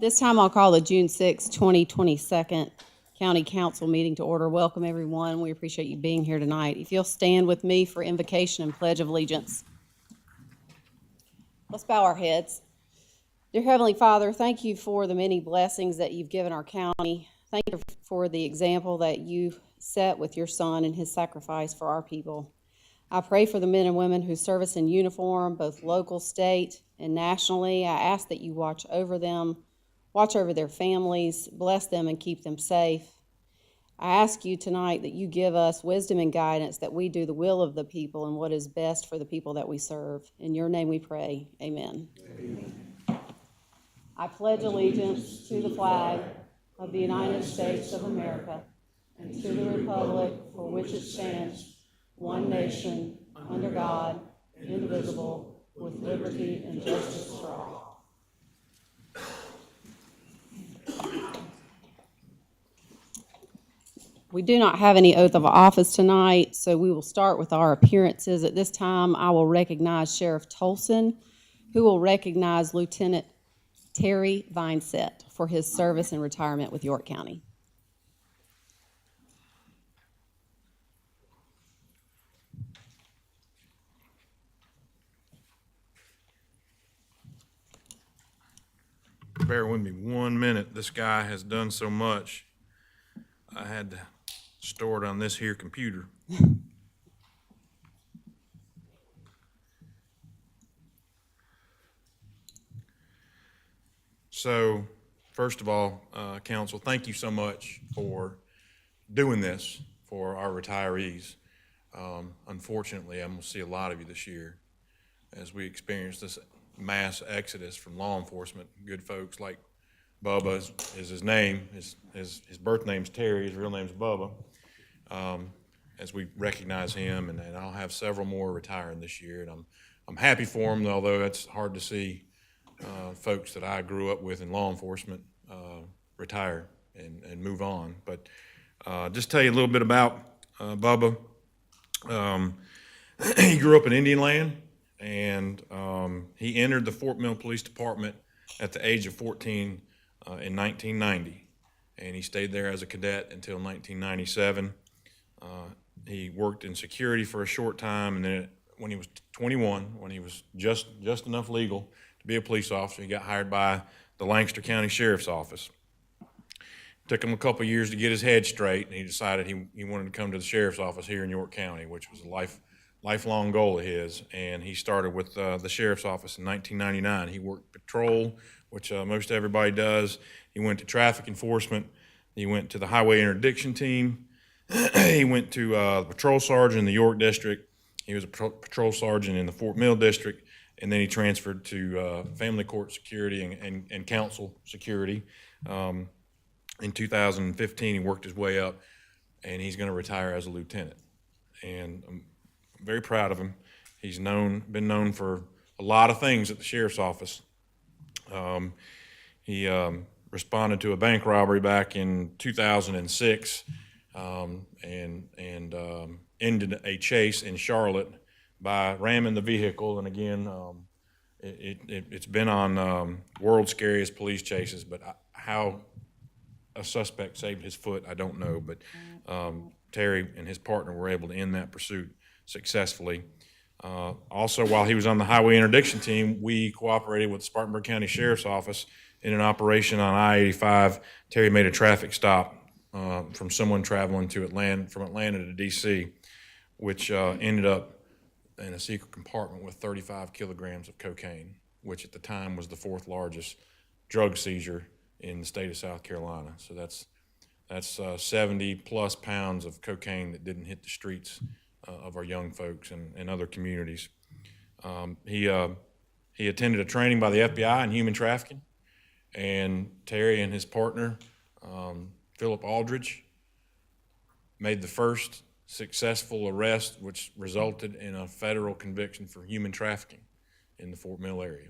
This time I'll call the June 6, 2022 County Council meeting to order. Welcome, everyone. We appreciate you being here tonight. If you'll stand with me for invocation and pledge of allegiance. Let's bow our heads. Dear Heavenly Father, thank you for the many blessings that you've given our county. Thank you for the example that you set with your Son and his sacrifice for our people. I pray for the men and women who service in uniform, both local, state, and nationally. I ask that you watch over them, watch over their families, bless them and keep them safe. I ask you tonight that you give us wisdom and guidance, that we do the will of the people and what is best for the people that we serve. In your name we pray, amen. Amen. I pledge allegiance to the flag of the United States of America and to the republic for which it stands, one nation, under God, indivisible, with liberty and justice for all. We do not have any oath of office tonight, so we will start with our appearances. At this time, I will recognize Sheriff Tolson, who will recognize Lieutenant Terry Vineset for his service and retirement with York County. Bear with me 1 minute. This guy has done so much. I had to store it on this here computer. So, first of all, Council, thank you so much for doing this for our retirees. Unfortunately, I'm going to see a lot of you this year as we experience this mass exodus from law enforcement. Good folks like Bubba is his name. His birth name's Terry. His real name's Bubba. As we recognize him, and I'll have several more retiring this year, and I'm happy for him. Although it's hard to see folks that I grew up with in law enforcement retire and move on. But just tell you a little bit about Bubba. He grew up in Indian Land. And he entered the Fort Mill Police Department at the age of 14 in 1990. And he stayed there as a cadet until 1997. He worked in security for a short time, and then when he was 21, when he was just enough legal to be a police officer, he got hired by the Lancaster County Sheriff's Office. It took him a couple years to get his head straight, and he decided he wanted to come to the Sheriff's Office here in York County, which was a lifelong goal of his, and he started with the Sheriff's Office in 1999. He worked patrol, which most everybody does. He went to traffic enforcement. He went to the highway interdiction team. He went to patrol sergeant in the York District. He was a patrol sergeant in the Fort Mill District, and then he transferred to family court security and council security. In 2015, he worked his way up, and he's going to retire as a lieutenant. And very proud of him. He's been known for a lot of things at the Sheriff's Office. He responded to a bank robbery back in 2006 and ended a chase in Charlotte by ramming the vehicle. And again, it's been on World's Scariest Police Chases, but how a suspect saved his foot, I don't know. But Terry and his partner were able to end that pursuit successfully. Also, while he was on the highway interdiction team, we cooperated with the Spartanburg County Sheriff's Office in an operation on I-85. Terry made a traffic stop from someone traveling from Atlanta to D.C., which ended up in a secret compartment with 35 kilograms of cocaine, which at the time was the fourth largest drug seizure in the state of South Carolina. So that's 70 plus pounds of cocaine that didn't hit the streets of our young folks and other communities. He attended a training by the FBI in human trafficking, and Terry and his partner, Philip Aldridge, made the first successful arrest, which resulted in a federal conviction for human trafficking in the Fort Mill area.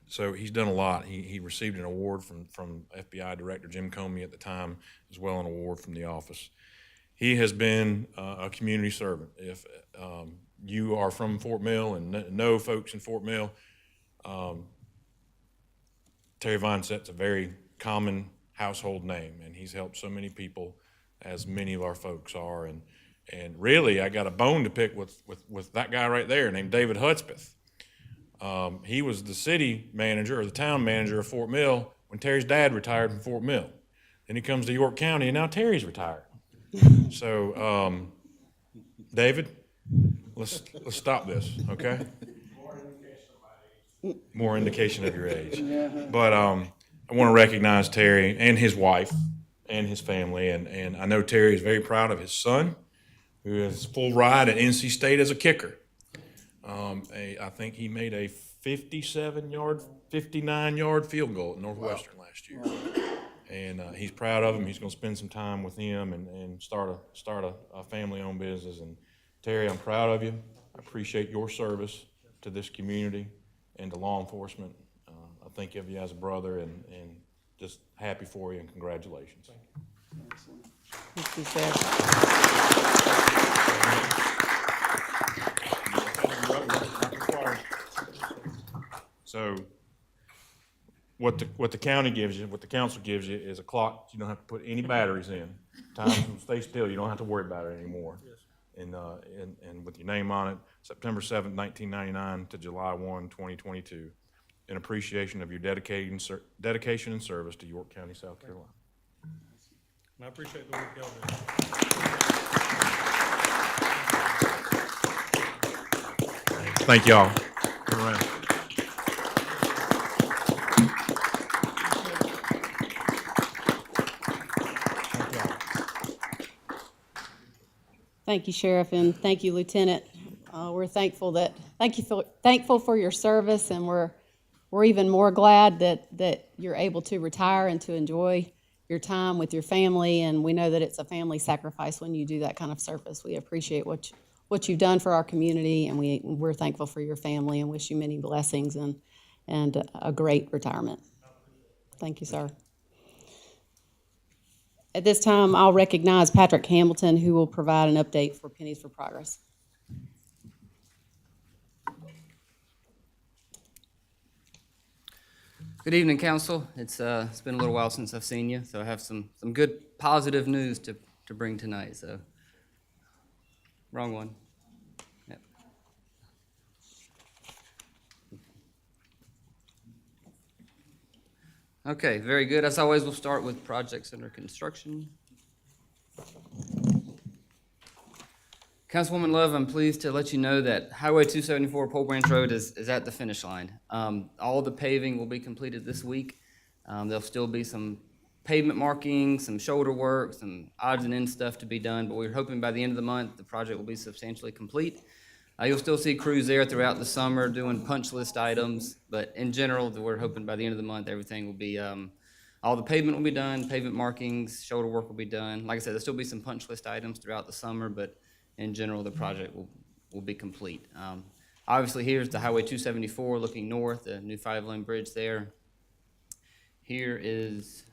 So he's done a lot. He received an award from FBI Director Jim Comey at the time, as well as an award from the office. He has been a community servant. If you are from Fort Mill and know folks in Fort Mill, Terry Vonset's a very common household name, and he's helped so many people, as many of our folks are. And really, I got a bone to pick with that guy right there named David Hudspeth. He was the city manager or the town manager of Fort Mill when Terry's dad retired from Fort Mill. Then he comes to York County, and now Terry's retired. So, David, let's stop this, okay? More indication of your age. But I want to recognize Terry and his wife and his family, and I know Terry is very proud of his son, who is full ride at NC State as a kicker. I think he made a 59-yard field goal at Northwestern last year. And he's proud of him. He's going to spend some time with him and start a family-owned business. And Terry, I'm proud of you. I appreciate your service to this community and to law enforcement. I think of you as a brother, and just happy for you, and congratulations. Thank you, sir. So what the county gives you, what the council gives you, is a clock. You don't have to put any batteries in. Times will stay still. You don't have to worry about it anymore. And with your name on it, September 7th, 1999 to July 1, 2022, in appreciation of your dedication and service to York County, South Carolina. And I appreciate the work y'all do. Thank y'all. Turn around. Thank you, Sheriff, and thank you, Lieutenant. We're thankful for your service, and we're even more glad that you're able to retire and to enjoy your time with your family. And we know that it's a family sacrifice when you do that kind of service. We appreciate what you've done for our community, and we're thankful for your family and wish you many blessings and a great retirement. Thank you, sir. At this time, I'll recognize Patrick Hamilton, who will provide an update for Pennies for Progress. Good evening, Council. It's been a little while since I've seen you, so I have some good positive news to bring tonight. So, wrong one. Yep. Okay, very good. As always, we'll start with projects under construction. Councilwoman Love, I'm pleased to let you know that Highway 274 Pole Branch Road is at the finish line. All the paving will be completed this week. There'll still be some pavement marking, some shoulder work, some odds and ends stuff to be done, but we're hoping by the end of the month the project will be substantially complete. You'll still see crews there throughout the summer doing punch list items, but in general, we're hoping by the end of the month everything will be, all the pavement will be done, pavement markings, shoulder work will be done. Like I said, there'll still be some punch list items throughout the summer, but in general, the project will be complete. Obviously, here's the Highway 274 looking north, the new 5-lane bridge there. Here is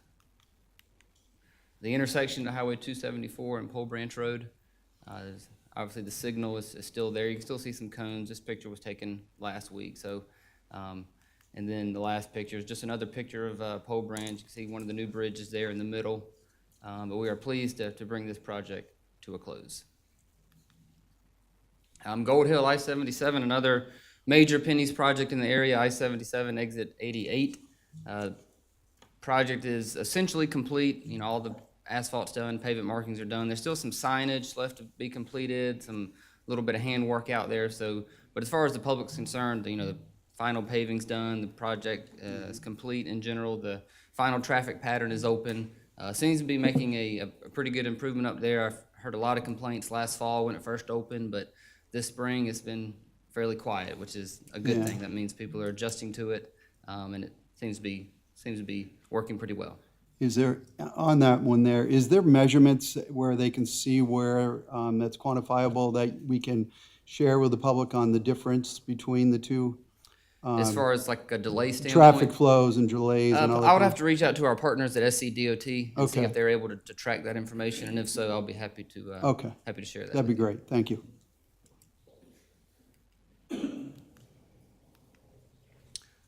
the intersection of Highway 274 and Pole Branch Road. Obviously, the signal is still there. You can still see some cones. This picture was taken last week. So, and then the last picture is just another picture of Pole Branch. You can see one of the new bridges there in the middle. But we are pleased to bring this project to a close. Gold Hill I-77, another major Pennies project in the area, I-77 exit 88. Project is essentially complete. You know, all the asphalt's done, pavement markings are done. There's still some signage left to be completed, some little bit of hand work out there. So, but as far as the public's concerned, you know, the final paving's done, the project is complete in general. The final traffic pattern is open. Seems to be making a pretty good improvement up there. I've heard a lot of complaints last fall when it first opened, but this spring it's been fairly quiet, which is a good thing. That means people are adjusting to it, and it seems to be working pretty well. Is there, on that one there, is there measurements where they can see where that's quantifiable that we can share with the public on the difference between the two? As far as like a delay standpoint? Traffic flows and delays and all that? I would have to reach out to our partners at SCDOT and see Okay. if they're able to track that information, and if so, I'll be happy to share that. That'd be great, thank you.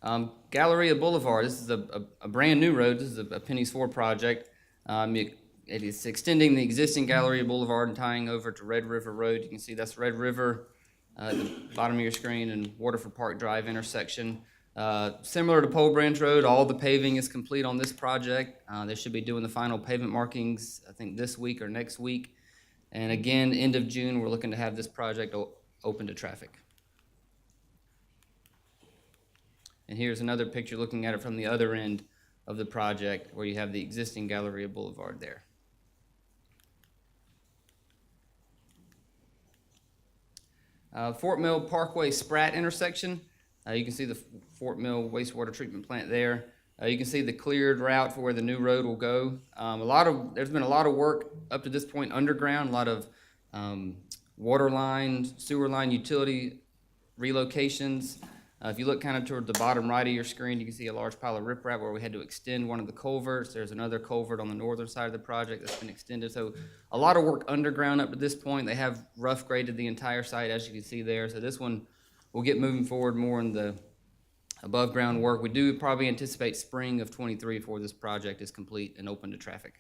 Galleria Boulevard, this is a brand new road. This is a Pennies 4 project. It is extending the existing Galleria Boulevard and tying over to Red River Road. You can see that's Red River at the bottom of your screen and Waterford Park Drive intersection. Similar to Pole Branch Road, all the paving is complete on this project. They should be doing the final pavement markings, I think, this week or next week. And again, end of June, we're looking to have this project open to traffic. And here's another picture looking at it from the other end of the project where you have the existing Galleria Boulevard there. Fort Mill Parkway Spratt intersection. You can see the Fort Mill wastewater treatment plant there. You can see the cleared route for where the new road will go. There's been a lot of work up to this point underground, a lot of water line, sewer line, utility relocations. If you look kind of toward the bottom right of your screen, you can see a large pile of riprap where we had to extend one of the culverts. There's another culvert on the northern side of the project that's been extended. So a lot of work underground up to this point. They have rough graded the entire site, as you can see there. So this one will get moving forward more in the above ground work. We do probably anticipate spring of 23 before this project is complete and open to traffic.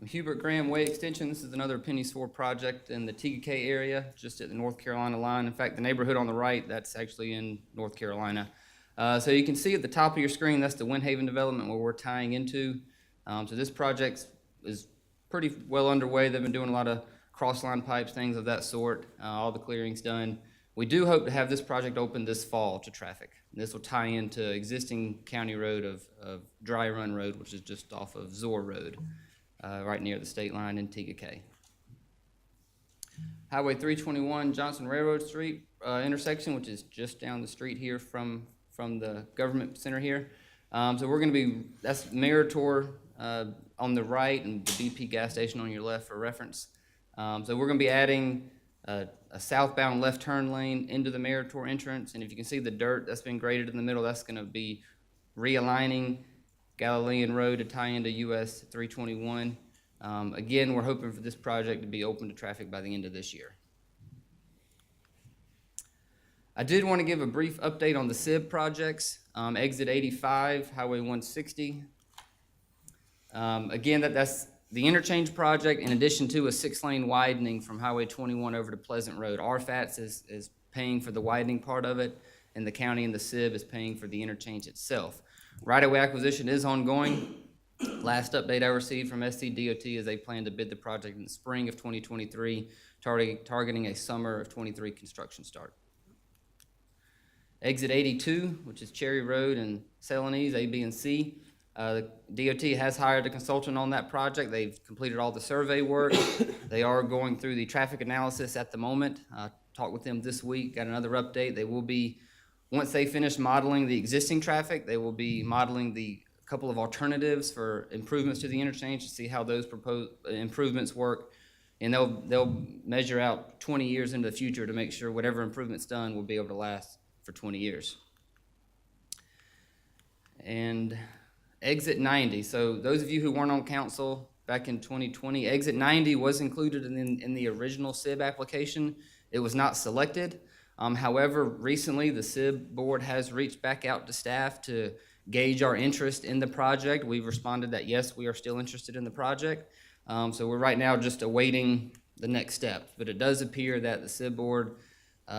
Hubert Graham Way Extension, this is another Pennies 4 project in the TK area, just at the North Carolina line. In fact, the neighborhood on the right, that's actually in North Carolina. So you can see at the top of your screen, that's the Windhaven development where we're tying into. So this project is pretty well underway. They've been doing a lot of cross-line pipes, things of that sort, all the clearing's done. We do hope to have this project open this fall to traffic. This will tie into existing county road of Dry Run Road, which is just off of Zor Road. Right near the state line in TK. Highway 321 Johnson Railroad Street intersection, which is just down the street here from the government center here. So we're going to be, that's Meritor on the right and the BP gas station on your left for reference. So we're going to be adding a southbound left turn lane into the Meritor entrance. And if you can see the dirt that's been graded in the middle, that's going to be realigning Galilean Road to tie into US 321. Again, we're hoping for this project to be open to traffic by the end of this year. I did want to give a brief update on the SIB projects. Exit 85, Highway 160. Again, that's the interchange project in addition to a 6-lane widening from Highway 21 over to Pleasant Road. RFATS is paying for the widening part of it, and the county and the SIB is paying for the interchange itself. Right-of-way acquisition is ongoing. Last update I received from SCDOT is they plan to bid the project in the spring of 2023, targeting a summer of 23 construction start. Exit 82, which is Cherry Road and Celanese, A, B, and C. The DOT has hired a consultant on that project. They've completed all the survey work. They are going through the traffic analysis at the moment. Talked with them this week, got another update. They will be, once they finish modeling the existing traffic, they will be modeling the couple of alternatives for improvements to the interchange to see how those proposed improvements work. And they'll measure out 20 years into the future to make sure whatever improvements done will be able to last for 20 years. And exit 90. So those of you who weren't on council back in 2020, exit 90 was included in the original SIB application. It was not selected. However, recently the SIB board has reached back out to staff to gauge our interest in the project. We've responded that yes, we are still interested in the project. So we're right now just awaiting the next step. But it does appear that the SIB board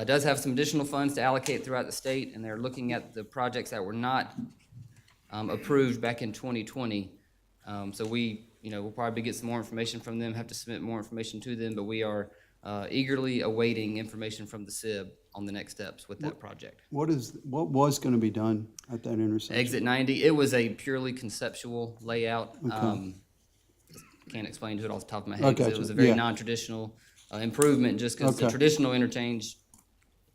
does have some additional funds to allocate throughout the state, and they're looking at the projects that were not approved back in 2020. So we'll probably get some more information from them, have to submit more information to them, but we are eagerly awaiting information from the SIB on the next steps with that project. What was going to be done at that intersection? Exit 90, it was a purely conceptual layout. Okay. Can't explain to it off the top of my head, 'cause gotcha. it was a very Yeah. non-traditional improvement, just because the Okay. traditional interchange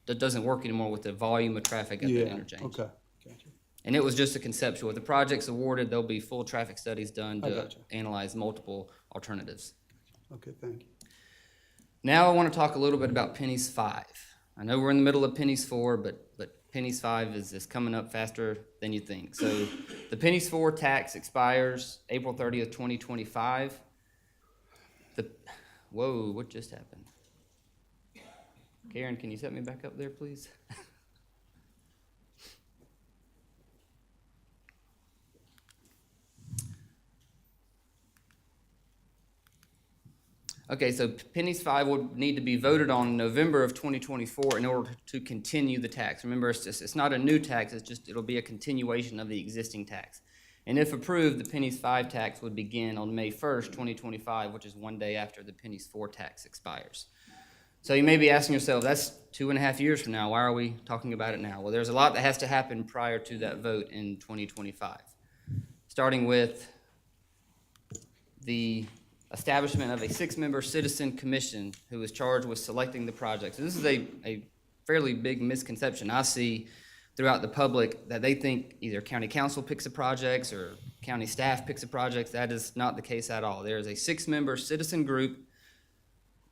that doesn't work anymore with the volume of traffic at the interchange. Okay, gotcha. And it was just a conceptual. If the project's awarded, there'll be full traffic studies done I to gotcha. analyze multiple alternatives. Okay, thank you. Now I want to talk a little bit about Pennies 5. I know we're in the middle of Pennies 4, but Pennies 5 is coming up faster than you think. So the Pennies 4 tax expires April 30th, 2025. Whoa, what just happened? Karen, can you set me back up there, please? Okay, so Pennies 5 would need to be voted on in November of 2024 in order to continue the tax. Remember, it's not a new tax, it'll be a continuation of the existing tax. And if approved, the Pennies 5 tax would begin on May 1st, 2025, which is one day after the Pennies 4 tax expires. So you may be asking yourself, that's 2.5 years from now, why are we talking about it now? Well, there's a lot that has to happen prior to that vote in 2025, starting with the establishment of a 6-member citizen commission who is charged with selecting the projects. So this is a fairly big misconception I see throughout the public, that they think either county council picks the projects or county staff picks the projects. That is not the case at all. There is a 6-member citizen group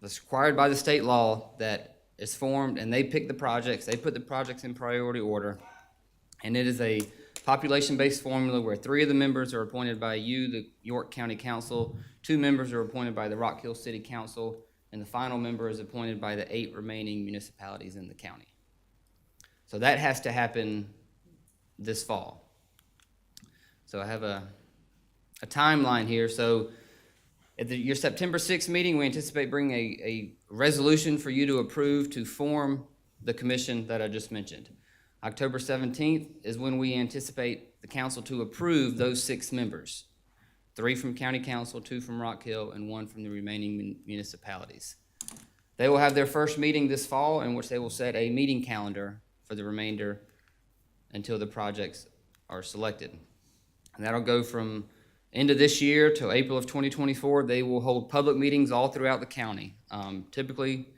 that's required by the state law that is formed, and they pick the projects. They put the projects in priority order, and it is a population-based formula where 3 of the members are appointed by you, the York County Council, 2 members are appointed by the Rock Hill City Council, and the final member is appointed by the 8 remaining municipalities in the county. So that has to happen this fall. So I have a timeline here. So at your September 6th meeting, we anticipate bringing a resolution for you to approve to form the commission that I just mentioned. October 17th is when we anticipate the council to approve those 6 members. 3 from county council, 2 from Rock Hill, and 1 from the remaining municipalities. They will have their first meeting this fall, in which they will set a meeting calendar for the remainder until the projects are selected. And that'll go from end of this year to April of 2024. They will hold public meetings all throughout the county. Typically,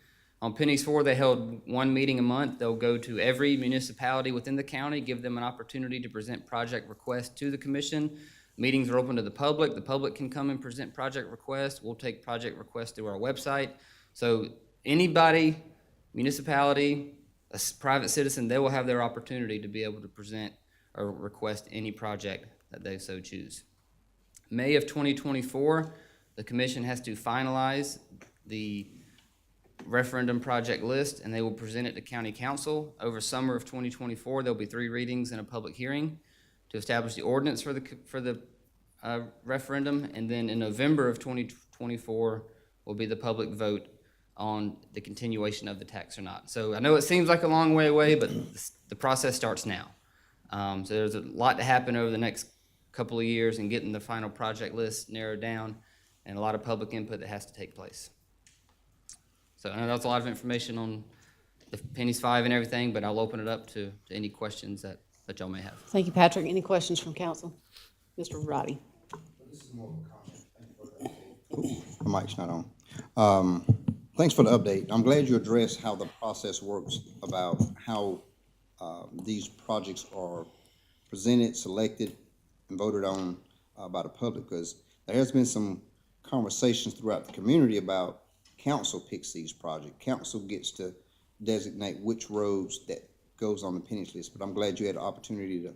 on Pennies 4, they held 1 meeting a month. They'll go to every municipality within the county, give them an opportunity to present project requests to the commission. Meetings are open to the public. The public can come and present project requests. We'll take project requests through our website. So anybody, municipality, a private citizen, they will have their opportunity to be able to present or request any project that they so choose. May of 2024, the commission has to finalize the referendum project list, and they will present it to county council. Over summer of 2024, there'll be 3 readings and a public hearing to establish the ordinance for the referendum, and then in November of 2024 will be the public vote on the continuation of the tax or not. So I know it seems like a long way away, but the process starts now. So there's a lot to happen over the next couple of years in getting the final project list narrowed down, and a lot of public input that has to take place. So I know that's a lot of information on the Pennies 5 and everything, but I'll open it up to any questions that y'all may have. Thank you, Patrick. Any questions from council? Mr. Roddy? This is more of a comment. Thank you for the update. The mic's not on. Thanks for the update. I'm glad you addressed how the process works about how these projects are presented, selected, and voted on by the public, because there has been some conversations throughout the community about council picks these projects. Council gets to designate which roads that goes on the pennies list, but I'm glad you had the opportunity to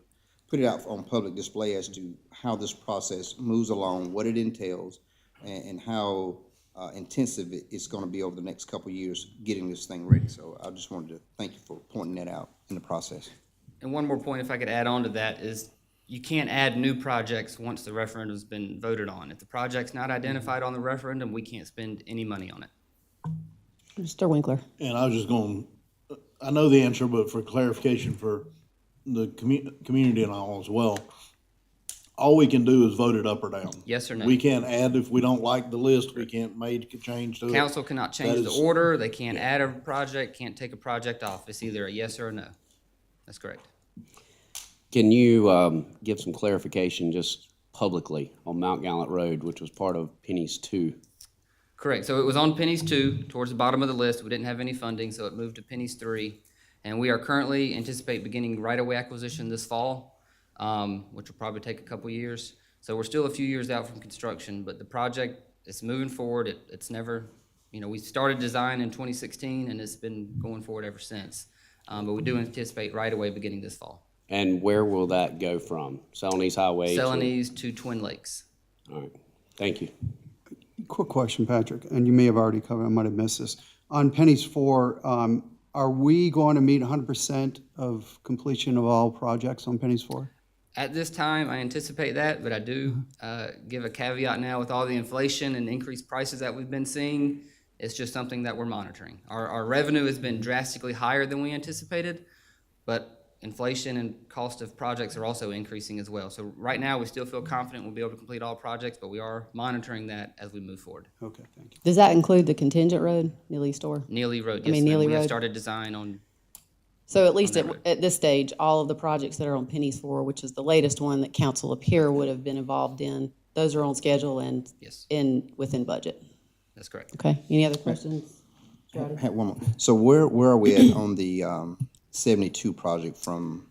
put it out on public display as to how this process moves along, what it entails, and how intensive it's going to be over the next couple of years getting this thing ready. So I just wanted to thank you for pointing that out in the process. And one more point, if I could add on to that, is you can't add new projects once the referendum's been voted on. If the project's not identified on the referendum, we can't spend any money on it. Mr. Winkler? And I was just going, I know the answer, but for clarification for the community and all as well, all we can do is vote it up or down. Yes or no? We can't add, if we don't like the list, we can't make a change to it. Council cannot change the order, they can't add a project, can't take a project off. It's either a yes or a no. That's correct. Can you give some clarification just publicly on Mount Gallant Road, which was part of Pennies 2? Correct. So it was on Pennies 2, towards the bottom of the list. We didn't have any funding, so it moved to Pennies 3. And we are currently anticipate beginning right-of-way acquisition this fall, which will probably take a couple years. So we're still a few years out from construction, but the project is moving forward. It's never, we started design in 2016, and it's been going forward ever since. But we do anticipate right-of-way beginning this fall. And where will that go from? Celanese Highway? Celanese to Twin Lakes. All right, thank you. Quick question, Patrick, and you may have already covered, I might have missed this. on Pennies 4, are we going to meet 100% of completion of all projects on Pennies 4? At this time, I anticipate that, but I do give a caveat now with all the inflation and increased prices that we've been seeing. It's just something that we're monitoring. Our revenue has been drastically higher than we anticipated, but inflation and cost of projects are also increasing as well. So right now, we still feel confident we'll be able to complete all projects, but we are monitoring that as we move forward. Okay, thank you. Does that include the contingent road, Neely Store? Neely Road, I mean, yes, ma'am. Neely We have Road. started design on, So at least that at, road. at this stage, all of the projects that are on Pennies 4, which is the latest one that council up here would have been involved in, those are on schedule and yes, within budget. that's correct. Okay, any other questions? Had one more. So where are we at on the 72 project from?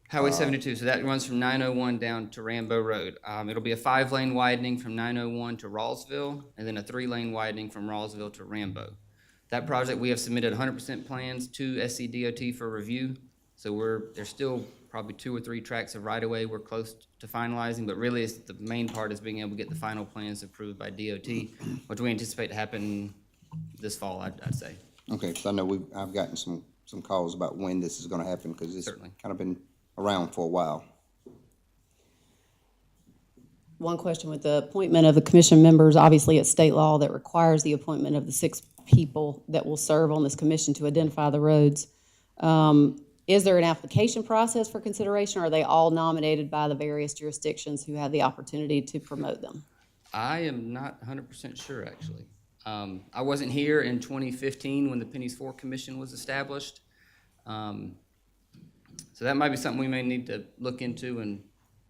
Highway 72, so that runs from 901 down to Rambo Road. It'll be a 5-lane widening from 901 to Rawlsville, and then a 3-lane widening from Rawlsville to Rambo. That project, we have submitted 100% plans to SCDOT for review. So there's still probably 2 or 3 tracks of right-of-way we're close to finalizing, but really the main part is being able to get the final plans approved by DOT, which we anticipate to happen this fall, I'd say. Okay, because I know I've gotten some calls about when this is going to happen, because it's Certainly. kind of been around for a while. One question with the appointment of the commission members, obviously it's state law that requires the appointment of the 6 people that will serve on this commission to identify the roads. Is there an application process for consideration, or are they all nominated by the various jurisdictions who have the opportunity to promote them? I am not 100% sure, actually. I wasn't here in 2015 when the Pennies 4 Commission was established. So that might be something we may need to look into and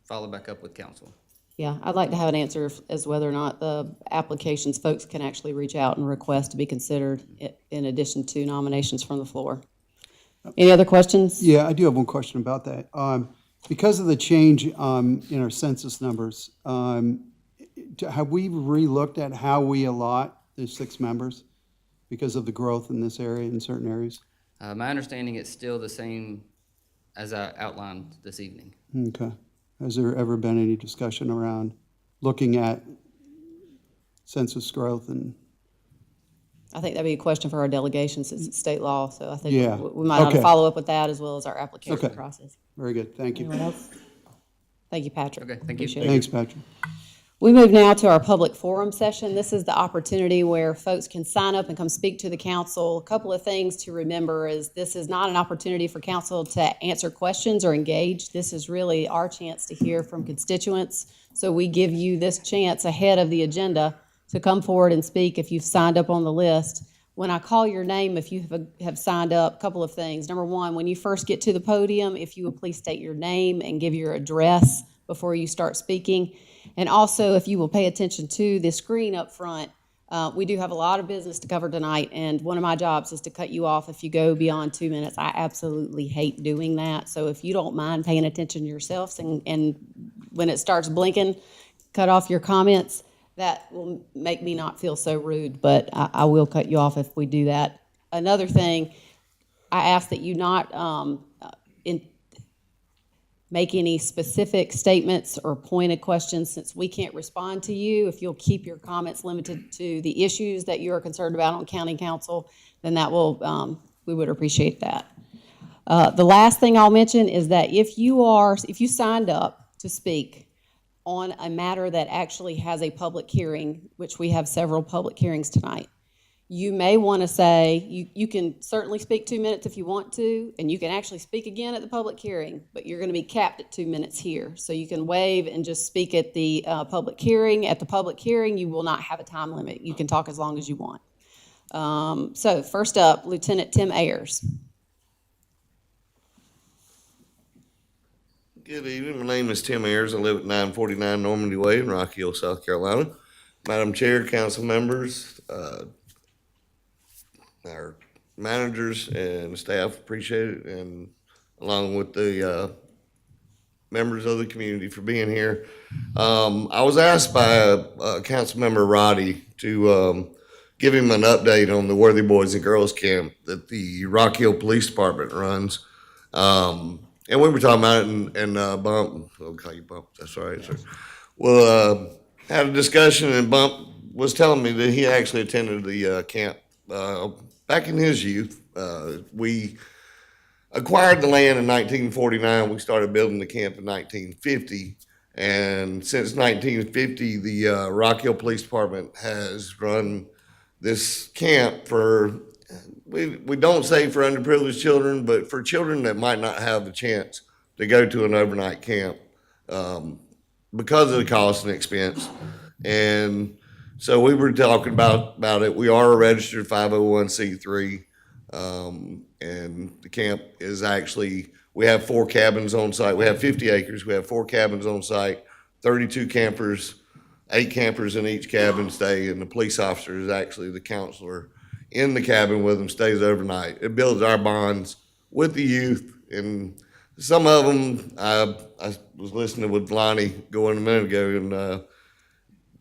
follow back up with council. Yeah, I'd like to have an answer as whether or not the applications, folks can actually reach out and request to be considered in addition to nominations from the floor. Any other questions? Yeah, I do have one question about that. Because of the change in our census numbers, have we re-looked at how we allot the 6 members because of the growth in this area, in certain areas? My understanding it's still the same as I outlined this evening. Okay. Has there ever been any discussion around looking at census growth and? I think that'd be a question for our delegation since it's state law, so I think Yeah, we might have to okay. follow up with that as well as our application Okay. process. Very good, thank you. Anyone else? Thank you, Patrick. Okay, thank you. Appreciate it. Thanks, Patrick. We move now to our public forum session. This is the opportunity where folks can sign up and come speak to the council. A couple of things to remember is this is not an opportunity for council to answer questions or engage. This is really our chance to hear from constituents. So we give you this chance ahead of the agenda to come forward and speak if you've signed up on the list. When I call your name, if you have signed up, a couple of things. Number one, when you first get to the podium, if you would please state your name and give your address before you start speaking. And also, if you will pay attention to the screen up front, we do have a lot of business to cover tonight, and one of my jobs is to cut you off if you go beyond 2 minutes. I absolutely hate doing that. So if you don't mind paying attention yourselves and when it starts blinking, cut off your comments, that will make me not feel so rude, but I will cut you off if we do that. Another thing, I ask that you not make any specific statements or pointed questions since we can't respond to you. If you'll keep your comments limited to the issues that you are concerned about on county council, then that will, we would appreciate that. The last thing I'll mention is that if you signed up to speak on a matter that actually has a public hearing, which we have several public hearings tonight, you may want to say, you can certainly speak 2 minutes if you want to, and you can actually speak again at the public hearing, but you're going to be capped at 2 minutes here. So you can waive and just speak at the public hearing. At the public hearing, you will not have a time limit. You can talk as long as you want. So first up, Lieutenant Tim Ayers. Good evening. My name is Tim Ayers. I live at 949 Normandy Way in Rock Hill, South Carolina. Madam Chair, council members, our managers and staff appreciate it, and along with the members of the community for being here. I was asked by council member Roddy to give him an update on the Worthy Boys and Girls Camp that the Rock Hill Police Department runs. And we were talking about it, and Bump, I'll call you Bump, that's all right, sir. Well, had a discussion, and Bump was telling me that he actually attended the camp back in his youth, we acquired the land in 1949. We started building the camp in 1950. And since 1950, the Rock Hill Police Department has run this camp for, we don't say for underprivileged children, but for children that might not have the chance to go to an overnight camp because of the cost and expense. And so we were talking about it. We are a registered 501c3. And the camp is actually, we have 4 cabins on site. We have 50 acres. We have 4 cabins on site, 32 campers, 8 campers in each cabin stay, and the police officer is actually the counselor in the cabin with them, stays overnight. It builds our bonds with the youth, and some of them, I was listening with Lonnie going a minute ago, and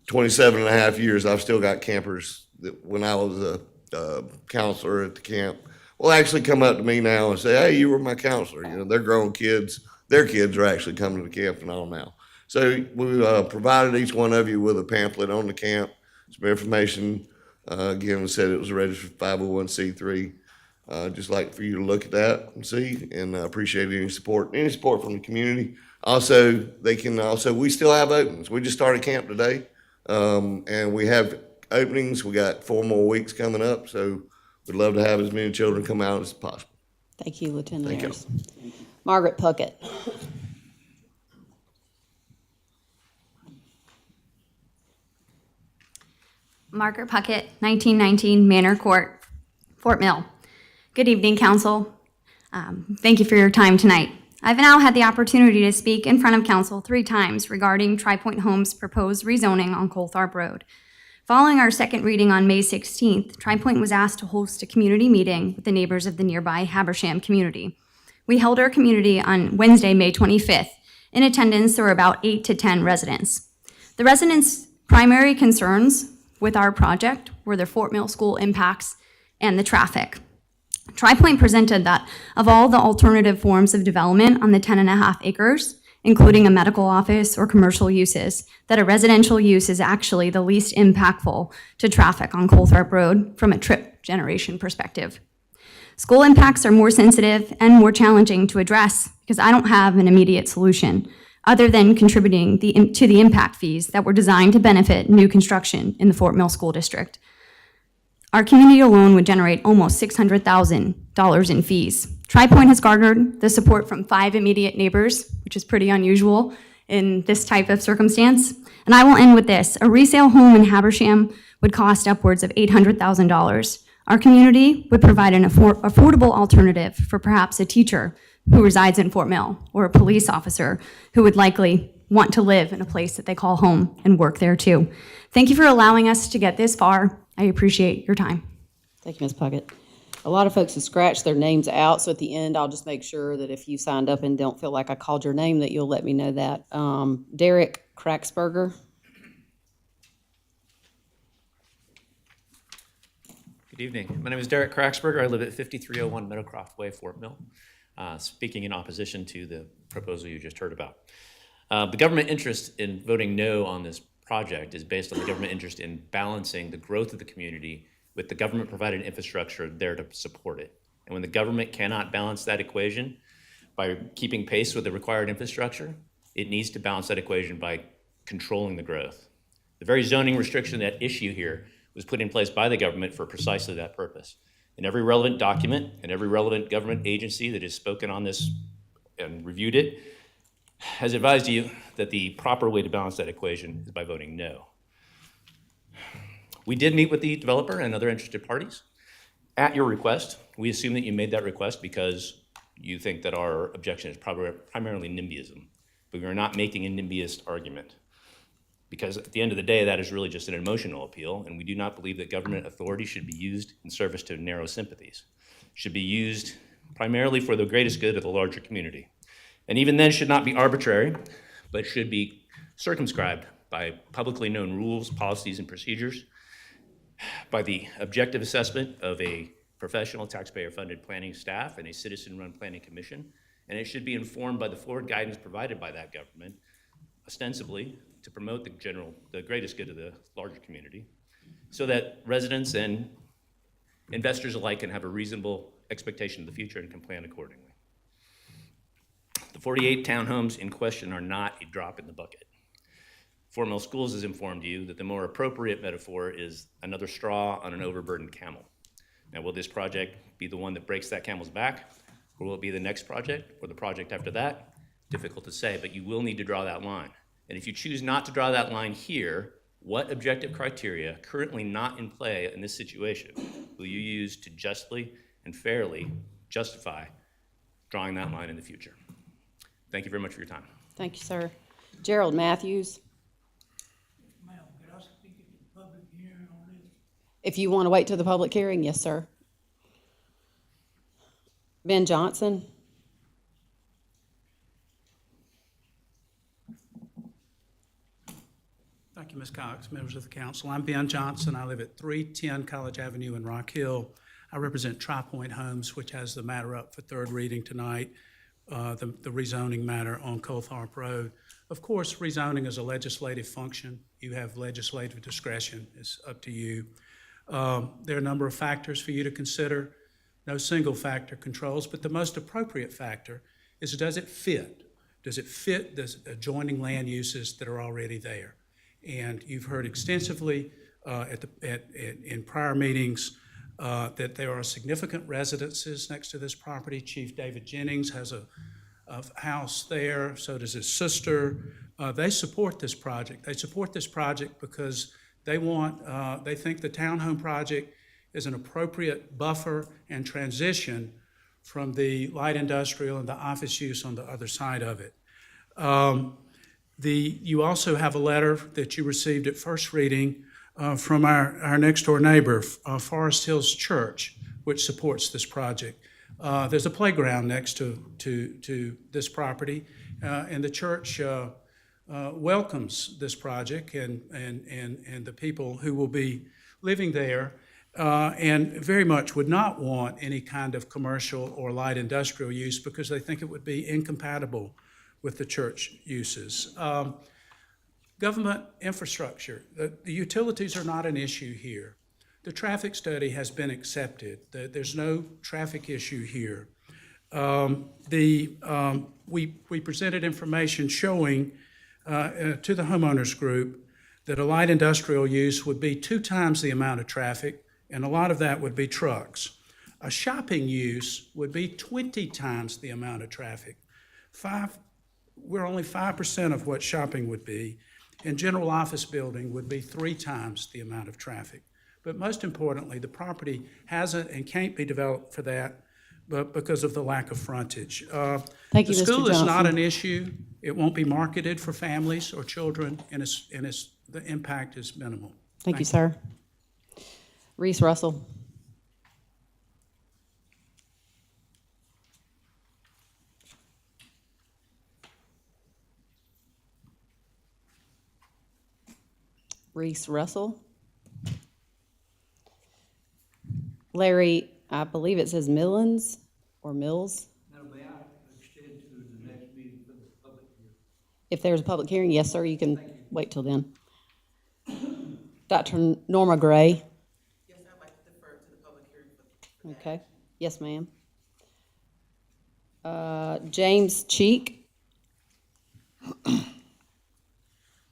27 and a half years, I've still got campers that when I was a counselor at the camp will actually come up to me now and say, hey, you were my counselor. You know, they're grown kids. Their kids are actually coming to the camp and all now. So we provided each one of you with a pamphlet on the camp, some information. Again, we said it was a registered 501c3. Just like for you to look at that and see, and appreciate any support from the community. Also, we still have openings. We just started camp today, and we have openings. We got 4 more weeks coming up, so we'd love to have as many children come out as possible. Thank you, Lieutenant Thank you. Ayers. Margaret Puckett. Margaret Puckett, 1919 Manor Court, Fort Mill. Good evening, Council. Thank you for your time tonight. I've now had the opportunity to speak in front of Council 3 times regarding Tripoint Home's proposed rezoning on Coltharp Road. Following our second reading on May 16th, Tripoint was asked to host a community meeting with the neighbors of the nearby Habersham community. We held our community on Wednesday, May 25th. In attendance, there were about 8 to 10 residents. The residents' primary concerns with our project were the Fort Mill School impacts and the traffic. Tripoint presented that of all the alternative forms of development on the 10.5 acres, including a medical office or commercial uses, that a residential use is actually the least impactful to traffic on Coltharp Road from a trip generation perspective. School impacts are more sensitive and more challenging to address because I don't have an immediate solution other than contributing to the impact fees that were designed to benefit new construction in the Fort Mill School District. Our community alone would generate almost $600,000 in fees. Tripoint has garnered the support from 5 immediate neighbors, which is pretty unusual in this type of circumstance. And I will end with this. A resale home in Habersham would cost upwards of $800,000. Our community would provide an affordable alternative for perhaps a teacher who resides in Fort Mill or a police officer who would likely want to live in a place that they call home and work there too. Thank you for allowing us to get this far. I appreciate your time. Thank you, Ms. Puckett. A lot of folks have scratched their names out, so at the end, I'll just make sure that if you signed up and don't feel like I called your name, that you'll let me know that. Derek Kraxberger. Good evening. My name is Derek Kraxberger. I live at 5301 Meadowcroft Way, Fort Mill, speaking in opposition to the proposal you just heard about. The government interest in voting no on this project is based on the government interest in balancing the growth of the community with the government-provided infrastructure there to support it. And when the government cannot balance that equation by keeping pace with the required infrastructure, it needs to balance that equation by controlling the growth. The very zoning restriction at issue here was put in place by the government for precisely that purpose. In every relevant document and every relevant government agency that has spoken on this and reviewed it has advised you that the proper way to balance that equation is by voting no. We did meet with the developer and other interested parties. At your request, we assume that you made that request because you think that our objection is primarily NIMBYism, but we are not making a NIMBYist argument. Because at the end of the day, that is really just an emotional appeal, and we do not believe that government authority should be used in service to narrow sympathies. It should be used primarily for the greatest good of the larger community. And even then should not be arbitrary, but should be circumscribed by publicly known rules, policies, and procedures, by the objective assessment of a professional taxpayer-funded planning staff and a citizen-run planning commission, and it should be informed by the forward guidance provided by that government, ostensibly to promote the greatest good of the larger community, so that residents and investors alike can have a reasonable expectation of the future and can plan accordingly. The 48 townhomes in question are not a drop in the bucket. Fort Mill Schools has informed you that the more appropriate metaphor is another straw on an overburdened camel. Now, will this project be the one that breaks that camel's back, or will it be the next project, or the project after that? Difficult to say, but you will need to draw that line. And if you choose not to draw that line here, what objective criteria currently not in play in this situation will you use to justly and fairly justify drawing that line in the future? Thank you very much for your time. Thank you, sir. Gerald Matthews. Ma'am, could I speak at the public hearing on this? If you want to wait till the public hearing, yes, sir. Ben Johnson. Thank you, Ms. Cox, members of the council. I'm Ben Johnson. I live at 310 College Avenue in Rock Hill. I represent Tripoint Homes, which has the matter up for third reading tonight, the rezoning matter on Colthorpe Road. Of course, rezoning is a legislative function. You have legislative discretion. It's up to you. There are a number of factors for you to consider. No single factor controls, but the most appropriate factor is, does it fit? Does it fit the adjoining land uses that are already there? And you've heard extensively in prior meetings that there are significant residences next to this property. Chief David Jennings has a house there, so does his sister. They support this project. They support this project because they think the townhome project is an appropriate buffer and transition from the light industrial and the office use on the other side of it. You also have a letter that you received at first reading from our next door neighbor, Forest Hills Church, which supports this project. There's a playground next to this property, and the church welcomes this project and the people who will be living there, and very much would not want any kind of commercial or light industrial use because they think it would be incompatible with the church uses. Government infrastructure. The utilities are not an issue here. The traffic study has been accepted. There's no traffic issue here. We presented information showing to the homeowners group that a light industrial use would be 2 times the amount of traffic, and a lot of that would be trucks. A shopping use would be 20 times the amount of traffic. We're only 5% of what shopping would be, and general office building would be 3 times the amount of traffic. But most importantly, the property hasn't and can't be developed for that, but because of the lack of frontage. Thank you, The Mr. school is not Johnson. an issue. It won't be marketed for families or children, and the impact is minimal. Thank you, sir. Reese Russell. Reese Russell. Larry, I believe it says Millens or Mills. Now, may I extend to the next meeting for the public hearing? If there's a public hearing, yes, sir, you can wait till then. Dr. Norma Gray. Yes, I'd like to defer to the public hearing for that. Okay, yes, ma'am. James Cheek.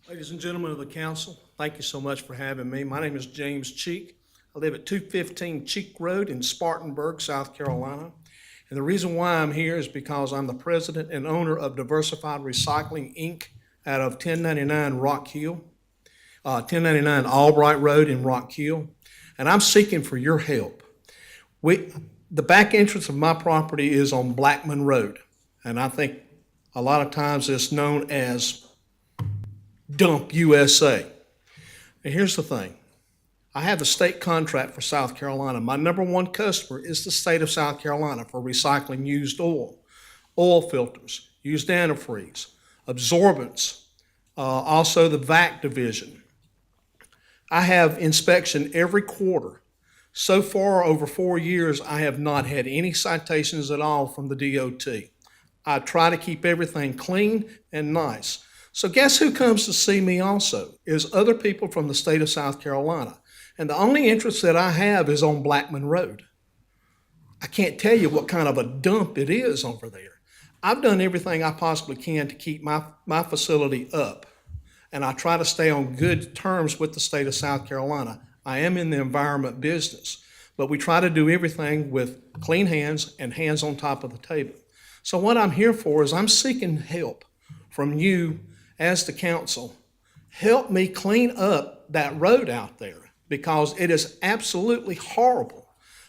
Ladies and gentlemen of the council, thank you so much for having me. My name is James Cheek. I live at 215 Cheek Road in Spartanburg, South Carolina. And the reason why I'm here is because I'm the president and owner of Diversified Recycling, Inc. out of 1099 Rock Hill, 1099 Albright Road in Rock Hill. And I'm seeking for your help. The back entrance of my property is on Blackman Road. And I think a lot of times it's known as Dump USA. And here's the thing. I have the state contract for South Carolina. My number one customer is the state of South Carolina for recycling used oil filters, used antifreeze, absorbents, also the VAC division. I have inspection every quarter. So far, over 4 years, I have not had any citations at all from the DOT. I try to keep everything clean and nice. So guess who comes to see me also? Is other people from the state of South Carolina. And the only interest that I have is on Blackman Road. I can't tell you what kind of a dump it is over there. I've done everything I possibly can to keep my facility up, and I try to stay on good terms with the state of South Carolina. I am in the environment business, but we try to do everything with clean hands and hands on top of the table. So what I'm here for is I'm seeking help from you as the council. Help me clean up that road out there because it is absolutely horrible.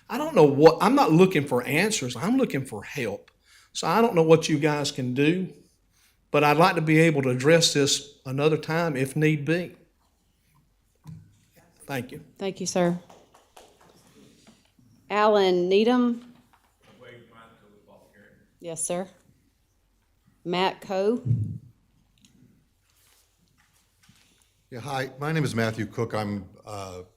I don't know what, I'm not looking for answers, I'm looking for help. So I don't know what you guys can do, but I'd like to be able to address this another time if need be. Thank you. Thank you, sir. Alan Needham? Yes, sir. Matt Coe? Yeah, hi, my name is Matthew Cook. I'm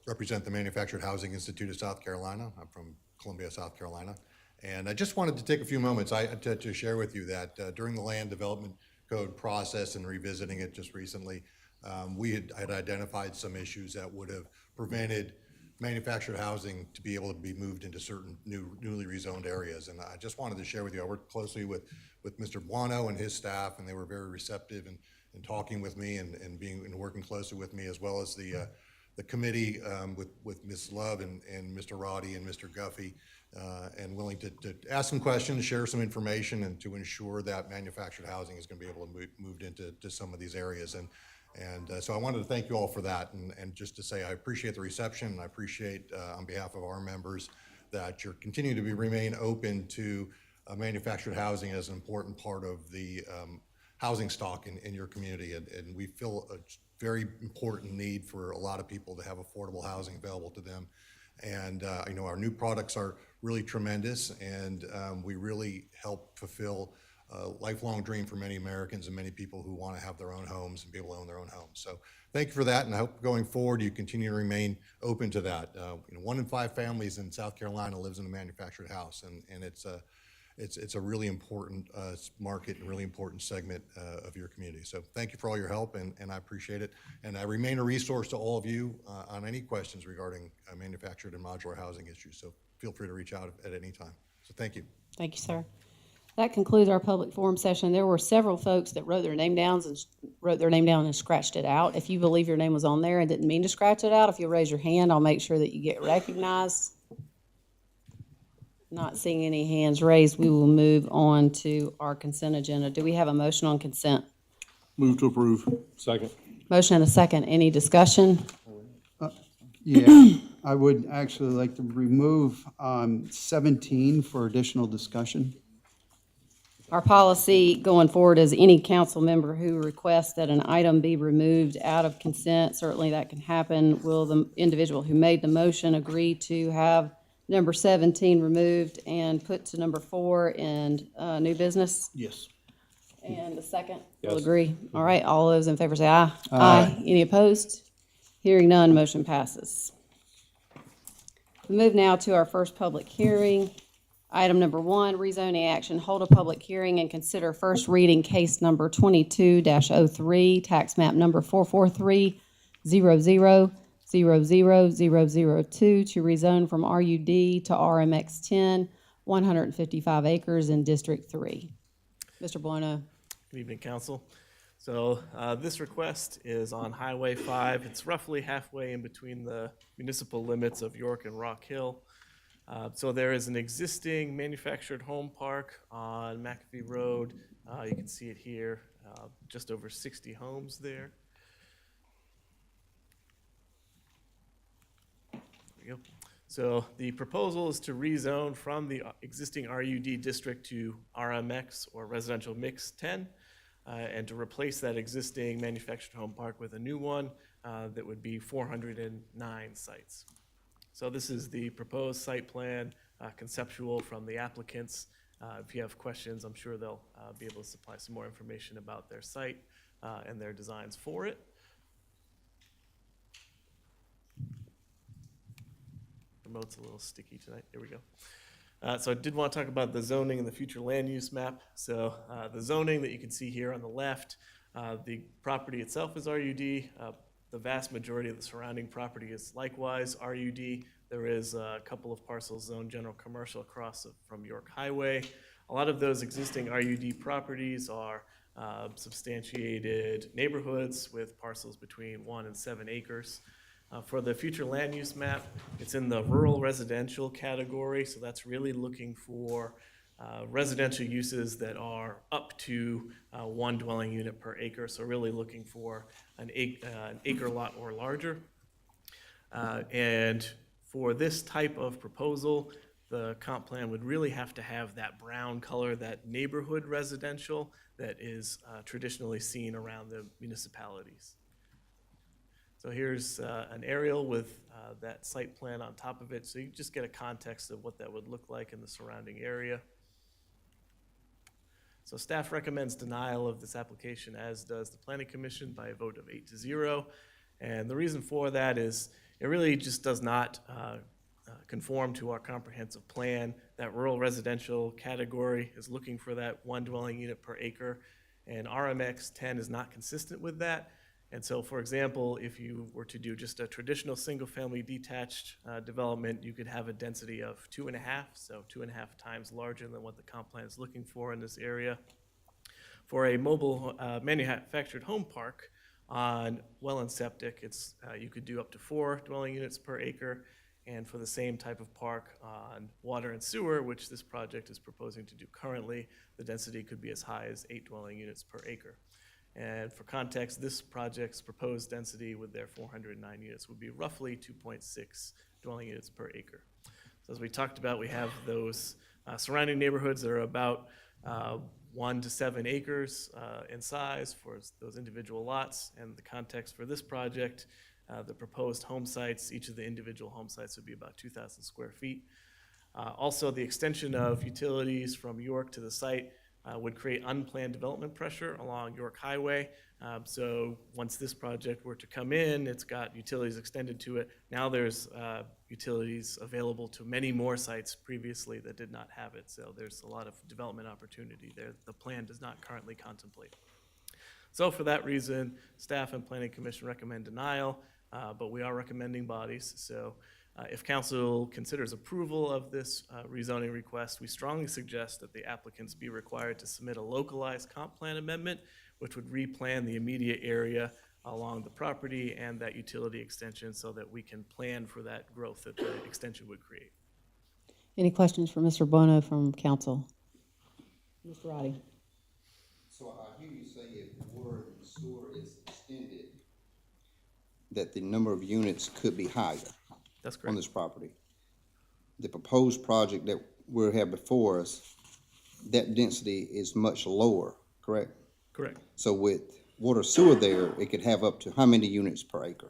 represent the Manufactured Housing Institute of South Carolina. I'm from Columbia, South Carolina. And I just wanted to take a few moments to share with you that during the Land Development Code process and revisiting it just recently, we had identified some issues that would have prevented manufactured housing to be able to be moved into certain newly rezoned areas. And I just wanted to share with you, I worked closely with Mr. Buono and his staff, and they were very receptive in talking with me and working closely with me, as well as the committee with Ms. Love and Mr. Roddy and Mr. Guffey, and willing to ask some questions, share some information, and to ensure that manufactured housing is going to be able to be moved into some of these areas. And so I wanted to thank you all for that, and just to say I appreciate the reception, and I appreciate on behalf of our members that you're continuing to remain open to manufactured housing as an important part of the housing stock in your community, and we feel a very important need for a lot of people to have affordable housing available to them. And you know, our new products are really tremendous, and we really help fulfill a lifelong dream for many Americans and many people who want to have their own homes and be able to own their own homes. So thank you for that, and I hope going forward you continue to remain open to that. You know, 1 in 5 families in South Carolina lives in a manufactured house, and it's a really important market and really important segment of your community. So thank you for all your help, and I appreciate it. And I remain a resource to all of you on any questions regarding manufactured and modular housing issues. So feel free to reach out at any time. So thank you. Thank you, sir. That concludes our public forum session. There were several folks that wrote their name down and scratched it out. If you believe your name was on there and didn't mean to scratch it out, if you'll raise your hand, I'll make sure that you get recognized. Not seeing any hands raised, we will move on to our consent agenda. Do we have a motion on consent? Move to approve. Second. Motion and a second. Any discussion? Yeah, I would actually like to remove 17 for additional discussion. Our policy going forward is any council member who requests that an item be removed out of consent, certainly that can happen. Will the individual who made the motion agree to have number 17 removed and put to number 4 in new business? Yes. And the second will Yes. agree. All right, all those in favor say aye. Aye. Any opposed? Hearing none, motion passes. We move now to our first public hearing. Item number 1, rezoning action. Hold a public hearing and consider first reading case number 22-03, tax map number 443-00-00002 to rezone from RUD to RMX 10, 155 acres in District 3. Mr. Buono. Good evening, Council. So this request is on Highway 5. It's roughly halfway in between the municipal limits of York and Rock Hill. So there is an existing manufactured home park on McAfee Road. You can see it here, just over 60 homes there. There we go. So the proposal is to rezone from the existing RUD district to RMX, or Residential Mix 10, and to replace that existing manufactured home park with a new one that would be 409 sites. So this is the proposed site plan, conceptual from the applicants. If you have questions, I'm sure they'll be able to supply some more information about their site and their designs for it. Remote's a little sticky tonight. Here we go. So I did want to talk about the zoning and the future land use map. So the zoning that you can see here on the left, the property itself is RUD. The vast majority of the surrounding property is likewise RUD. There is a couple of parcels zoned general commercial across from York Highway. A lot of those existing RUD properties are substantiated neighborhoods with parcels between 1 and 7 acres. For the future land use map, it's in the rural residential category, so that's really looking for residential uses that are up to 1 dwelling unit per acre, so really looking for an acre lot or larger. And for this type of proposal, the comp plan would really have to have that brown color, that neighborhood residential that is traditionally seen around the municipalities. So here's an aerial with that site plan on top of it, so you just get a context of what that would look like in the surrounding area. So staff recommends denial of this application, as does the Planning Commission, by a vote of 8-0. And the reason for that is it really just does not conform to our comprehensive plan. That rural residential category is looking for that 1 dwelling unit per acre, and RMX 10 is not consistent with that. And so, for example, if you were to do just a traditional single-family detached development, you could have a density of 2.5, so 2.5 times larger than what the comp plan is looking for in this area. For a mobile manufactured home park on well and septic, you could do up to 4 dwelling units per acre. And for the same type of park on water and sewer, which this project is proposing to do currently, the density could be as high as 8 dwelling units per acre. And for context, this project's proposed density with their 409 units would be roughly 2.6 dwelling units per acre. So as we talked about, we have those surrounding neighborhoods that are about 1 to 7 acres in size for those individual lots. And the context for this project, the proposed home sites, each of the individual home sites would be about 2,000 square feet. Also, the extension of utilities from York to the site would create unplanned development pressure along York Highway. So once this project were to come in, it's got utilities extended to it. Now there's utilities available to many more sites previously that did not have it. So there's a lot of development opportunity there the plan does not currently contemplate. So for that reason, staff and Planning Commission recommend denial, but we are recommending bodies. So if council considers approval of this rezoning request, we strongly suggest that the applicants be required to submit a localized comp plan amendment, which would replan the immediate area along the property and that utility extension so that we can plan for that growth that the extension would create. Any questions for Mr. Bono from council? Mr. Roddy? So I hear you say if water and sewer is extended, that the number of units could be higher. That's correct. On this property. The proposed project that we have before us, that density is much lower, correct? Correct. So with water sewer there, it could have up to how many units per acre?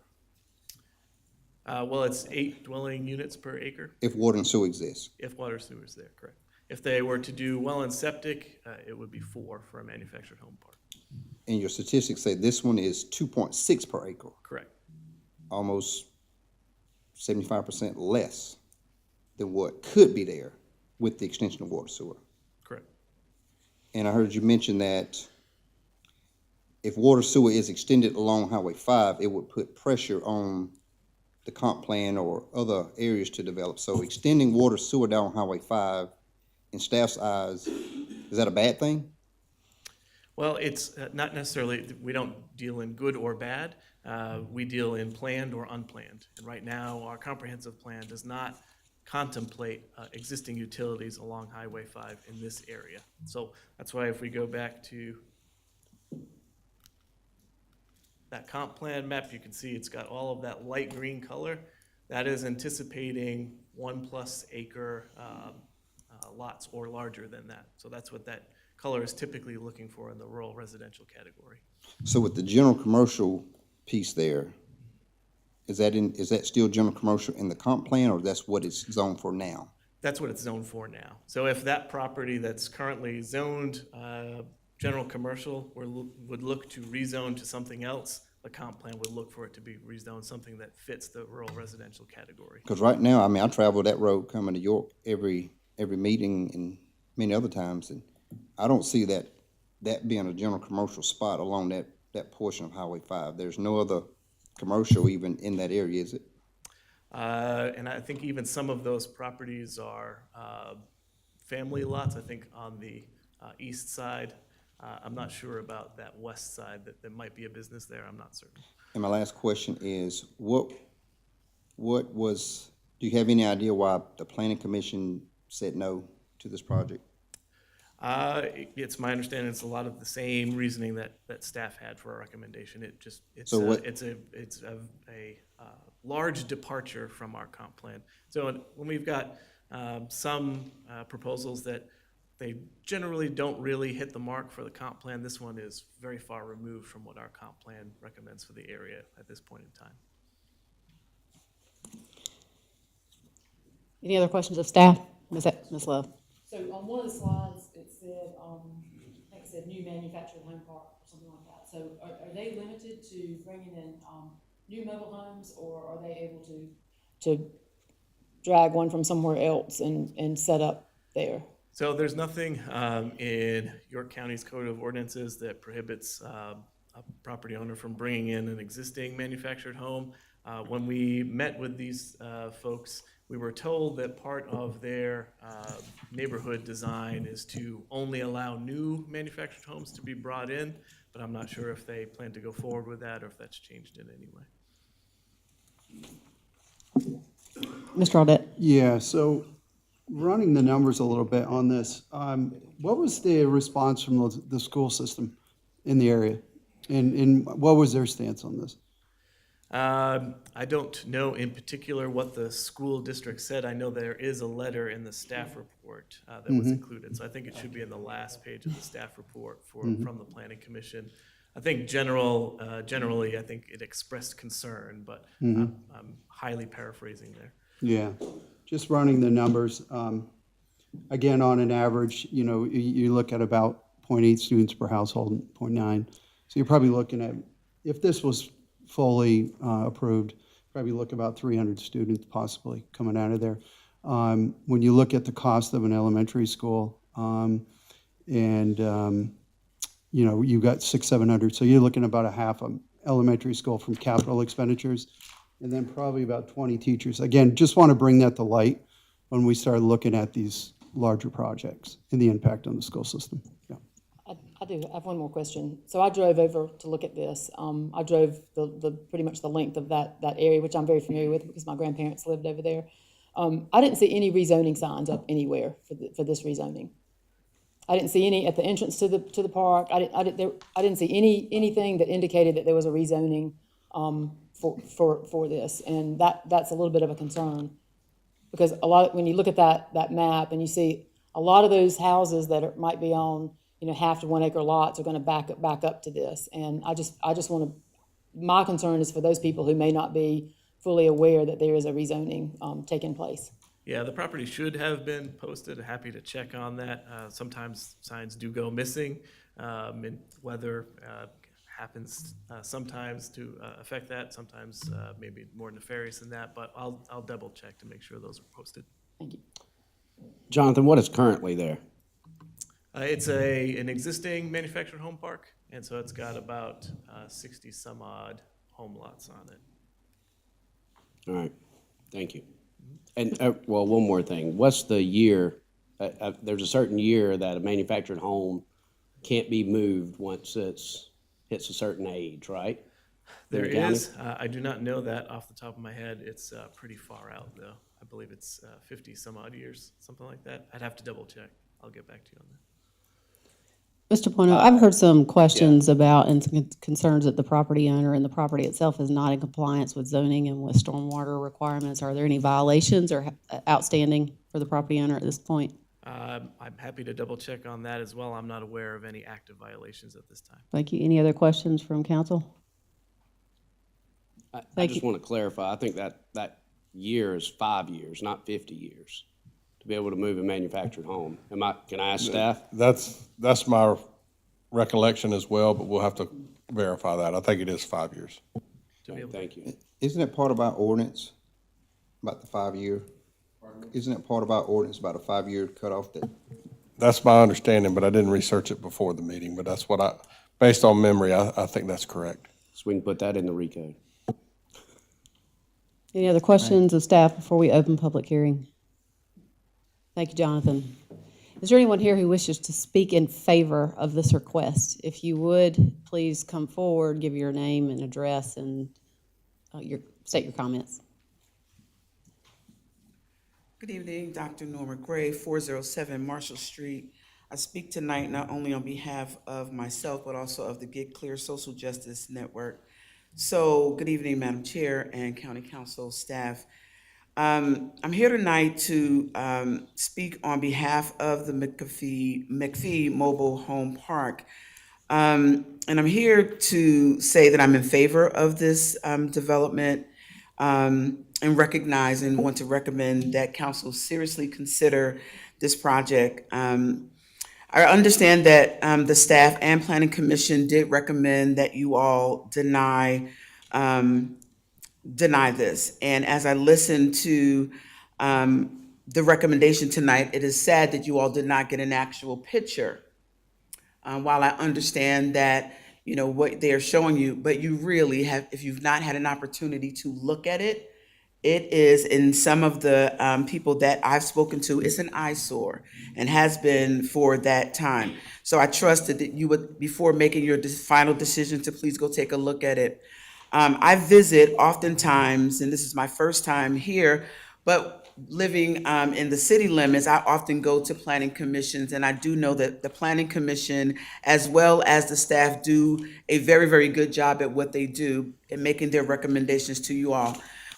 Well, it's 8 dwelling units per acre. If water and sewer exists? If water sewer is there, correct. If they were to do well and septic, it would be 4 for a manufactured home park. And your statistics say this one is 2.6 per acre? Correct. Almost 75% less than what could be there with the extension of water sewer. Correct. And I heard you mention that if water sewer is extended along Highway 5, it would put pressure on the comp plan or other areas to develop. So extending water sewer down Highway 5, in staff's eyes, is that a bad thing? Well, it's not necessarily, we don't deal in good or bad. We deal in planned or unplanned. And right now, our comprehensive plan does not contemplate existing utilities along Highway 5 in this area. So that's why if we go back to that comp plan map, you can see it's got all of that light green color. That is anticipating 1+ acre lots or larger than that. So that's what that color is typically looking for in the rural residential category. So with the general commercial piece there, is that still general commercial in the comp plan, or that's what it's zoned for now? That's what it's zoned for now. So if that property that's currently zoned general commercial would look to rezone to something else, the comp plan would look for it to be rezoned something that fits the rural residential category. Because right now, I mean, I travel that road coming to York every meeting and many other times, and I don't see that being a general commercial spot along that portion of Highway 5. There's no other commercial even in that area, is it? And I think even some of those properties are family lots, I think on the east side. I'm not sure about that west side, that there might be a business there, I'm not certain. And my last question is, do you have any idea why the planning commission said no to this project? It's my understanding it's a lot of the same reasoning that staff had for our recommendation. It's So a large departure from our comp plan. So when we've got some proposals that they generally don't really hit the mark for the comp plan, this one is very far removed from what our comp plan recommends for the area at this point in time. Any other questions of staff? Ms. Love? So on one of the slides, it said, I think it said new manufactured home park or something like that. So are they limited to bringing in, new mobile homes, or are they able to drag one from somewhere else and set up there? So there's nothing in York County's Code of Ordinances that prohibits a property owner from bringing in an existing manufactured home. When we met with these folks, we were told that part of their neighborhood design is to only allow new manufactured homes to be brought in, but I'm not sure if they plan to go forward with that or if that's changed in any way. Mr. Audette? Yeah, so running the numbers a little bit on this, what was the response from the school system in the area? And what was their stance on this? I don't know in particular what the school district said. I know there is a letter in the staff report that was included, so I think it should be in the last page of the staff report from the Planning Commission. I think generally, I think it expressed concern, but I'm highly paraphrasing there. Yeah, just running the numbers. Again, on an average, you look at about 0.8 students per household, 0.9. So you're probably looking at, if this was fully approved, probably look about 300 students possibly coming out of there. When you look at the cost of an elementary school, you've got 600-700, so you're looking about a half an elementary school from capital expenditures, and then probably about 20 teachers. Again, just want to bring that to light when we start looking at these larger projects and the impact on the school system. Yeah. I do have one more question. So I drove over to look at this. I drove the pretty much the length of that area, which I'm very familiar with because my grandparents lived over there. I didn't see any rezoning signs up anywhere for this rezoning. I didn't see any at the entrance to the park. I didn't see anything that indicated that there was a rezoning for this, and that's a little bit of a concern because when you look at that map and you see a lot of those houses that might be on half to 1 acre lots are going to back up to this, and I just want to. My concern is for those people who may not be fully aware that there is a rezoning taking place. Yeah, the property should have been posted. Happy to check on that. Sometimes signs do go missing, and weather happens sometimes to affect that. Sometimes maybe more nefarious than that, but I'll double check to make sure those are posted. Thank you. Jonathan, what is currently there? It's an existing manufactured home park, and so it's got about 60 some odd home lots on it. All right, thank you. And, well, one more thing. What's the year, there's a certain year that a manufactured home can't be moved once it's hits a certain age, right? There is. I do not know that off the top of my head. It's pretty far out, though. I believe it's 50 some odd years, something like that. I'd have to double check. I'll get back to you on that. Mr. Pono, I've heard some questions about and some concerns that the property owner and the property itself is not in compliance with zoning and with stormwater requirements. Are there any violations or outstanding for the property owner at this point? I'm happy to double check on that as well. I'm not aware of any active violations at this time. Thank you. Any other questions from council? I just want to clarify. I think that year is 5 years, not 50 years, to be able to move a manufactured home. Can I ask staff? That's my recollection as well, but we'll have to verify that. I think it is 5 years. Okay, thank you. Isn't it part of our ordinance about the 5 year? Isn't it part of our ordinance about a 5 year cutoff that? That's my understanding, but I didn't research it before the meeting, but that's what based on memory, I think that's correct. So we can put that in the recode. Any other questions of staff before we open public hearing? Thank you, Jonathan. Is there anyone here who wishes to speak in favor of this request? If you would, please come forward, give your name and address, and state your comments. Good evening, Dr. Norma Gray, 407 Marshall Street. I speak tonight not only on behalf of myself, but also of the Get Clear Social Justice Network. So, good evening, Madam Chair and County Council staff. I'm here tonight to speak on behalf of the McPhee Mobile Home Park. And I'm here to say that I'm in favor of this development and recognize and want to recommend that council seriously consider this project. I understand that the staff and planning commission did recommend that you all deny this. And as I listened to the recommendation tonight, it is sad that you all did not get an actual picture. While I understand that, you know, what they're showing you, but you really have, if you've not had an opportunity to look at it, it is, in some of the people that I've spoken to, it's an eyesore and has been for that time. So I trusted that you would, before making your final decision, to please go take a look at it. I visit oftentimes, and this is my first time here, but living in the city limits, I often go to planning commissions, and I do know that the planning commission, as well as the staff, do a very, very good job at what they do in making their recommendations to you all.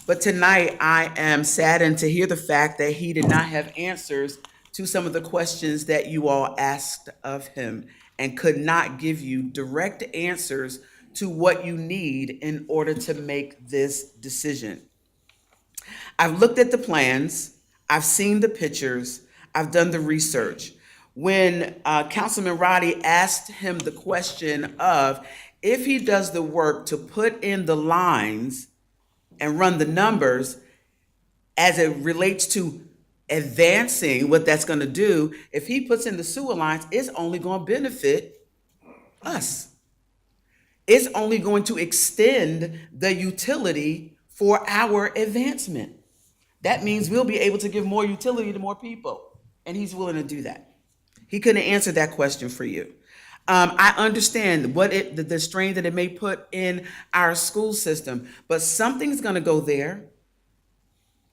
But tonight, I am saddened to hear the fact that he did not have answers to some of the questions that you all asked of him, and could not give you direct answers to what you need in order to make this decision. I've looked at the plans, I've seen the pictures, I've done the research. When Councilman Roddy asked him the question of if he does the work to put in the lines and run the numbers as it relates to advancing what that's going to do, if he puts in the sewer lines, it's only going to benefit us. It's only going to extend the utility for our advancement. That means we'll be able to give more utility to more people, and he's willing to do that. He couldn't answer that question for you. I understand the strain that it may put in our school system, but something's going to go there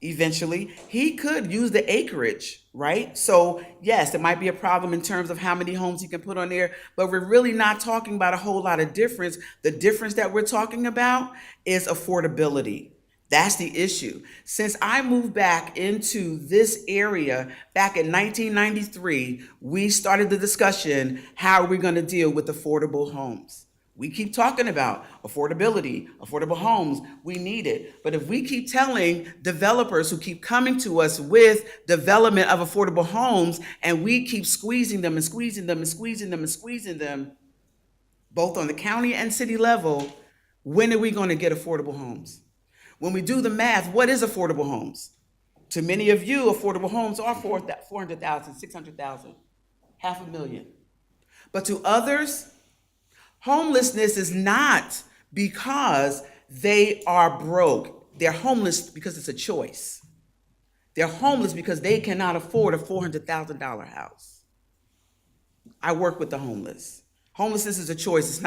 eventually. He could use the acreage, right? So yes, it might be a problem in terms of how many homes he can put on there, but we're really not talking about a whole lot of difference. The difference that we're talking about is affordability. That's the issue. Since I moved back into this area back in 1993, we started the discussion, how are we going to deal with affordable homes? We keep talking about affordability, affordable homes, we need it. But if we keep telling developers who keep coming to us with development of affordable homes, and we keep squeezing them and squeezing them and squeezing them and squeezing them, both on the county and city level, when are we going to get affordable homes? When we do the math, what is affordable homes? To many of you, affordable homes are 400,000, 600,000, $500,000. But to others, homelessness is not because they are broke. They're homeless because it's a choice. They're homeless because they cannot afford a $400,000 house. I work with the homeless. Homelessness is a choice. It's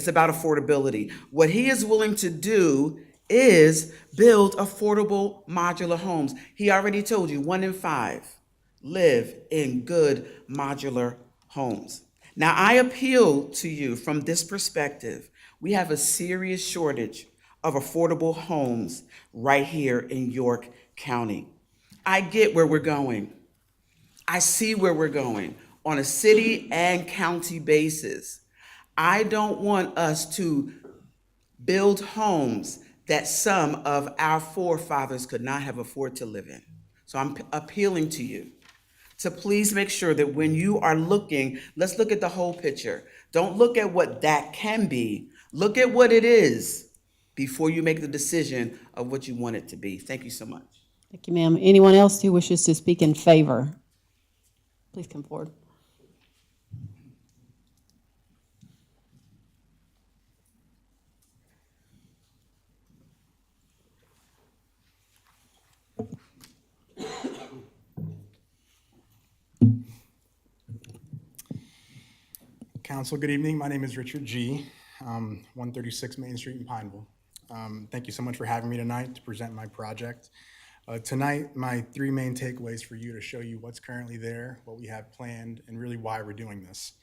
about affordability. What he is willing to do is build affordable modular homes. He already told you 1 in 5 live in good modular homes. Now, I appeal to you from this perspective. We have a serious shortage of affordable homes right here in York County. I get where we're going. I see where we're going on a city and county basis. I don't want us to build homes that some of our forefathers could not have afforded to live in. So I'm appealing to you to please make sure that when you are looking, let's look at the whole picture. Don't look at what that can be. Look at what it is before you make the decision of what you want it to be. Thank you so much. Thank you, ma'am. Anyone else who wishes to speak in favor? Please come forward. Council, good evening. My name is Richard G., 136 Main Street in Pineville. Thank you so much for having me tonight to present my project. Tonight, my three main takeaways for you to show you what's currently there, what we have planned, and really why we're doing this.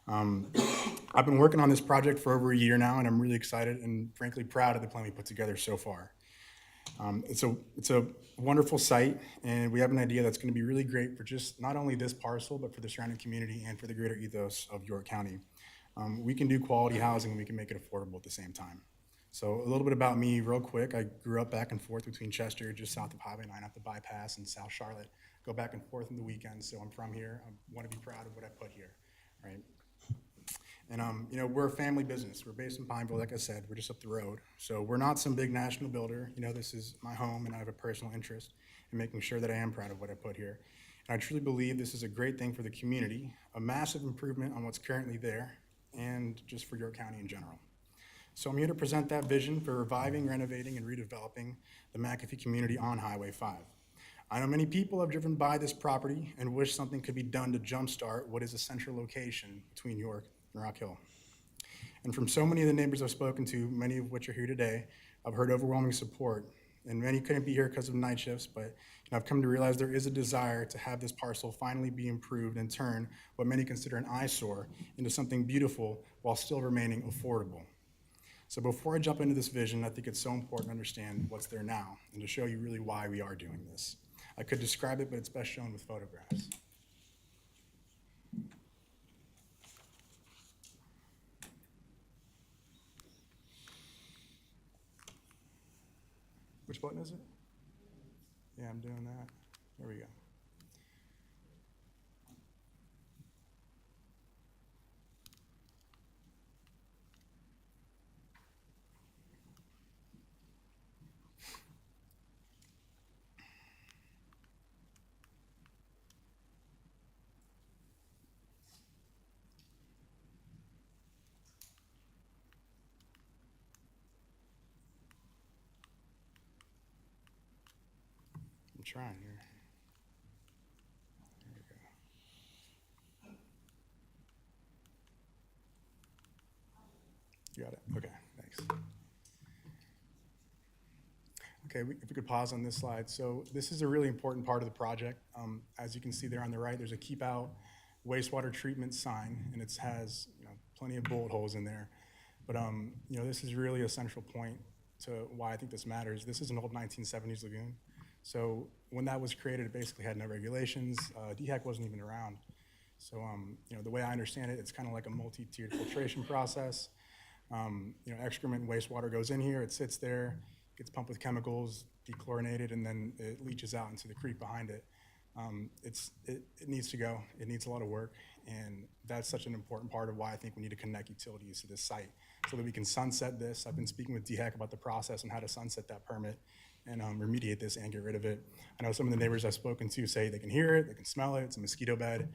I've been working on this project for over a year now, and I'm really excited and frankly proud of the plan we put together so far. It's a wonderful site, and we have an idea that's going to be really great for just not only this parcel, but for the surrounding community and for the greater ethos of York County. We can do quality housing, and we can make it affordable at the same time. So a little bit about me real quick. I grew up back and forth between Chester, just south of Highway 9 up the bypass, and South Charlotte. Go back and forth in the weekends, so I'm from here. I want to be proud of what I put here, right? And, you know, we're a family business. We're based in Pineville, like I said. We're just up the road. So we're not some big national builder. You know, this is my home, and I have a personal interest in making sure that I am proud of what I put here. And I truly believe this is a great thing for the community, a massive improvement on what's currently there, and just for York County in general. So I'm here to present that vision for reviving, renovating, and redeveloping the McAfee community on Highway 5. I know many people have driven by this property and wish something could be done to jumpstart what is a central location between York and Rock Hill. And from so many of the neighbors I've spoken to, many of which are here today, I've heard overwhelming support. And many couldn't be here because of night shifts, but you know, I've come to realize there is a desire to have this parcel finally be improved and turn what many consider an eyesore into something beautiful while still remaining affordable. So before I jump into this vision, I think it's so important to understand what's there now and to show you really why we are doing this. I could describe it, but it's best shown with photographs. Which button is it? Yeah, I'm doing that. There we go. I'm trying here. There we go. You got it? Okay, thanks. Okay, if we could pause on this slide. So this is a really important part of the project. As you can see there on the right, there's a keep out wastewater treatment sign, and it has plenty of bullet holes in there. But this is really a central point to why I think this matters. This is an old 1970s lagoon. So when that was created, it basically had no regulations. DHEC wasn't even around. So the way I understand it, it's kind of like a multi-tiered filtration process. Excrement and wastewater goes in here, it sits there, gets pumped with chemicals, dechlorinated, and then it leaches out into the creek behind it. It needs to go. It needs a lot of work, and that's such an important part of why I think we need to connect utilities to this site so that we can sunset this. I've been speaking with DHEC about the process and how to sunset that permit and remediate this and get rid of it. I know some of the neighbors I've spoken to say they can hear it, they can smell it, it's a mosquito bed.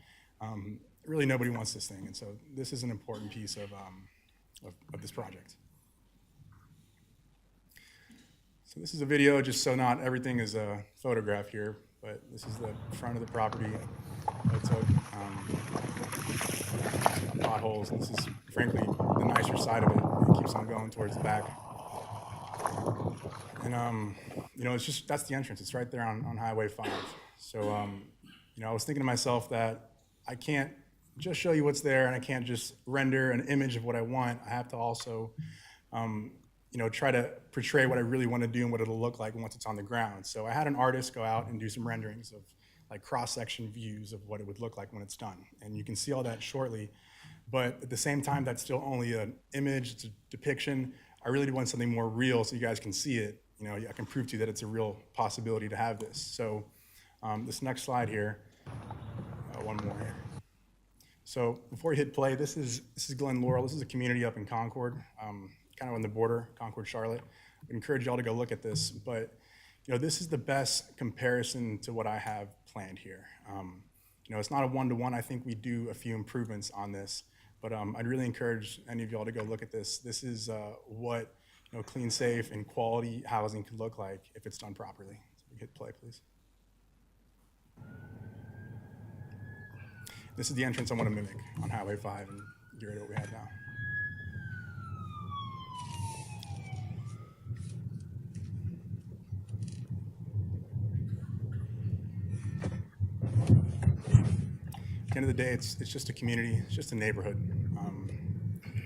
Really nobody wants this thing, and so this is an important piece of this project. So this is a video, just so not everything is a photograph here, but this is the front of the property. I took potholes, and this is frankly the nicer side of it. It keeps on going towards the back. And it's just, that's the entrance. It's right there on Highway 5. So, I was thinking to myself that I can't just show you what's there, and I can't just render an image of what I want. I have to also, try to portray what I really want to do and what it'll look like once it's on the ground. So I had an artist go out and do some renderings of like cross-section views of what it would look like when it's done. And you can see all that shortly. But at the same time, that's still only an image, it's a depiction. I really want something more real so you guys can see it. I can prove to you that it's a real possibility to have this. So this next slide here, one more here. So before you hit play, this is Glen Laurel. This is a community up in Concord, kind of on the border, Concord, Charlotte. I encourage y'all to go look at this, but this is the best comparison to what I have planned here. It's not a one-to-one. I think we do a few improvements on this, but I'd really encourage any of y'all to go look at this. This is what clean, safe, and quality housing could look like if it's done properly. So we hit play, please. This is the entrance I want to mimic on Highway 5, and get rid of what we have now. At the end of the day, it's just a community, it's just a neighborhood.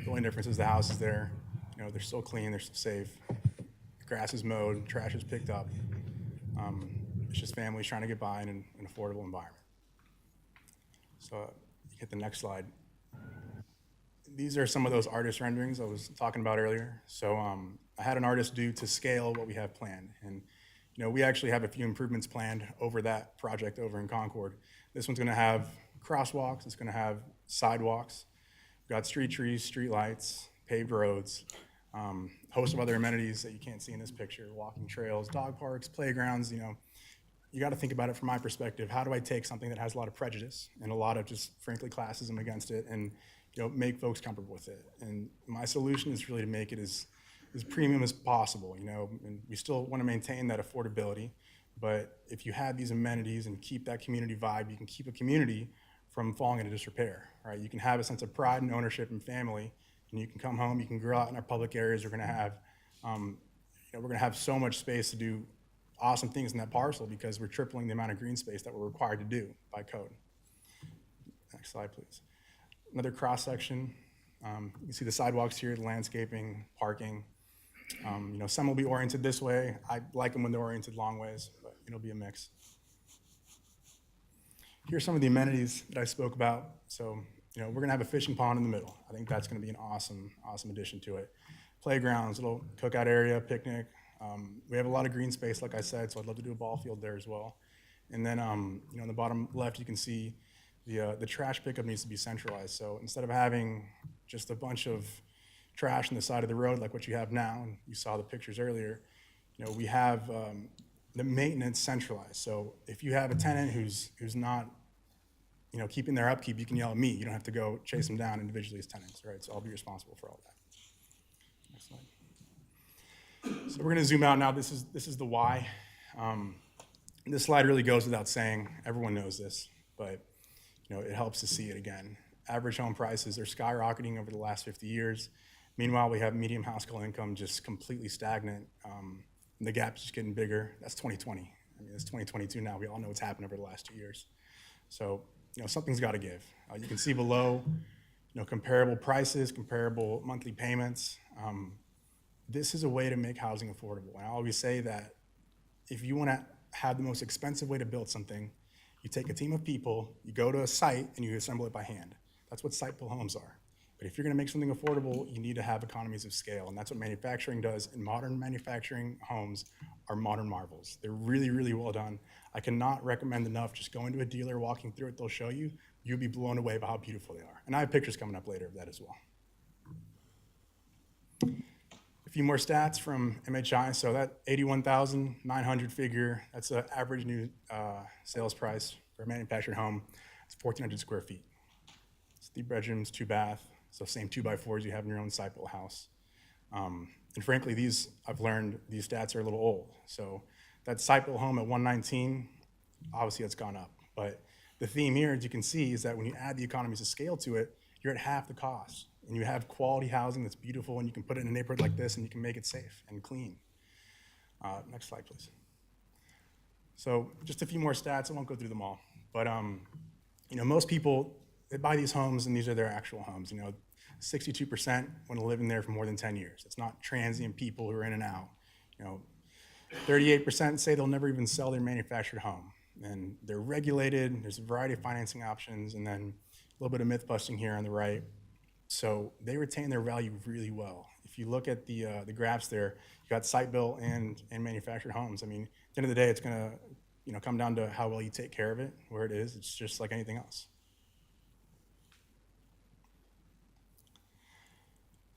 The only difference is the house is there. You know, they're still clean, they're still safe. The grass is mowed, trash is picked up. It's just families trying to get by in an affordable environment. So you hit the next slide. These are some of those artist renderings I was talking about earlier. So I had an artist do to scale what we have planned. And you know, we actually have a few improvements planned over that project over in Concord. This one's gonna have crosswalks, it's gonna have sidewalks. We've got street trees, street lights, paved roads, host of other amenities that you can't see in this picture, walking trails, dog parks, playgrounds. You know, you got to think about it from my perspective. How do I take something that has a lot of prejudice and a lot of just frankly classism against it and, you know, make folks comfortable with it? And my solution is really to make it as premium as possible, you know, and we still want to maintain that affordability. But if you have these amenities and keep that community vibe, you can keep a community from falling into disrepair, right? You can have a sense of pride and ownership and family, and you can come home, you can grow out in our public areas. We're going to have, you know, we're going to have so much space to do awesome things in that parcel because we're tripling the amount of green space that we're required to do by code. Next slide, please. Another cross section. You can see the sidewalks here, the landscaping, parking. You know, some will be oriented this way. I like them when they're oriented long ways, but it'll be a mix. Here's some of the amenities that I spoke about. So, you know, we're gonna have a fishing pond in the middle. I think that's gonna be an awesome addition to it. Playgrounds, little cookout area, picnic. We have a lot of green space, like I said, so I'd love to do a ball field there as well. And then, you know, on the bottom left, you can see the trash pickup needs to be centralized. So instead of having just a bunch of trash on the side of the road like what you have now, and you saw the pictures earlier, you know, we have the maintenance centralized. So if you have a tenant who's not, you know, keeping their upkeep, you can yell at me. You don't have to go chase them down individually as tenants, right? So I'll be responsible for all that. Next slide. So we're gonna zoom out now. This is the why. This slide really goes without saying. Everyone knows this, but you know, it helps to see it again. Average home prices are skyrocketing over the last 50 years. Meanwhile, we have median household income just completely stagnant. And the gap's just getting bigger. That's 2020. I mean, it's 2022 now. We all know what's happened over the last 2 years. So, you know, something's got to give. You can see below, you know, comparable prices, comparable monthly payments. This is a way to make housing affordable. And I always say that if you want to have the most expensive way to build something, you take a team of people, you go to a site, and you assemble it by hand. That's what site-built homes are. But if you're going to make something affordable, you need to have economies of scale, and that's what manufacturing does. And modern manufacturing homes are modern marvels. They're really, really well done. I cannot recommend enough. Just going to a dealer, walking through it, they'll show you. You'll be blown away by how beautiful they are. And I have pictures coming up later of that as well. A few more stats from MHI. So that 81,900 figure, that's an average new sales price for a manufactured home. It's 1,400 square feet. It's 3 bedrooms, 2 bath. So same 2x4s you have in your own site-built house. And frankly, I've learned these stats are a little old. So that site-built home at 119, obviously it's gone up. But the theme here, as you can see, is that when you add the economies of scale to it, you're at half the cost. And you have quality housing that's beautiful, and you can put it in a neighborhood like this, and you can make it safe and clean. Next slide, please. So just a few more stats. I won't go through them all. But you know, most people, they buy these homes, and these are their actual homes. You know, 62% want to live in there for more than 10 years. It's not transient people who are in and out. You know, 38% say they'll never even sell their manufactured home. And they're regulated. There's a variety of financing options, and then a little bit of myth busting here on the right. So they retain their value really well. If you look at the graphs there, you got site-built and manufactured homes. I mean, at the end of the day, it's gonna, you know, come down to how well you take care of it, where it is. It's just like anything else.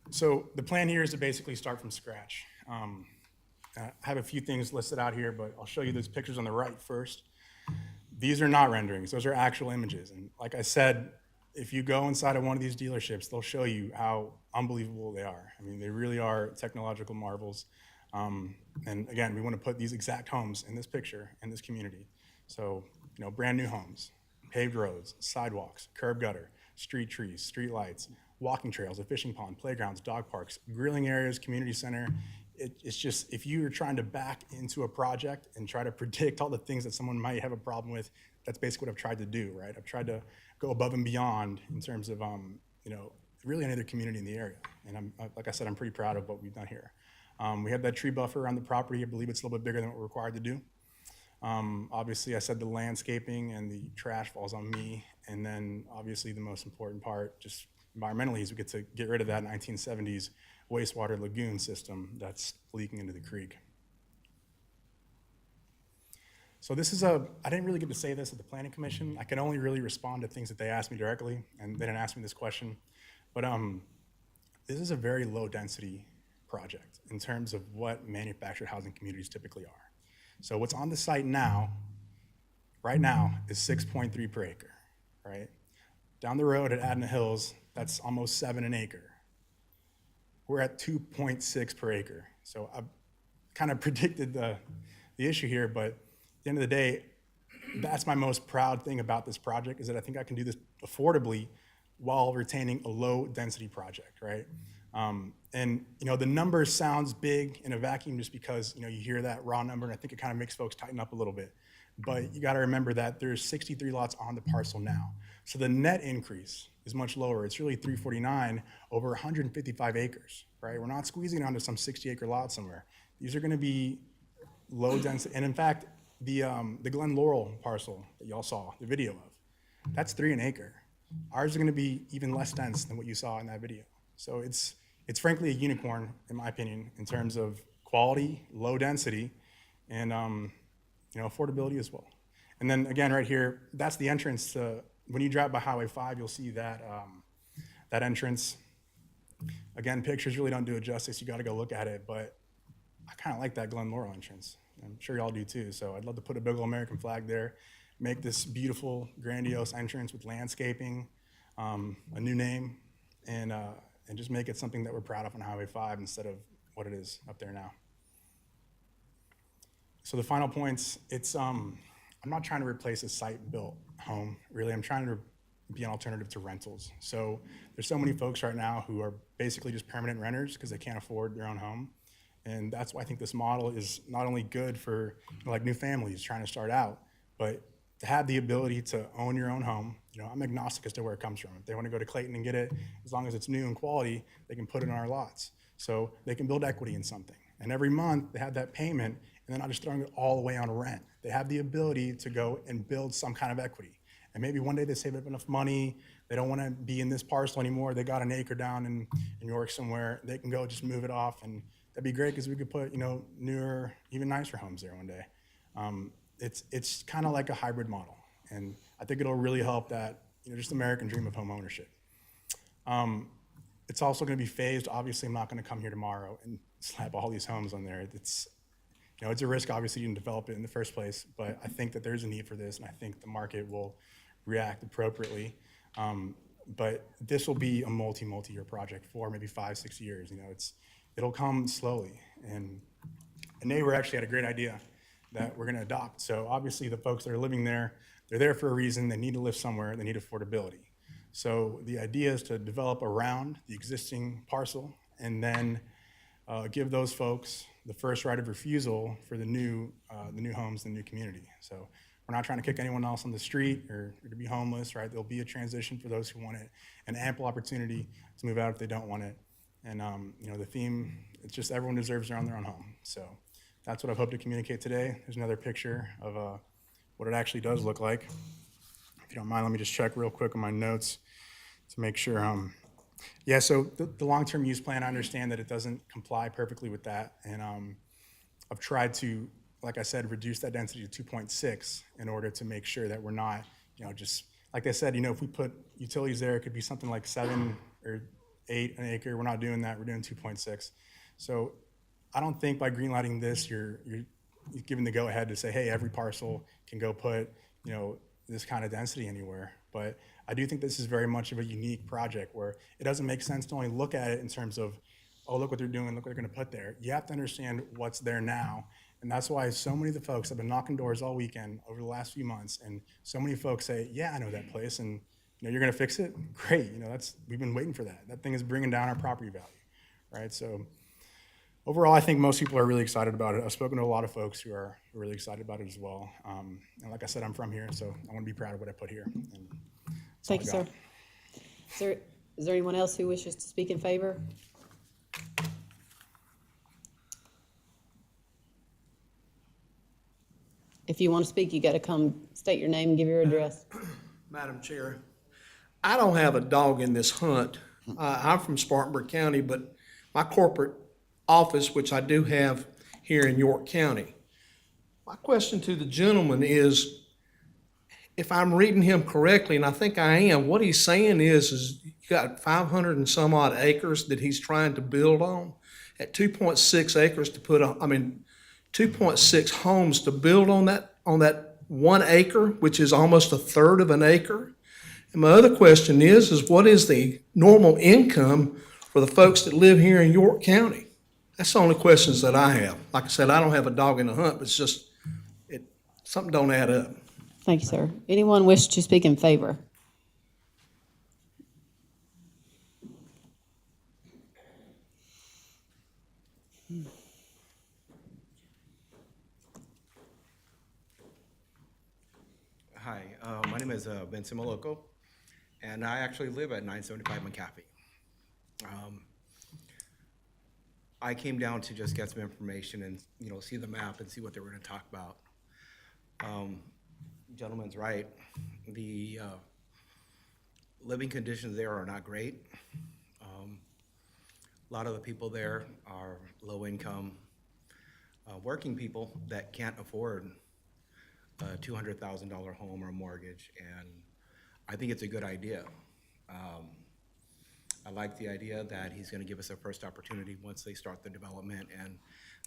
So the plan here is to basically start from scratch. I have a few things listed out here, but I'll show you those pictures on the right first. These are not renderings. Those are actual images. And like I said, if you go inside of one of these dealerships, they'll show you how unbelievable they are. I mean, they really are technological marvels. And again, we want to put these exact homes in this picture, in this community. So, you know, brand new homes, paved roads, sidewalks, curb gutter, street trees, street lights, walking trails, a fishing pond, playgrounds, dog parks, grilling areas, community center. It's just, if you are trying to back into a project and try to predict all the things that someone might have a problem with, that's basically what I've tried to do, right? I've tried to go above and beyond in terms of, really any other community in the area. And like I said, I'm pretty proud of what we've done here. We have that tree buffer around the property. I believe it's a little bit bigger than what we're required to do. Obviously, I said the landscaping and the trash falls on me. And then obviously the most important part, just environmentally, is we get to get rid of that 1970s wastewater lagoon system that's leaking into the creek. So this is I didn't really get to say this at the Planning Commission. I can only really respond to things that they asked me directly, and they didn't ask me this question. But this is a very low density project in terms of what manufactured housing communities typically are. So what's on the site now, right now, is 6.3 per acre, right? Down the road at Adna Hills, that's almost 7 an acre. We're at 2.6 per acre. So I've kind of predicted the issue here, but at the end of the day, that's my most proud thing about this project, is that I think I can do this affordably while retaining a low density project, right? And the number sounds big in a vacuum just because you hear that raw number, and I think it kind of makes folks tighten up a little bit. But you got to remember that there's 63 lots on the parcel now. So the net increase is much lower. It's really 349 over 155 acres, right? We're not squeezing onto some 60-acre lot somewhere. These are going to be low density. And in fact, the Glen Laurel parcel that y'all saw the video of, that's 3 an acre. Ours are going to be even less dense than what you saw in that video. So it's frankly a unicorn, in my opinion, in terms of quality, low density, and affordability as well. And then again, right here, that's the entrance to, when you drive by Highway 5, you'll see that that entrance. Again, pictures really don't do it justice. You got to go look at it, but I kind of like that Glen Laurel entrance. I'm sure y'all do too. So I'd love to put a big old American flag there, make this beautiful, grandiose entrance with landscaping, a new name, and just make it something that we're proud of on Highway 5 instead of what it is up there now. So the final points, I'm not trying to replace a site-built home, really. I'm trying to be an alternative to rentals. So there's so many folks right now who are basically just permanent renters because they can't afford their own home. And that's why I think this model is not only good for new families trying to start out, but to have the ability to own your own home. I'm agnostic as to where it comes from. If they want to go to Clayton and get it, as long as it's new and quality, they can put it on our lots. So they can build equity in something. And every month they have that payment, and they're not just throwing it all away on rent. They have the ability to go and build some kind of equity. And maybe one day they save up enough money, they don't want to be in this parcel anymore, they got an acre down in York somewhere, they can go just move it off, and that'd be great because we could put newer, even nicer homes there one day. It's kind of like a hybrid model, and I think it'll really help that just American dream of home ownership. It's also going to be phased. Obviously, I'm not going to come here tomorrow and slap all these homes on there. It's a risk, obviously, you can develop it in the first place, but I think that there's a need for this, and I think the market will react appropriately. But this will be a multi-year project for maybe 5-6 years. It'll come slowly, and a neighbor actually had a great idea that we're going to adopt. So obviously the folks that are living there, they're there for a reason. They need to live somewhere. They need affordability. So the idea is to develop around the existing parcel and then give those folks the first right of refusal for the new homes, the new community. So we're not trying to kick anyone else on the street or to be homeless, right? There'll be a transition for those who want it, an ample opportunity to move out if they don't want it. And the theme, it's just everyone deserves their own home. So that's what I've hoped to communicate today. There's another picture of what it actually does look like. If you don't mind, let me just check real quick on my notes to make sure. So the long-term use plan, I understand that it doesn't comply perfectly with that. And I've tried to, like I said, reduce that density to 2.6 in order to make sure that we're not, just, like they said, if we put utilities there, it could be something like 7 or 8 an acre. We're not doing that. We're doing 2.6. So I don't think by greenlighting this, you're giving the go-ahead to say, hey, every parcel can go put, this kind of density anywhere. But I do think this is very much of a unique project where it doesn't make sense to only look at it in terms of, oh, look what they're doing, look what they're going to put there. You have to understand what's there now. And that's why so many of the folks have been knocking doors all weekend over the last few months. And so many folks say, yeah, I know that place. And, you're going to fix it? Great. We've been waiting for that. That thing is bringing down our property value, right? So overall, I think most people are really excited about it. I've spoken to a lot of folks who are really excited about it as well. And like I said, I'm from here, so I want to be proud of what I put here. And that's all Thank you, I got. sir. Is there anyone else who wishes to speak in favor? If you want to speak, you got to come state your name and give your address. Madam Chair, I don't have a dog in this hunt. I'm from Spartanburg County, but my corporate office, which I do have here in York County. My question to the gentleman is, if I'm reading him correctly, and I think I am, what he's saying is you got 500 and some odd acres that he's trying to build on at 2.6 acres to put 2.6 homes to build on that 1 acre, which is almost a third of an acre. And my other question is what is the normal income for the folks that live here in York County? That's the only questions that I have. Like I said, I don't have a dog in the hunt, but it's just, something don't add up. Thank you, sir. Anyone wish to speak in favor? Hi, my name is Vincent Maloko, and I actually live at 975 McAfee. I came down to just get some information and see the map and see what they were going to talk about. Gentleman's right. The living conditions there are not great. A lot of the people there are low income, working people that can't afford a $200,000 home or mortgage, and I think it's a good idea. I like the idea that he's going to give us a first opportunity once they start the development, and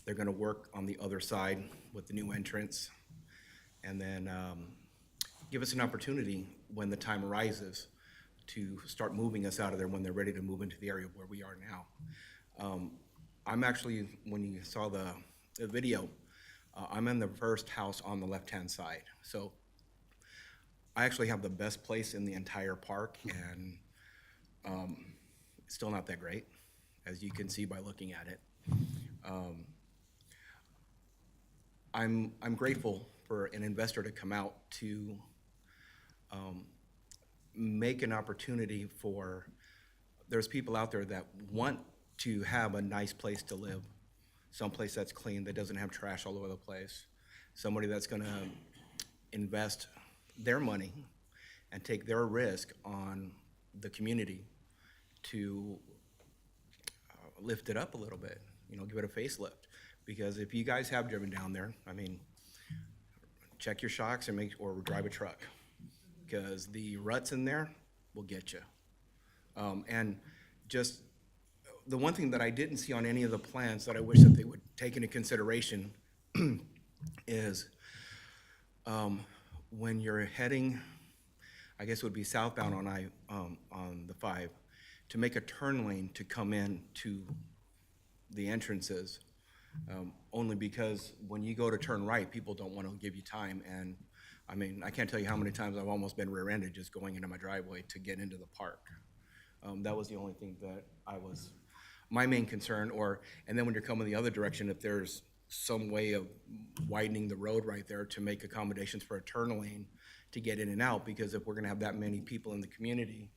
they're going to work on the other side with the new entrants, and then give us an opportunity when the time arises to start moving us out of there when they're ready to move into the area where we are now. I'm actually, when you saw the video, I'm in the first house on the left-hand side. So I actually have the best place in the entire park, and it's still not that great, as you can see by looking at it. I'm grateful for an investor to come out to make an opportunity for, there's people out there that want to have a nice place to live, someplace that's clean, that doesn't have trash all over the place, somebody that's going to invest their money and take their risk on the community to lift it up a little bit, give it a facelift. Because if you guys have driven down there, check your shocks or drive a truck, because the ruts in there will get you. And just the one thing that I didn't see on any of the plans that I wish that they would take into consideration is when you're heading, I guess it would be southbound on the 5, to make a turn lane to come in to the entrances. Only because when you go to turn right, people don't want to give you time. And I can't tell you how many times I've almost been rear-ended just going into my driveway to get into the park. That was the only thing that my main concern. And then when you're coming the other direction, if there's some way of widening the road right there to make accommodations for a turn lane to get in and out, because if we're gonna have that many people in the community,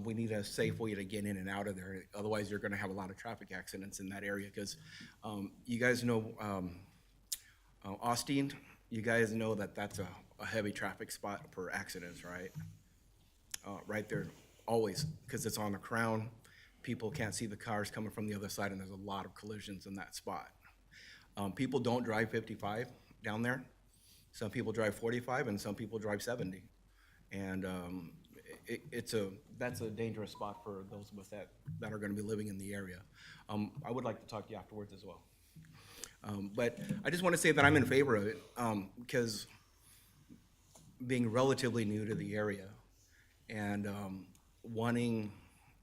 we need a safe way to get in and out of there. Otherwise, you're going to have a lot of traffic accidents in that area. Because you guys know Austin, you guys know that that's a heavy traffic spot for accidents, right? Right there, always, because it's on the crown. People can't see the cars coming from the other side, and there's a lot of collisions in that spot. People don't drive 55 down there. Some people drive 45, and some people drive 70. And that's a dangerous spot for those of us that are going to be living in the area. I would like to talk to you afterwards as well. But I just want to say that I'm in favor of it, because being relatively new to the area and wanting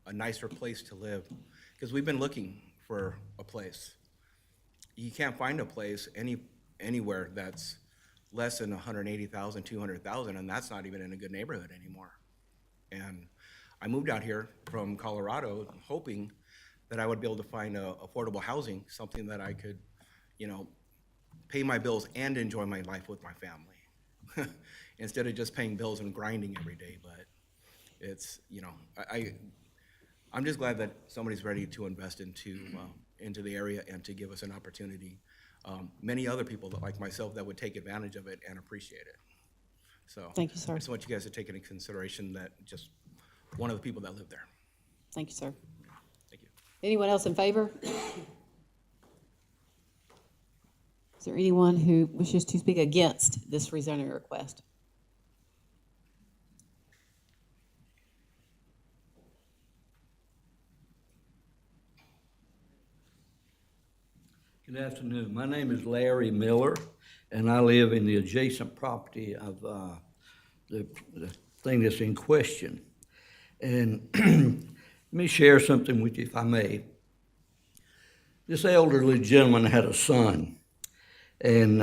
a nicer place to live, because we've been looking for a place. You can't find a place anywhere that's less than 180,000, 200,000, and that's not even in a good neighborhood anymore. I moved out here from Colorado hoping that I would be able to find affordable housing, something that I could, you know, pay my bills and enjoy my life with my family. Instead of just paying bills and grinding every day. But it's, you know, I'm just glad that somebody's ready to invest into the area and to give us an opportunity. Many other people like myself that would take advantage of it and appreciate it. So Thank you, sir. I just want you guys to take into consideration that just one of the people that live there. Thank you, sir. Thank you. Anyone else in favor? Is there anyone who wishes to speak against this rezoning request? Good afternoon. My name is Larry Miller, and I live in the adjacent property of the thing that's in question. And let me share something with you, if I may. This elderly gentleman had a son, and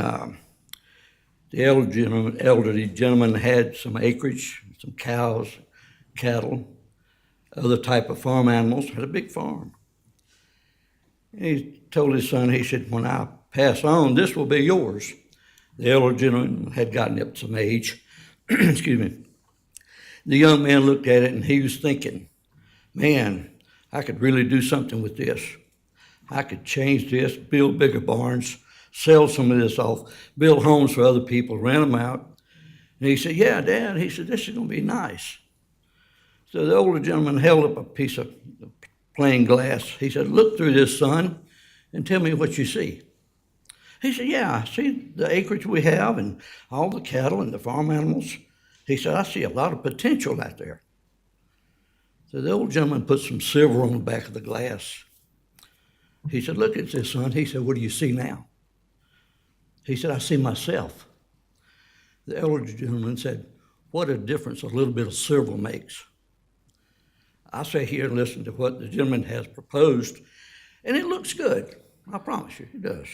the elderly gentleman had some acreage, some cows, cattle, other type of farm animals, had a big farm. And he told his son, he said, when I pass on, this will be yours. The elder gentleman had gotten up to some age. Excuse me. The young man looked at it and he was thinking, man, I could really do something with this. I could change this, build bigger barns, sell some of this off, build homes for other people, rent them out. And he said, yeah, Dad, he said, this is going to be nice. So the older gentleman held up a piece of plain glass. He said, look through this, son, and tell me what you see. He said, yeah, I see the acreage we have and all the cattle and the farm animals. He said, I see a lot of potential out there. So the old gentleman put some silver on the back of the glass. He said, look at this, son. He said, what do you see now? He said, I see myself. The elder gentleman said, what a difference a little bit of silver makes. I sat here and listened to what the gentleman has proposed, and it looks good. I promise you, it does.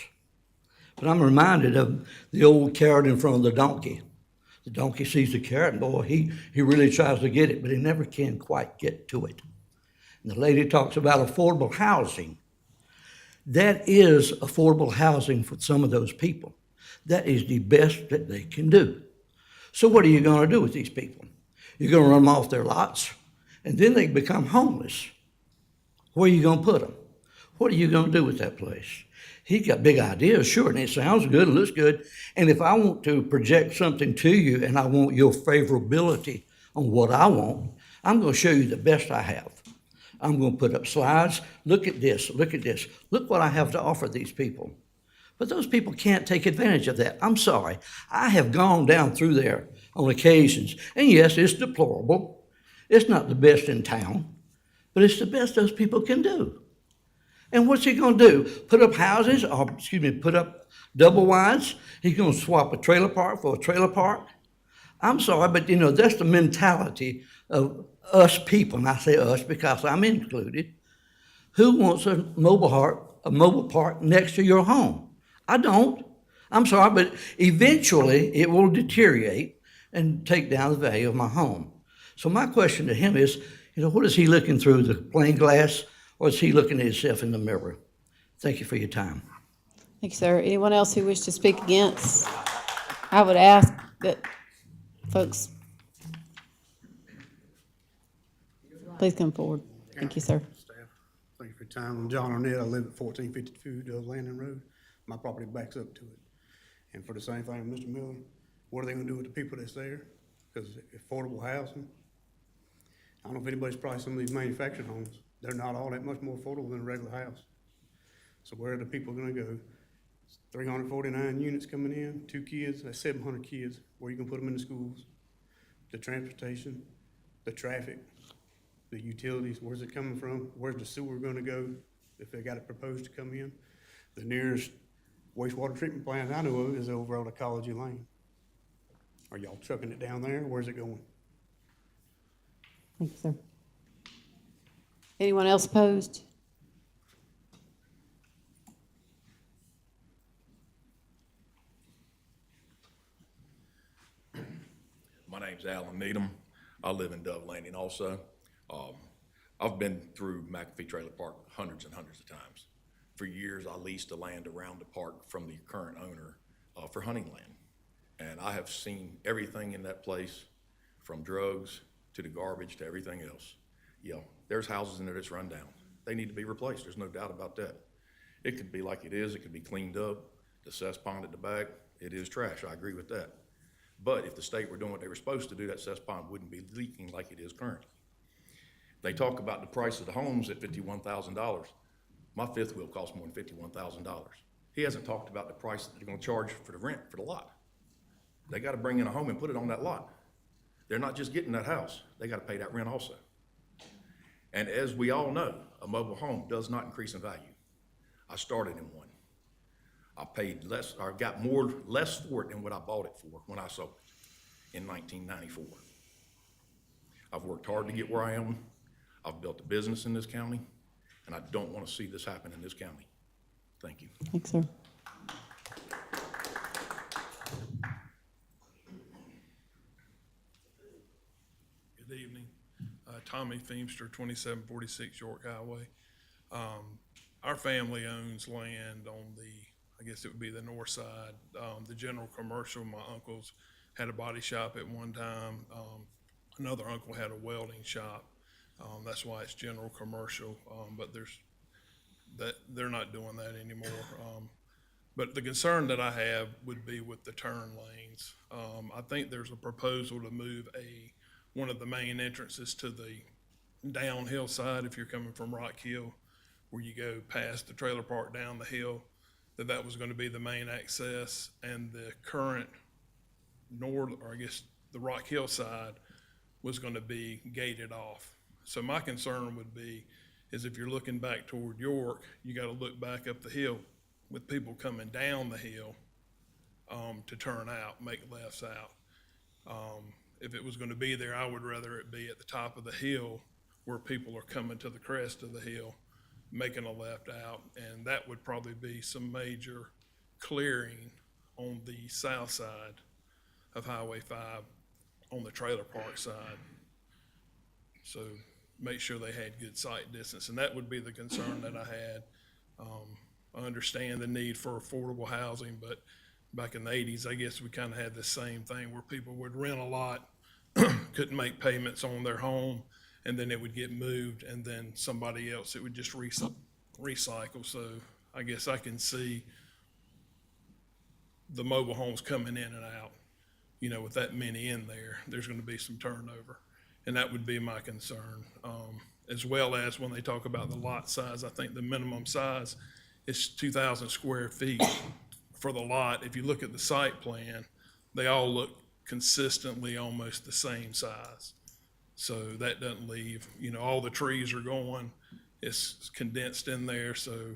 But I'm reminded of the old carrot in front of the donkey. The donkey sees the carrot, and boy, he really tries to get it, but he never can quite get to it. And the lady talks about affordable housing. That is affordable housing for some of those people. That is the best that they can do. So what are you going to do with these people? You're going to run them off their lots, and then they become homeless. Where are you going to put them? What are you going to do with that place? He's got big ideas, sure, and it sounds good and looks good. And if I want to project something to you and I want your favorability on what I want, I'm going to show you the best I have. I'm going to put up slides. Look at this. Look at this. Look what I have to offer these people. But those people can't take advantage of that. I'm sorry. I have gone down through there on occasions. And yes, it's deplorable. It's not the best in town, but it's the best those people can do. And what's he going to do? Put up houses, or put up double wides? He's going to swap a trailer park for a trailer park? I'm sorry, but that's the mentality of us people, and I say us because I'm included. Who wants a mobile park next to your home? I don't. I'm sorry, but eventually it will deteriorate and take down the value of my home. So my question to him is, what is he looking through, the plain glass, or is he looking at himself in the mirror? Thank you for your time. Thank you, sir. Anyone else who wish to speak against? I would ask that folks please come forward. Thank you, sir. Staff, thank you for your time. I'm John Arnett. I live at 1452 Dove Landing Road. My property backs up to it. And for the same thing with Mr. Miller, what are they gonna do with the people that's there? Because affordable housing, I don't know if anybody's probably some of these manufactured homes. They're not all that much more affordable than a regular house. So where are the people gonna go? 349 units coming in, 2 kids, that's 700 kids. Where are you gonna put them in the schools? The transportation, the traffic, the utilities, where's it coming from? Where's the sewer gonna go if they got it proposed to come in? The nearest wastewater treatment plant I know of is over on Ecology Lane. Are y'all trucking it down there? Where's it going? Thank you, sir. Anyone else opposed? My name's Alan Needham. I live in Dove Landing also. I've been through McAfee Trailer Park hundreds and hundreds of times. For years, I leased the land around the park from the current owner for hunting land. And I have seen everything in that place, from drugs to the garbage to everything else. You know, there's houses in there that's run down. They need to be replaced. There's no doubt about that. It could be like it is. It could be cleaned up. The cess pond at the back, it is trash. I agree with that. But if the state were doing what they were supposed to do, that cess pond wouldn't be leaking like it is currently. They talk about the price of the homes at $51,000. My fifth wheel costs more than $51,000. He hasn't talked about the price that they're gonna charge for the rent for the lot. They gotta bring in a home and put it on that lot. They're not just getting that house, they gotta pay that rent also. And as we all know, a mobile home does not increase in value. I started in one. I paid less, or got less for it than what I bought it for when I sold it in 1994. I've worked hard to get where I am. I've built a business in this county, and I don't want to see this happen in this county. Thank you. Thanks, sir. Good evening. Tommy Feemster, 2746 York Highway. Our family owns land on the, I guess it would be the north side. The general commercial, my uncles had a body shop at one time. Another uncle had a welding shop. That's why it's general commercial, but they're not doing that anymore. But the concern that I have would be with the turn lanes. I think there's a proposal to move one of the main entrances to the downhill side if you're coming from Rock Hill, where you go past the trailer park down the hill, that was going to be the main access, and the current or I guess the Rock Hill side was going to be gated off. So my concern would be is if you're looking back toward York, you got to look back up the hill with people coming down the hill to turn out, make lefts out. If it was going to be there, I would rather it be at the top of the hill where people are coming to the crest of the hill, making a left out, and that would probably be some major clearing on the south side of Highway 5 on the trailer park side. So make sure they had good sight distance, and that would be the concern that I had. I understand the need for affordable housing, but back in the 80s, I guess we kind of had the same thing where people would rent a lot, couldn't make payments on their home, and then it would get moved, and then somebody else, it would just recycle. So I guess I can see the mobile homes coming in and out, you know, with that many in there, there's going to be some turnover. And that would be my concern. As well as when they talk about the lot size, I think the minimum size is 2,000 square feet for the lot. If you look at the site plan, they all look consistently almost the same size. So that doesn't leave, you know, all the trees are going, it's condensed in there. So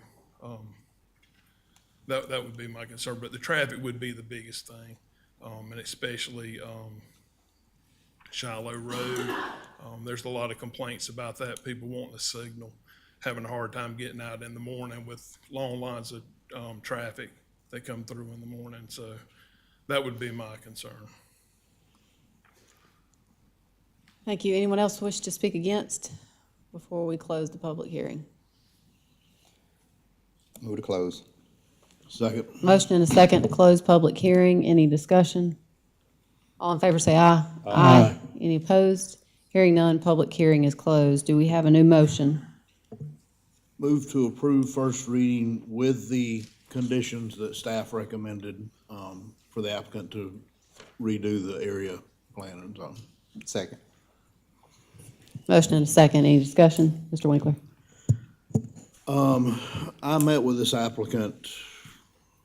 that would be my concern. But the traffic would be the biggest thing, and especially Shiloh Road. There's a lot of complaints about that. People wanting a signal, having a hard time getting out in the morning with long lines of traffic that come through in the morning. So that would be my concern. Thank you. Anyone else wish to speak against before we close the public hearing? Move to close. Second. Motion and a second to close public hearing. Any discussion? All in favor say aye. Aye. Any opposed? Hearing none, public hearing is closed. Do we have a new motion? Move to approve first reading with the conditions that staff recommended for the applicant to redo the area plan and zone. Second. Motion and a second. Any discussion? Mr. Winkler? I met with this applicant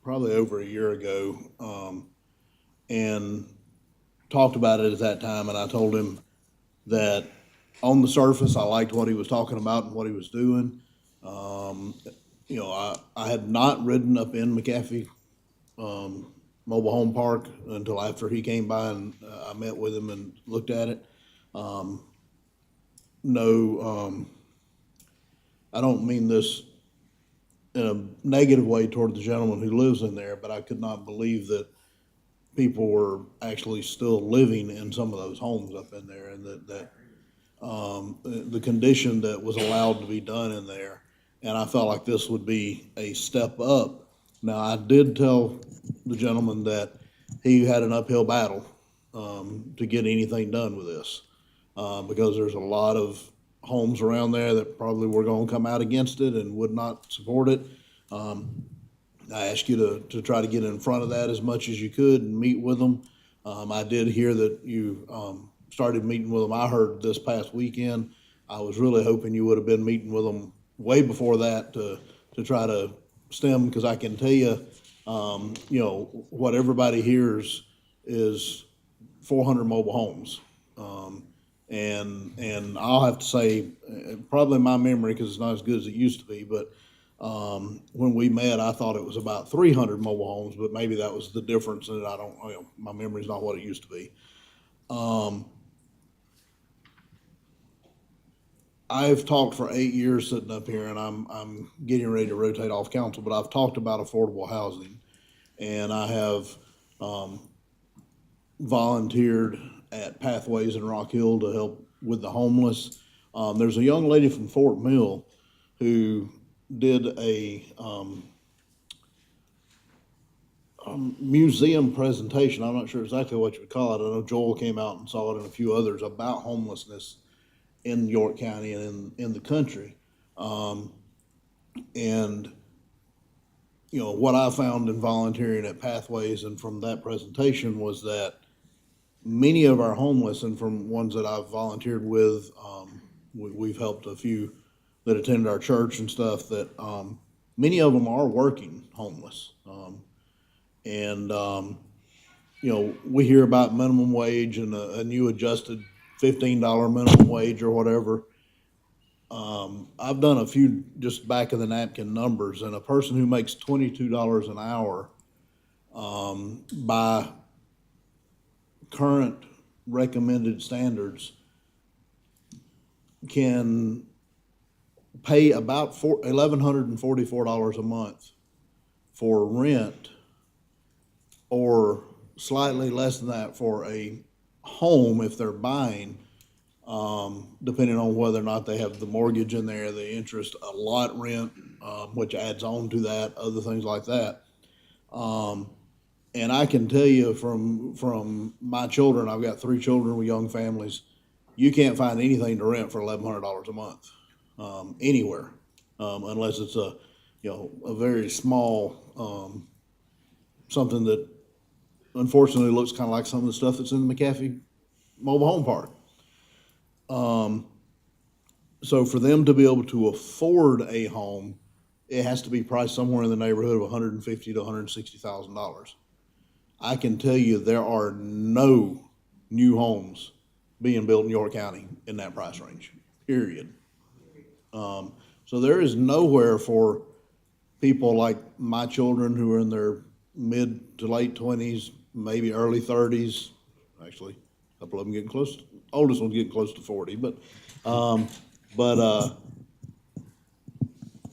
probably over a year ago and talked about it at that time, and I told him that on the surface, I liked what he was talking about and what he was doing. You know, I had not ridden up in McAfee Mobile Home Park until after he came by, and I met with him and looked at it. I don't mean this in a negative way toward the gentleman who lives in there, but I could not believe that people were actually still living in some of those homes up in there, and that the condition that was allowed to be done in there. And I felt like this would be a step up. Now, I did tell the gentleman that he had an uphill battle to get anything done with this, because there's a lot of homes around there that probably were going to come out against it and would not support it. I asked you to try to get in front of that as much as you could and meet with them. I did hear that you started meeting with them. I heard this past weekend. I was really hoping you would have been meeting with them way before that to try to stem, because I can tell you, you know, what everybody hears is 400 mobile homes. And I'll have to say, probably my memory, because it's not as good as it used to be, but when we met, I thought it was about 300 mobile homes, but maybe that was the difference, and I don't, you know, my memory's not what it used to be. I've talked for 8 years sitting up here, and I'm getting ready to rotate off council, but I've talked about affordable housing, and I have volunteered at Pathways in Rock Hill to help with the homeless. There's a young lady from Fort Mill who did a museum presentation. I'm not sure exactly what you would call it. I know Joel came out and saw it, and a few others, about homelessness in York County and in the country. And, you know, what I found in volunteering at Pathways and from that presentation was that many of our homeless, and from ones that I've volunteered with, we've helped a few that attended our church and stuff, that many of them are working homeless. You know, we hear about minimum wage and a new adjusted $15 minimum wage or whatever. I've done a few just back of the napkin numbers, and a person who makes $22 an hour by current recommended standards can pay about $1,144 a month for rent, or slightly less than that for a home if they're buying, depending on whether or not they have the mortgage in there, the interest, a lot rent, which adds on to that, other things like that. And I can tell you from my children, I've got 3 children with young families, you can't find anything to rent for $1,100 a month anywhere, unless it's a very small something that unfortunately looks kind of like some of the stuff that's in the McAfee Mobile Home Park. So for them to be able to afford a home, it has to be priced somewhere in the neighborhood of $150,000 to $160,000. I can tell you there are no new homes being built in York County in that price range, period. So there is nowhere for people like my children who are in their mid to late 20s, maybe early 30s. Actually, a couple of them getting close. Oldest one's getting close to 40, but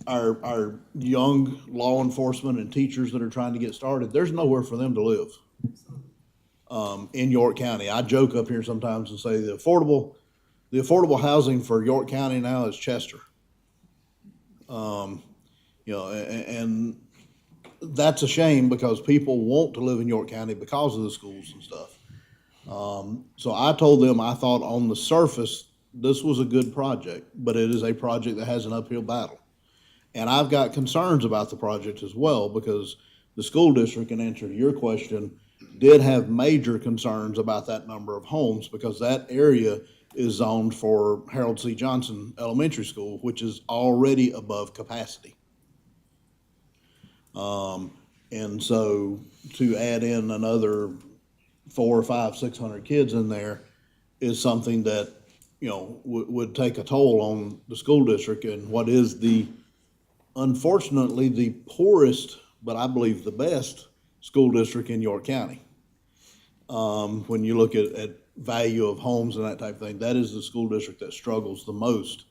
our young law enforcement and teachers that are trying to get started, there's nowhere for them to live in York County. I joke up here sometimes and say the affordable housing for York County now is Chester. And that's a shame, because people want to live in York County because of the schools and stuff. So I told them I thought on the surface this was a good project, but it is a project that has an uphill battle. And I've got concerns about the project as well, because the school district, in answer to your question, did have major concerns about that number of homes, because that area is zoned for Harold C. Johnson Elementary School, which is already above capacity. And so to add in another 400, 500, 600 kids in there is something that, would take a toll on the school district, and what is unfortunately the poorest, but I believe the best school district in York County. When you look at value of homes and that type of thing, that is the school district that struggles the most.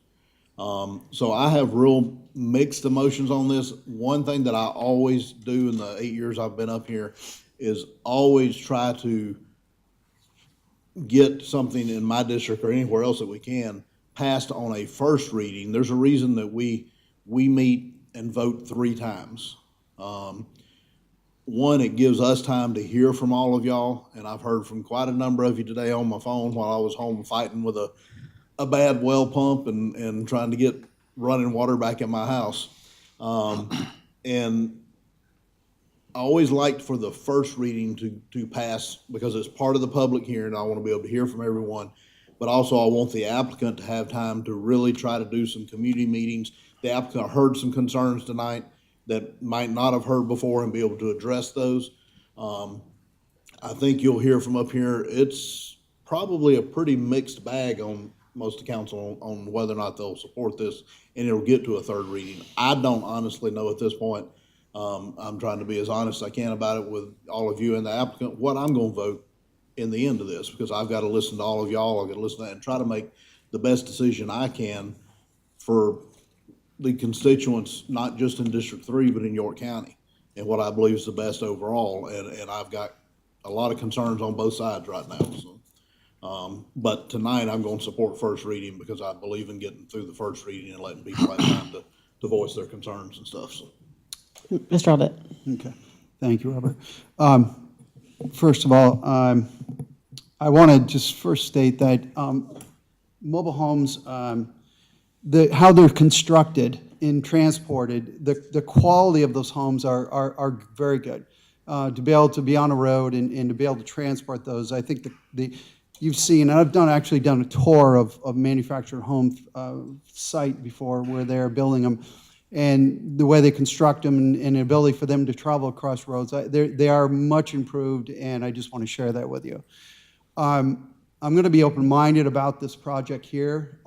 So I have real mixed emotions on this. One thing that I always do in the 8 years I've been up here is always try to get something in my district or anywhere else that we can passed on a first reading. There's a reason that we meet and vote 3 times. One, it gives us time to hear from all of y'all, and I've heard from quite a number of you today on my phone while I was home fighting with a bad well pump and trying to get running water back in my house. And I always liked for the first reading to pass because it's part of the public hearing. I want to be able to hear from everyone, but also I want the applicant to have time to really try to do some community meetings. The applicant heard some concerns tonight that might not have heard before and be able to address those. I think you'll hear from up here. It's probably a pretty mixed bag on most of council on whether or not they'll support this, and it'll get to a third reading. I don't honestly know at this point. I'm trying to be as honest as I can about it with all of you and the applicant, what I'm going to vote in the end of this, because I've got to listen to all of y'all. I've got to listen to that and try to make the best decision I can for the constituents, not just in District 3, but in York County, and what I believe is the best overall. And I've got a lot of concerns on both sides right now. So, but tonight I'm going to support first reading because I believe in getting through the first reading and letting people have time to voice their concerns and stuff. So. Mr. Albert. Okay, thank you, Robert. First of all, I want to just first state that mobile homes, how they're constructed and transported, the quality of those homes are very good. To be able to be on a road and to be able to transport those, I think you've seen, and I've actually done a tour of manufactured home site before where they're building them, and the way they construct them and the ability for them to travel across roads, they are much improved, and I just want to share that with you. I'm going to be open-minded about this project here.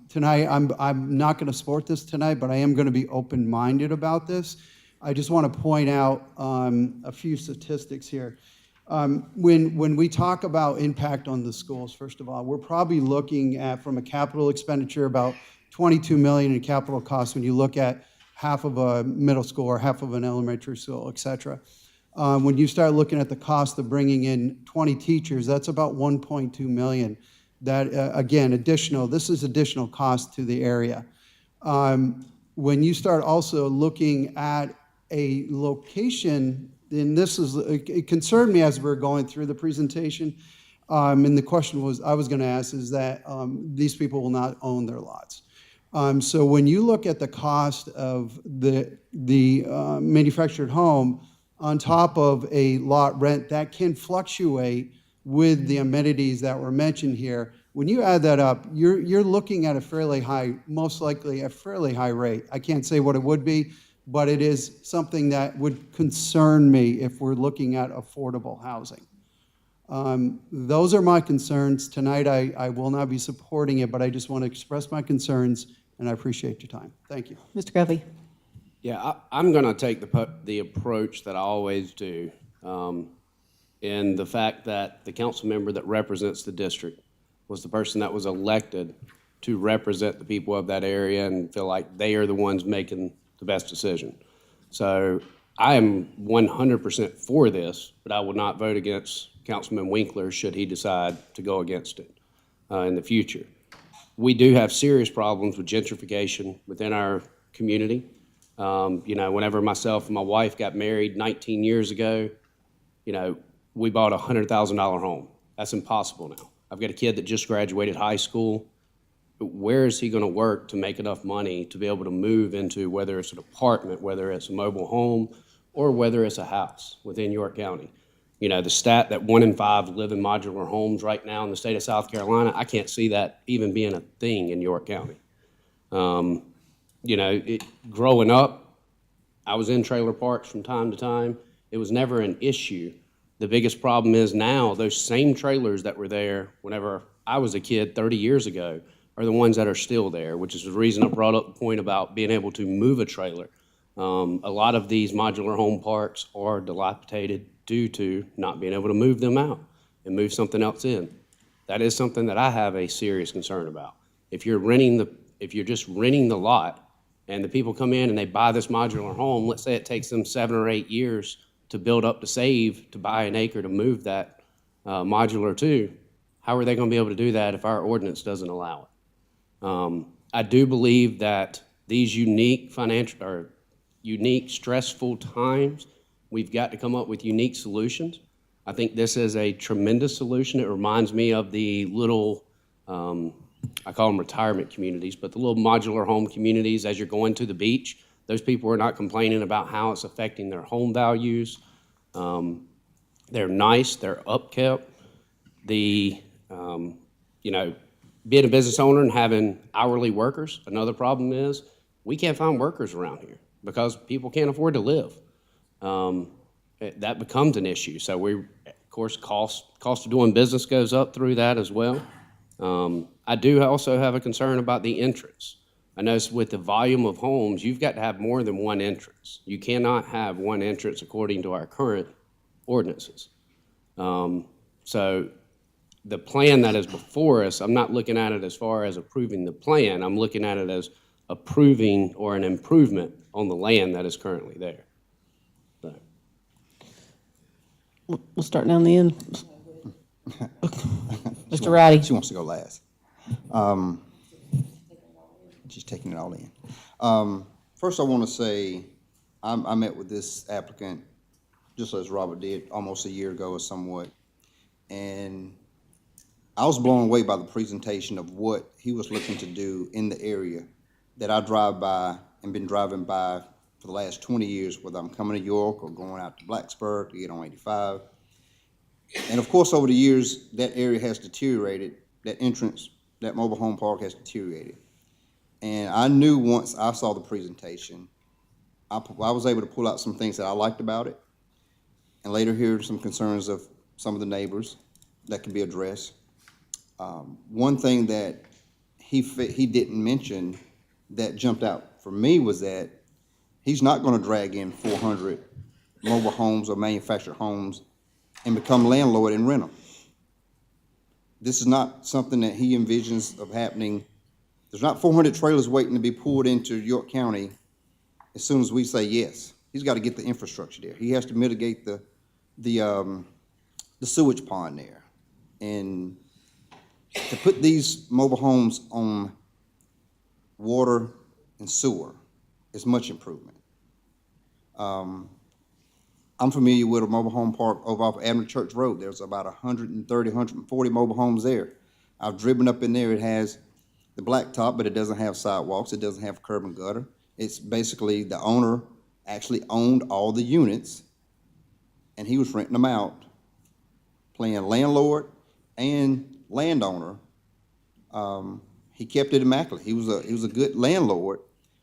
Tonight, I'm not going to support this tonight, but I am going to be open-minded about this. I just want to point out a few statistics here. When we talk about impact on the schools, first of all, we're probably looking at, from a capital expenditure, about $22 million in capital costs when you look at half of a middle school or half of an elementary school, et cetera. When you start looking at the cost of bringing in 20 teachers, that's about $1.2 million. That, again, this is additional cost to the area. When you start also looking at a location, and it concerned me as we were going through the presentation, and the question I was going to ask is that these people will not own their lots. So when you look at the cost of the manufactured home on top of a lot rent, that can fluctuate with the amenities that were mentioned here. When you add that up, you're looking at a fairly high, most likely a fairly high rate. I can't say what it would be, but it is something that would concern me if we're looking at affordable housing. Those are my concerns. Tonight, I will not be supporting it, but I just want to express my concerns, and I appreciate your time. Thank you. Mr. Grovey. Yeah, I'm going to take the approach that I always do, in the fact that the council member that represents the district was the person that was elected to represent the people of that area and feel like they are the ones making the best decision. So I am 100% for this, but I will not vote against Councilman Winkler should he decide to go against it in the future. We do have serious problems with gentrification within our community. Whenever myself and my wife got married 19 years ago, we bought a $100,000 home. That's impossible now. I've got a kid that just graduated high school. Where is he going to work to make enough money to be able to move into, whether it's an apartment, whether it's a mobile home, or whether it's a house within York County? The stat that 1 in 5 live in modular homes right now in the state of South Carolina, I can't see that even being a thing in York County. Growing up, I was in trailer parks from time to time. It was never an issue. The biggest problem is now those same trailers that were there whenever I was a kid 30 years ago are the ones that are still there, which is the reason I brought up the point about being able to move a trailer. A lot of these modular home parks are dilapidated due to not being able to move them out and move something else in. That is something that I have a serious concern about. If you're just renting the lot and the people come in and they buy this modular home, let's say it takes them 7 or 8 years to build up to save to buy an acre to move that modular to, How are they going to be able to do that if our ordinance doesn't allow it? I do believe that these unique financial or unique stressful times, we've got to come up with unique solutions. I think this is a tremendous solution. It reminds me of the little, I call them retirement communities, but the little modular home communities as you're going to the beach. Those people are not complaining about how it's affecting their home values. They're nice, they're upkept. Being a business owner and having hourly workers, another problem is we can't find workers around here because people can't afford to live. That becomes an issue. So of course, cost of doing business goes up through that as well. I do also have a concern about the entrance. I notice with the volume of homes, you've got to have more than one entrance. You cannot have one entrance according to our current ordinances. So the plan that is before us, I'm not looking at it as far as approving the plan. I'm looking at it as approving or an improvement on the land that is currently there. So. We'll start down the end. Mr. Roddy. She wants to go last. She's taking it all in. First, I want to say I met with this applicant, just as Robert did, almost a year ago or somewhat, and I was blown away by the presentation of what he was looking to do in the area that I drive by and been driving by for the last 20 years, whether I'm coming to York or going out to Blacksburg to get on 85. And of course, over the years, that area has deteriorated. That entrance, that mobile home park has deteriorated. And I knew once I saw the presentation, I was able to pull out some things that I liked about it, and later hear some concerns of some of the neighbors that could be addressed. One thing that he didn't mention that jumped out for me was that he's not going to drag in 400 mobile homes or manufactured homes and become landlord and rent them. This is not something that he envisions of happening. There's not 400 trailers waiting to be pulled into York County as soon as we say yes. He's got to get the infrastructure there. He has to mitigate the sewage pond there. And to put these mobile homes on water and sewer is much improvement. I'm familiar with a mobile home park over off Avenue Church Road. There's about 130, 140 mobile homes there. I've driven up in there. It has the blacktop, but it doesn't have sidewalks. It doesn't have curb and gutter. It's basically the owner actually owned all the units, and he was renting them out, playing landlord and landowner. He kept it immaculate. He was a good landlord,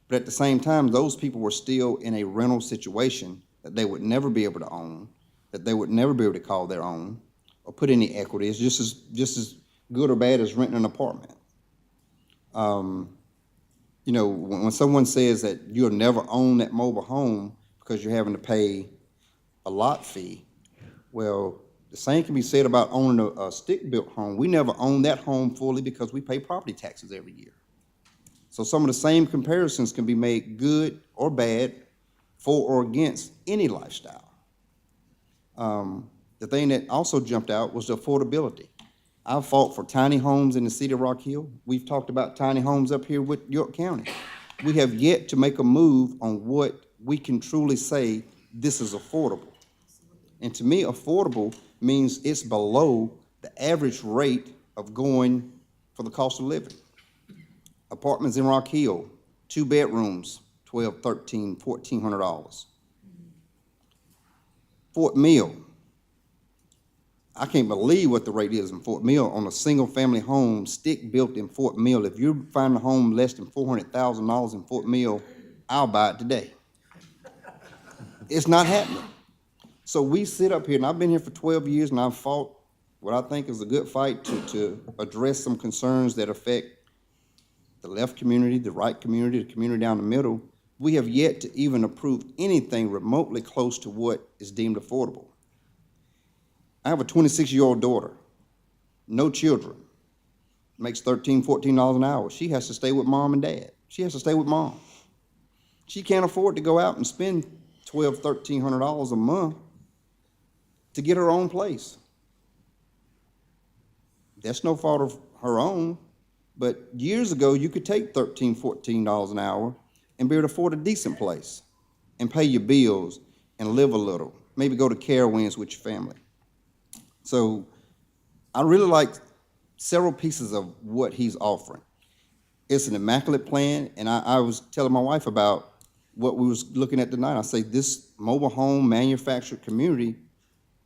but at the same time, those people were still in a rental situation that they would never be able to own, that they would never be able to call their own, or put any equity. It's just as good or bad as renting an apartment. When someone says that you'll never own that mobile home because you're having to pay a lot fee, well, the same can be said about owning a stick-built home. We never own that home fully because we pay property taxes every year. So some of the same comparisons can be made, good or bad, for or against any lifestyle. The thing that also jumped out was the affordability. I fought for tiny homes in the city of Rock Hill. We've talked about tiny homes up here with York County. We have yet to make a move on what we can truly say this is affordable. And to me, affordable means it's below the average rate of going for the cost of living. Apartments in Rock Hill, 2 bedrooms, $1,200, $1,300, $1,400. Fort Mill, I can't believe what the rate is in Fort Mill on a single-family home, stick-built in Fort Mill. If you find a home less than $400,000 in Fort Mill, I'll buy it today. It's not happening. So we sit up here, and I've been here for 12 years, and I've fought what I think is a good fight to address some concerns that affect the left community, the right community, the community down the middle. We have yet to even approve anything remotely close to what is deemed affordable. I have a 26-year-old daughter, no children, makes $13, $14 an hour. She has to stay with mom and dad. She has to stay with mom. She can't afford to go out and spend $1,200, $1,300 a month to get her own place. That's no fault of her own, but years ago, you could take $13, $14 an hour and be able to afford a decent place and pay your bills and live a little, maybe go to Carowinds with your family. So I really like several pieces of what he's offering. It's an immaculate plan, and I was telling my wife about what we was looking at tonight. I say this mobile home manufactured community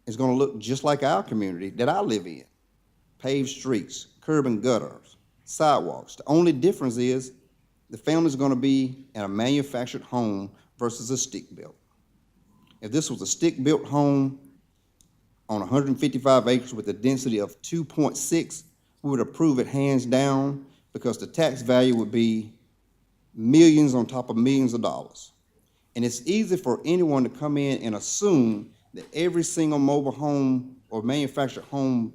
is gonna look just like our community that I live in. Paved streets, curb and gutters, sidewalks. The only difference is the family's gonna be in a manufactured home versus a stick-built. If this was a stick-built home on 155 acres with a density of 2.6, we would approve it hands down because the tax value would be millions on top of millions of dollars. And it's easy for anyone to come in and assume that every single mobile home or manufactured home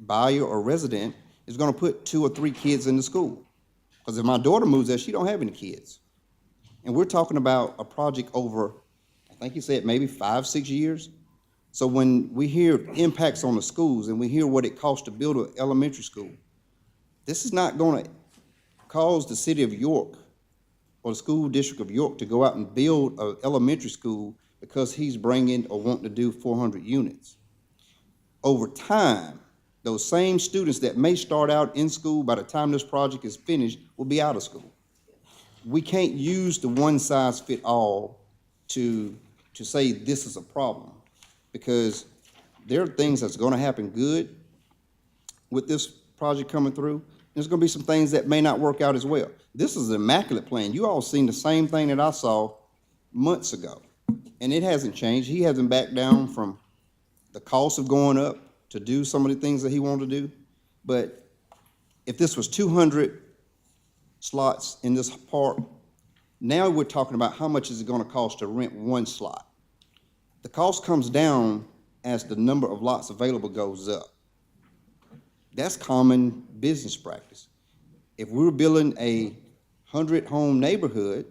buyer or resident is gonna put 2 or 3 kids in the school. Because if my daughter moves there, she don't have any kids. And we're talking about a project over, I think you said maybe 5, 6 years. So when we hear impacts on the schools and we hear what it costs to build an elementary school, this is not gonna cause the city of York or the school district of York to go out and build an elementary school because he's bringing or wanting to do 400 units. Over time, those same students that may start out in school by the time this project is finished will be out of school. We can't use the one size fit all to say this is a problem, because there are things that's gonna happen good with this project coming through. There's gonna be some things that may not work out as well. This is an immaculate plan. You all seen the same thing that I saw months ago, and it hasn't changed. He hasn't backed down from the cost of going up to do some of the things that he wanted to do. But if this was 200 slots in this park, now we're talking about how much is it gonna cost to rent one slot. The cost comes down as the number of lots available goes up. That's common business practice. If we were building a 100-home neighborhood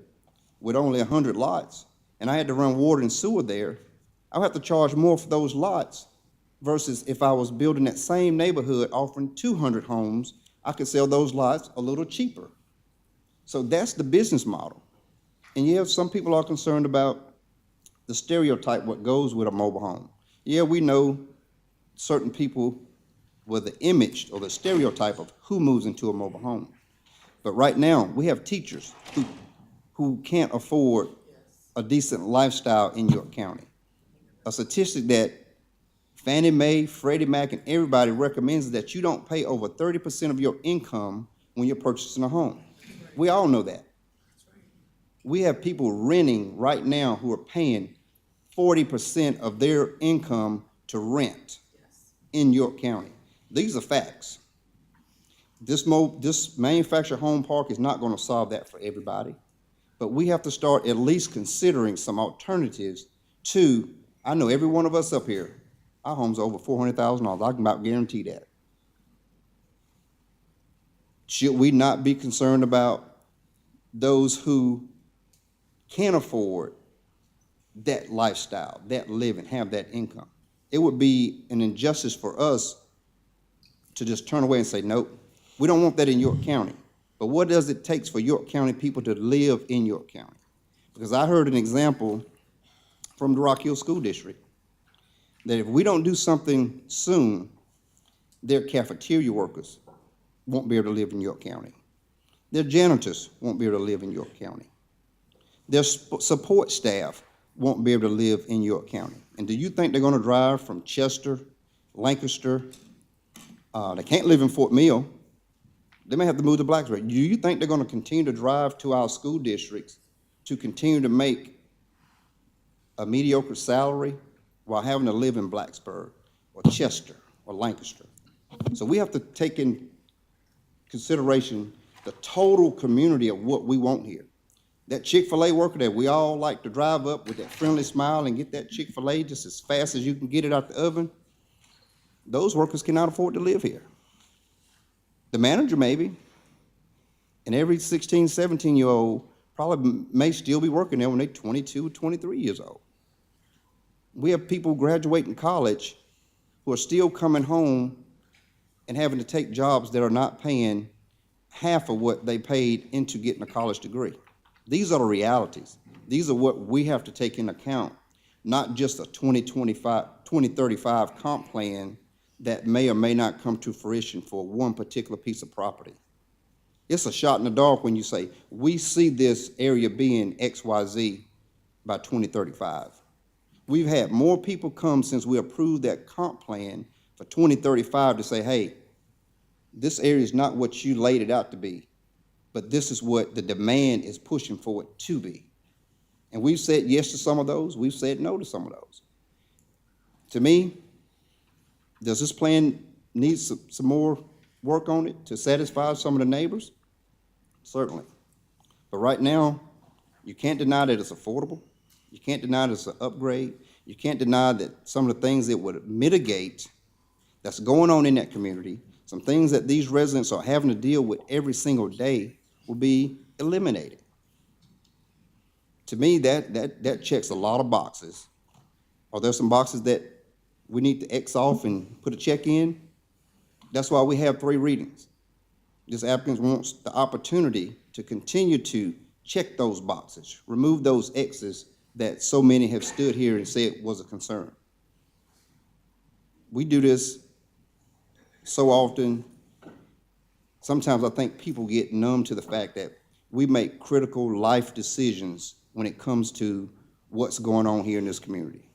with only 100 lots, and I had to run water and sewer there, I would have to charge more for those lots versus if I was building that same neighborhood offering 200 homes, I could sell those lots a little cheaper. So that's the business model. And yeah, some people are concerned about the stereotype, what goes with a mobile home. Yeah, we know certain people with the image or the stereotype of who moves into a mobile home. But right now, we have teachers who can't afford a decent lifestyle in York County. A statistic that Fannie Mae, Freddie Mac, and everybody recommends is that you don't pay over 30% of your income when you're purchasing a home. We all know that. We have people renting right now who are paying 40% of their income to rent in York County. These are facts. This manufactured home park is not gonna solve that for everybody, but we have to start at least considering some alternatives to, I know every one of us up here, our home's over $400,000. I can about guarantee that. Should we not be concerned about those who can't afford that lifestyle, that living, have that income? It would be an injustice for us to just turn away and say, nope, we don't want that in York County. But what does it take for York County people to live in York County? Because I heard an example from the Rock Hill School District that if we don't do something soon, their cafeteria workers won't be able to live in York County. Their janitors won't be able to live in York County. Their support staff won't be able to live in York County. And do you think they're gonna drive from Chester, Lancaster? They can't live in Fort Mill. They may have to move to Blacksburg. Do you think they're gonna continue to drive to our school districts to continue to make a mediocre salary while having to live in Blacksburg or Chester or Lancaster? So we have to take in consideration the total community of what we want here. That Chick-fil-A worker that we all like to drive up with that friendly smile and get that Chick-fil-A just as fast as you can get it out the oven, those workers cannot afford to live here. The manager maybe, and every 16, 17-year-old probably may still be working there when they're 22, 23 years old. We have people graduating college who are still coming home and having to take jobs that are not paying half of what they paid into getting a college degree. These are the realities. These are what we have to take into account, not just a 2035 comp plan that may or may not come to fruition for one particular piece of property. It's a shot in the dark when you say, we see this area being XYZ by 2035. We've had more people come since we approved that comp plan for 2035 to say, hey, this area is not what you laid it out to be, but this is what the demand is pushing for it to be. And we've said yes to some of those, we've said no to some of those. To me, does this plan need some more work on it to satisfy some of the neighbors? Certainly. But right now, you can't deny that it's affordable. You can't deny that it's an upgrade. You can't deny that some of the things that would mitigate that's going on in that community, some things that these residents are having to deal with every single day will be eliminated. To me, that checks a lot of boxes. Are there some boxes that we need to X off and put a check in? That's why we have 3 readings. This applicant wants the opportunity to continue to check those boxes, remove those X's that so many have stood here and said was a concern. We do this so often. Sometimes I think people get numb to the fact that we make critical life decisions when it comes to what's going on here in this community.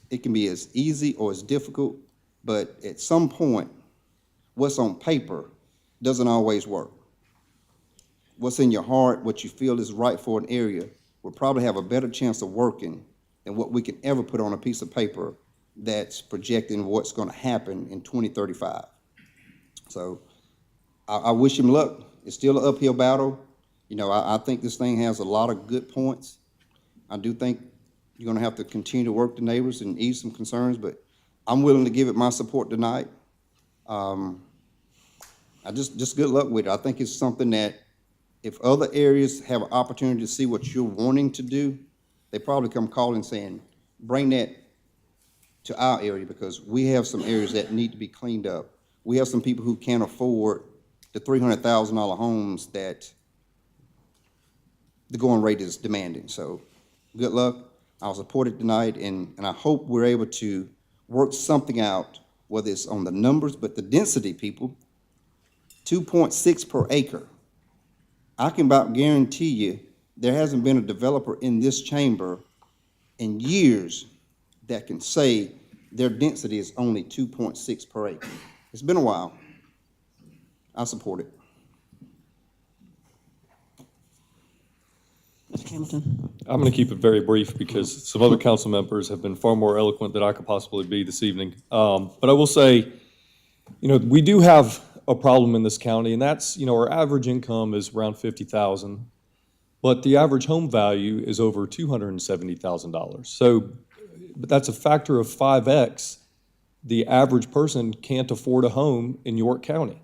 It can be as easy or as difficult, but at some point, what's on paper doesn't always work. What's in your heart, what you feel is right for an area, will probably have a better chance of working than what we can ever put on a piece of paper that's projecting what's going to happen in 2035. So I wish him luck. It's still an uphill battle. You know, I think this thing has a lot of good points. I do think you're going to have to continue to work the neighbors and ease some concerns, but I'm willing to give it my support tonight. I just good luck with it. I think it's something that if other areas have an opportunity to see what you're wanting to do, they probably come calling saying, bring that to our area, because we have some areas that need to be cleaned up. We have some people who can't afford the $300,000 homes that the going rate is demanding. So good luck. I'll support it tonight, and I hope we're able to work something out, whether it's on the numbers, but the density, people, 2.6 per acre. I can about guarantee you there hasn't been a developer in this chamber in years that can say their density is only 2.6 per acre. It's been a while. I support it. Mr. Hamilton. I'm going to keep it very brief because some other council members have been far more eloquent than I could possibly be this evening. But I will say, we do have a problem in this county, and that's, our average income is around $50,000, but the average home value is over $270,000. So that's a factor of 5X. The average person can't afford a home in York County.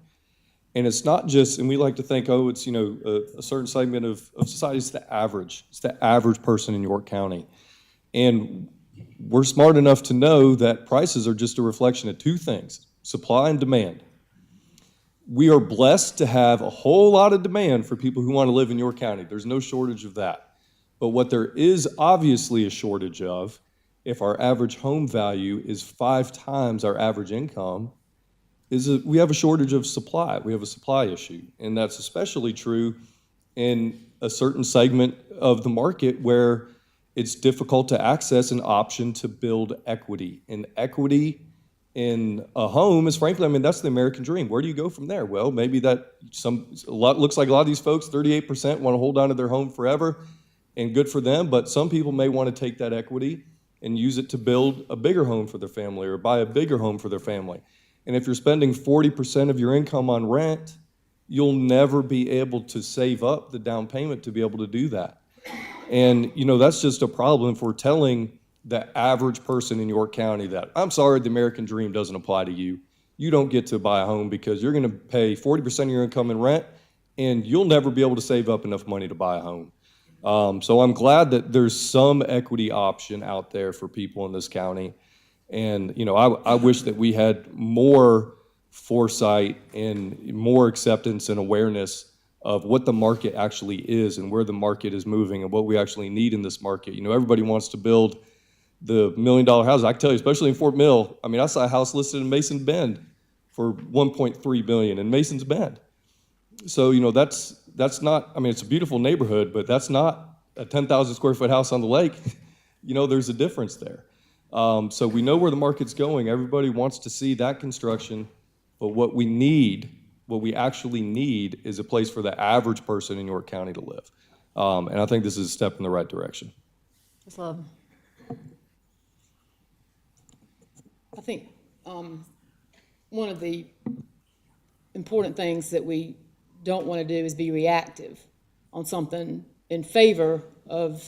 And it's not just, and we like to think, it's, a certain segment of society. It's the average. It's the average person in York County. And we're smart enough to know that prices are just a reflection of 2 things, supply and demand. We are blessed to have a whole lot of demand for people who want to live in York County. There's no shortage of that. But what there is obviously a shortage of, if our average home value is 5 times our average income, is that we have a shortage of supply. We have a supply issue. And that's especially true in a certain segment of the market where it's difficult to access an option to build equity. And equity in a home is, frankly, that's the American dream. Where do you go from there? Well, maybe looks like a lot of these folks, 38%, want to hold on to their home forever, and good for them. But some people may want to take that equity and use it to build a bigger home for their family or buy a bigger home for their family. And if you're spending 40% of your income on rent, you'll never be able to save up the down payment to be able to do that. And, that's just a problem if we're telling the average person in York County that, I'm sorry, the American dream doesn't apply to you. You don't get to buy a home because you're going to pay 40% of your income in rent, and you'll never be able to save up enough money to buy a home. So I'm glad that there's some equity option out there for people in this county. And, I wish that we had more foresight and more acceptance and awareness of what the market actually is and where the market is moving and what we actually need in this market. You know, everybody wants to build the $1 million houses. I can tell you, especially in Fort Mill, I mean, I saw a house listed in Mason Bend for $1.3 billion in Mason's Bend. So, you know, that's not, I mean, it's a beautiful neighborhood, but that's not a 10,000 square foot house on the lake. You know, there's a difference there. So we know where the market's going. Everybody wants to see that construction, but what we actually need is a place for the average person in York County to live. And I think this is a step in the right direction. Ms. Love. I think one of the important things that we don't want to do is be reactive on something in favor of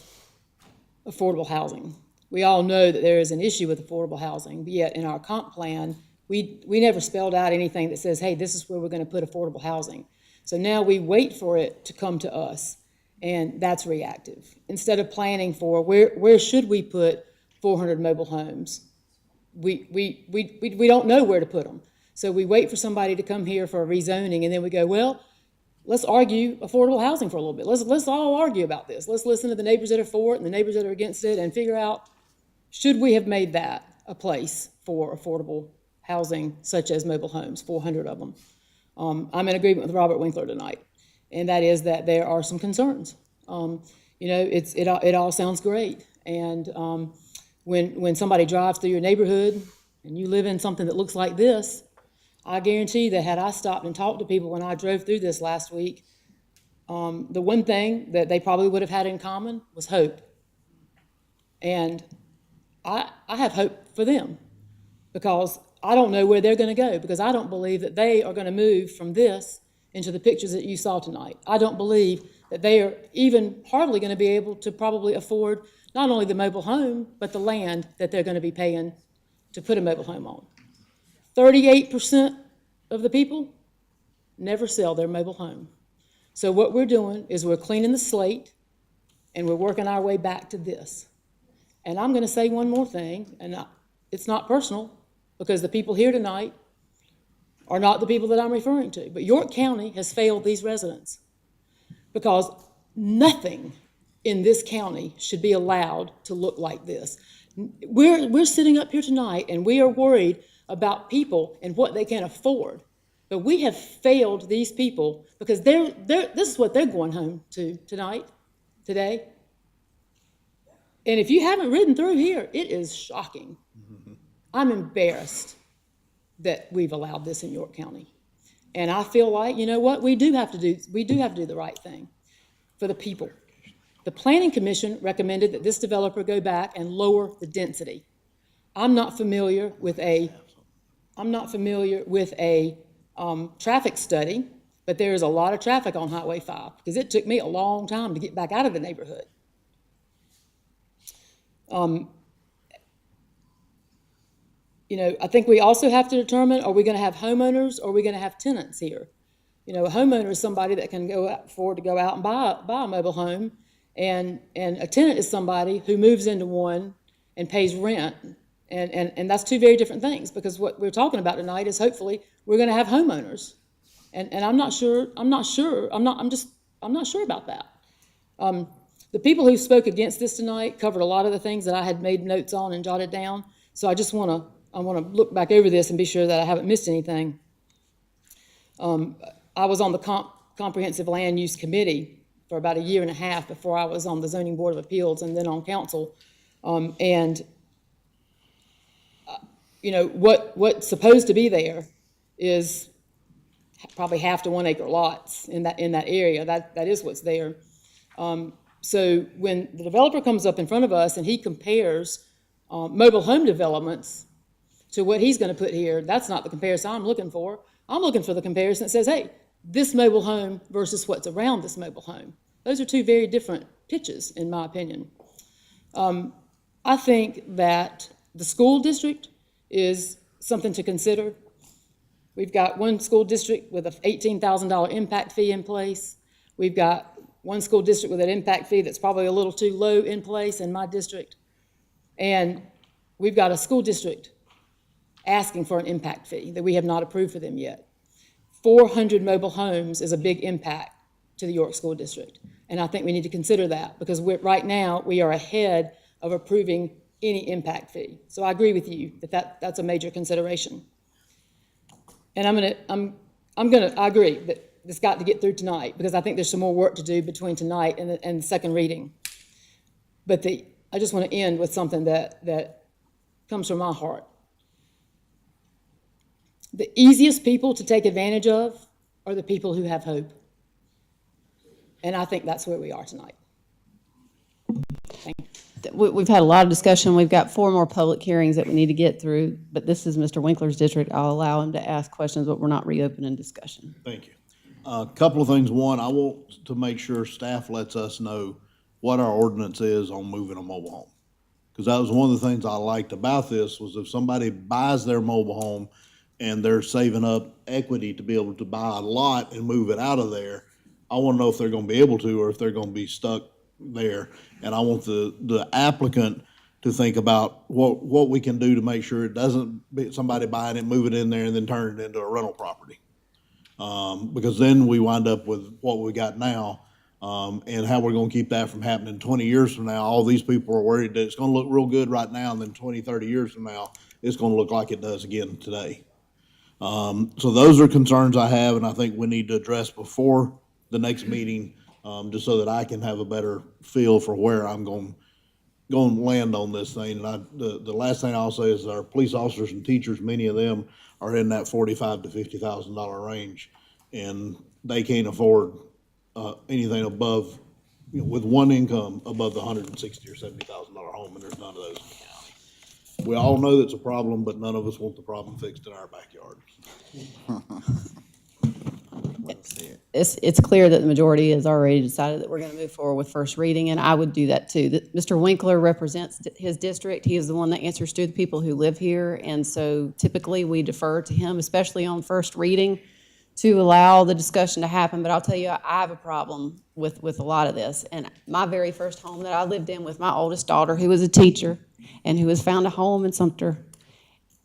affordable housing. We all know that there is an issue with affordable housing, but yet in our comp plan, we never spelled out anything that says, hey, this is where we're going to put affordable housing. So now we wait for it to come to us, and that's reactive. Instead of planning for where should we put 400 mobile homes, we don't know where to put them. So we wait for somebody to come here for a rezoning, and then we go, well, let's argue affordable housing for a little bit. Let's all argue about this. Let's listen to the neighbors that are for it and the neighbors that are against it and figure out, should we have made that a place for affordable housing, such as mobile homes, 400 of them. I'm in agreement with Robert Winkler tonight, and that is that there are some concerns. You know, it all sounds great, and when somebody drives through your neighborhood and you live in something that looks like this, I guarantee that had I stopped and talked to people when I drove through this last week, the one thing that they probably would have had in common was hope. And I have hope for them, because I don't know where they're going to go, because I don't believe that they are going to move from this into the pictures that you saw tonight. I don't believe that they are even hardly going to be able to probably afford not only the mobile home, but the land that they're going to be paying to put a mobile home on. 38% of the people never sell their mobile home. So what we're doing is we're cleaning the slate, and we're working our way back to this. And I'm going to say one more thing, and it's not personal, because the people here tonight are not the people that I'm referring to. But York County has failed these residents, because nothing in this county should be allowed to look like this. We're sitting up here tonight, and we are worried about people and what they can afford. But we have failed these people, because this is what they're going home to today. And if you haven't ridden through here, it is shocking. I'm embarrassed that we've allowed this in York County. And I feel like, you know what, we do have to do the right thing for the people. The Planning Commission recommended that this developer go back and lower the density. I'm not familiar with a traffic study, but there is a lot of traffic on Highway 5, because it took me a long time to get back out of the neighborhood. You know, I think we also have to determine, are we going to have homeowners or are we going to have tenants here? You know, a homeowner is somebody that can afford to go out and buy a mobile home, and a tenant is somebody who moves into one and pays rent. And that's two very different things, because what we're talking about tonight is hopefully we're going to have homeowners. And I'm not sure about that. The people who spoke against this tonight covered a lot of the things that I had made notes on and jotted down. So I want to look back over this and be sure that I haven't missed anything. I was on the Comprehensive Land Use Committee for about a year and a half before I was on the Zoning Board of Appeals and then on council. You know, what's supposed to be there is probably half to 1 acre lots in that area. That is what's there. So when the developer comes up in front of us and he compares mobile home developments to what he's going to put here, that's not the comparison I'm looking for. I'm looking for the comparison that says, hey, this mobile home versus what's around this mobile home. Those are two very different pitches, in my opinion. I think that the school district is something to consider. We've got one school district with an $18,000 impact fee in place. We've got one school district with an impact fee that's probably a little too low in place in my district. And we've got a school district asking for an impact fee that we have not approved for them yet. 400 mobile homes is a big impact to the York School District. And I think we need to consider that because right now we are ahead of approving any impact fee. So I agree with you that that's a major consideration. And I agree that it's got to get through tonight because I think there's some more work to do between tonight and the second reading. But I just want to end with something that comes from my heart. The easiest people to take advantage of are the people who have hope. And I think that's where we are tonight. Thank you. We've had a lot of discussion. We've got 4 more public hearings that we need to get through, but this is Mr. Winkler's district. I'll allow him to ask questions, but we're not reopening discussion. Thank you. A couple of things. One, I want to make sure staff lets us know what our ordinance is on moving a mobile home. Because that was one of the things I liked about this was if somebody buys their mobile home and they're saving up equity to be able to buy a lot and move it out of there, I want to know if they're going to be able to or if they're going to be stuck there. And I want the applicant to think about what we can do to make sure it doesn't be somebody buying it, move it in there, and then turn it into a rental property. Because then we wind up with what we got now, and how we're going to keep that from happening 20 years from now. All these people are worried that it's going to look real good right now, and then 20, 30 years from now, it's going to look like it does again today. So those are concerns I have, and I think we need to address before the next meeting, just so that I can have a better feel for where I'm going to land on this thing. And the last thing I'll say is our police officers and teachers, many of them are in that $45,000 to $50,000 range, and they can't afford anything above, with one income above the $160,000 or $70,000 home, and there's none of those in the county. We all know that's a problem, but none of us want the problem fixed in our backyard. It's clear that the majority has already decided that we're going to move forward with first reading, and I would do that too. Mr. Winkler represents his district. He is the one that answers to the people who live here, and so typically we defer to him, especially on first reading, to allow the discussion to happen. But I'll tell you, I have a problem with a lot of this. And my very first home that I lived in with my oldest daughter, who was a teacher and who has found a home in Sumter,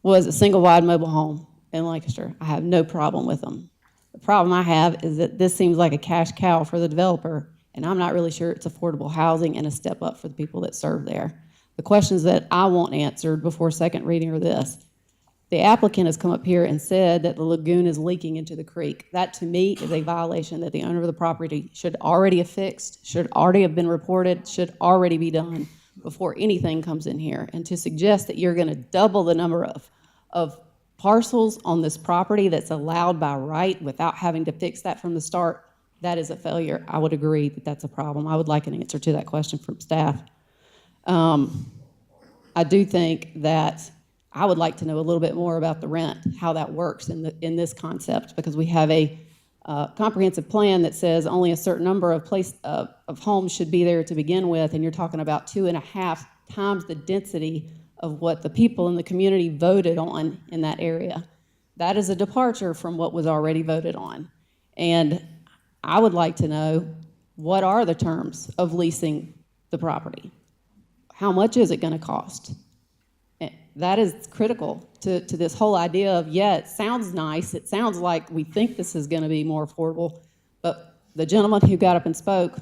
was a single-wide mobile home in Lancaster. I have no problem with them. The problem I have is that this seems like a cash cow for the developer, and I'm not really sure it's affordable housing and a step up for the people that serve there. The questions that I want answered before second reading are this. The applicant has come up here and said that the lagoon is leaking into the creek. That, to me, is a violation that the owner of the property should already have fixed, should already have been reported, should already be done before anything comes in here. And to suggest that you're going to double the number of parcels on this property that's allowed by right without having to fix that from the start, that is a failure. I would agree that that's a problem. I would like an answer to that question from staff. I do think that I would like to know a little bit more about the rent, how that works in this concept, because we have a comprehensive plan that says only a certain number of homes should be there to begin with, and you're talking about 2.5 times the density of what the people in the community voted on in that area. That is a departure from what was already voted on. And I would like to know, what are the terms of leasing the property? How much is it going to cost? That is critical to this whole idea of, yeah, it sounds nice. It sounds like we think this is going to be more affordable. But the gentleman who got up and spoke,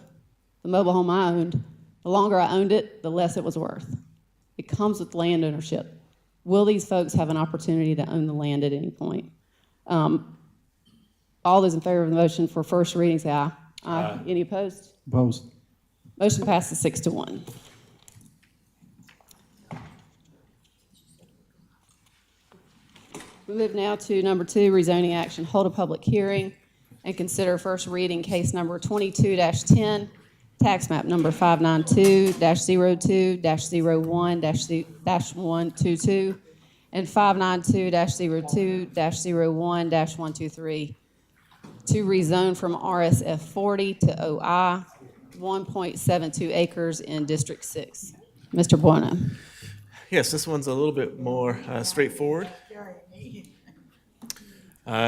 the mobile home I owned, the longer I owned it, the less it was worth. It comes with land ownership. Will these folks have an opportunity to own the land at any point? All those in favor of the motion for first reading, say aye. Aye. Any opposed? Opposed. Motion passes 6-1. We move now to number 2, rezoning action. Hold a public hearing and consider first reading case number 22-10, tax map number 592-02-01-122 and 592-02-01-123 to rezone from RSF 40 to OI, 1.72 acres in District 6. Mr. Bueno. Yes, this one's a little bit more straightforward.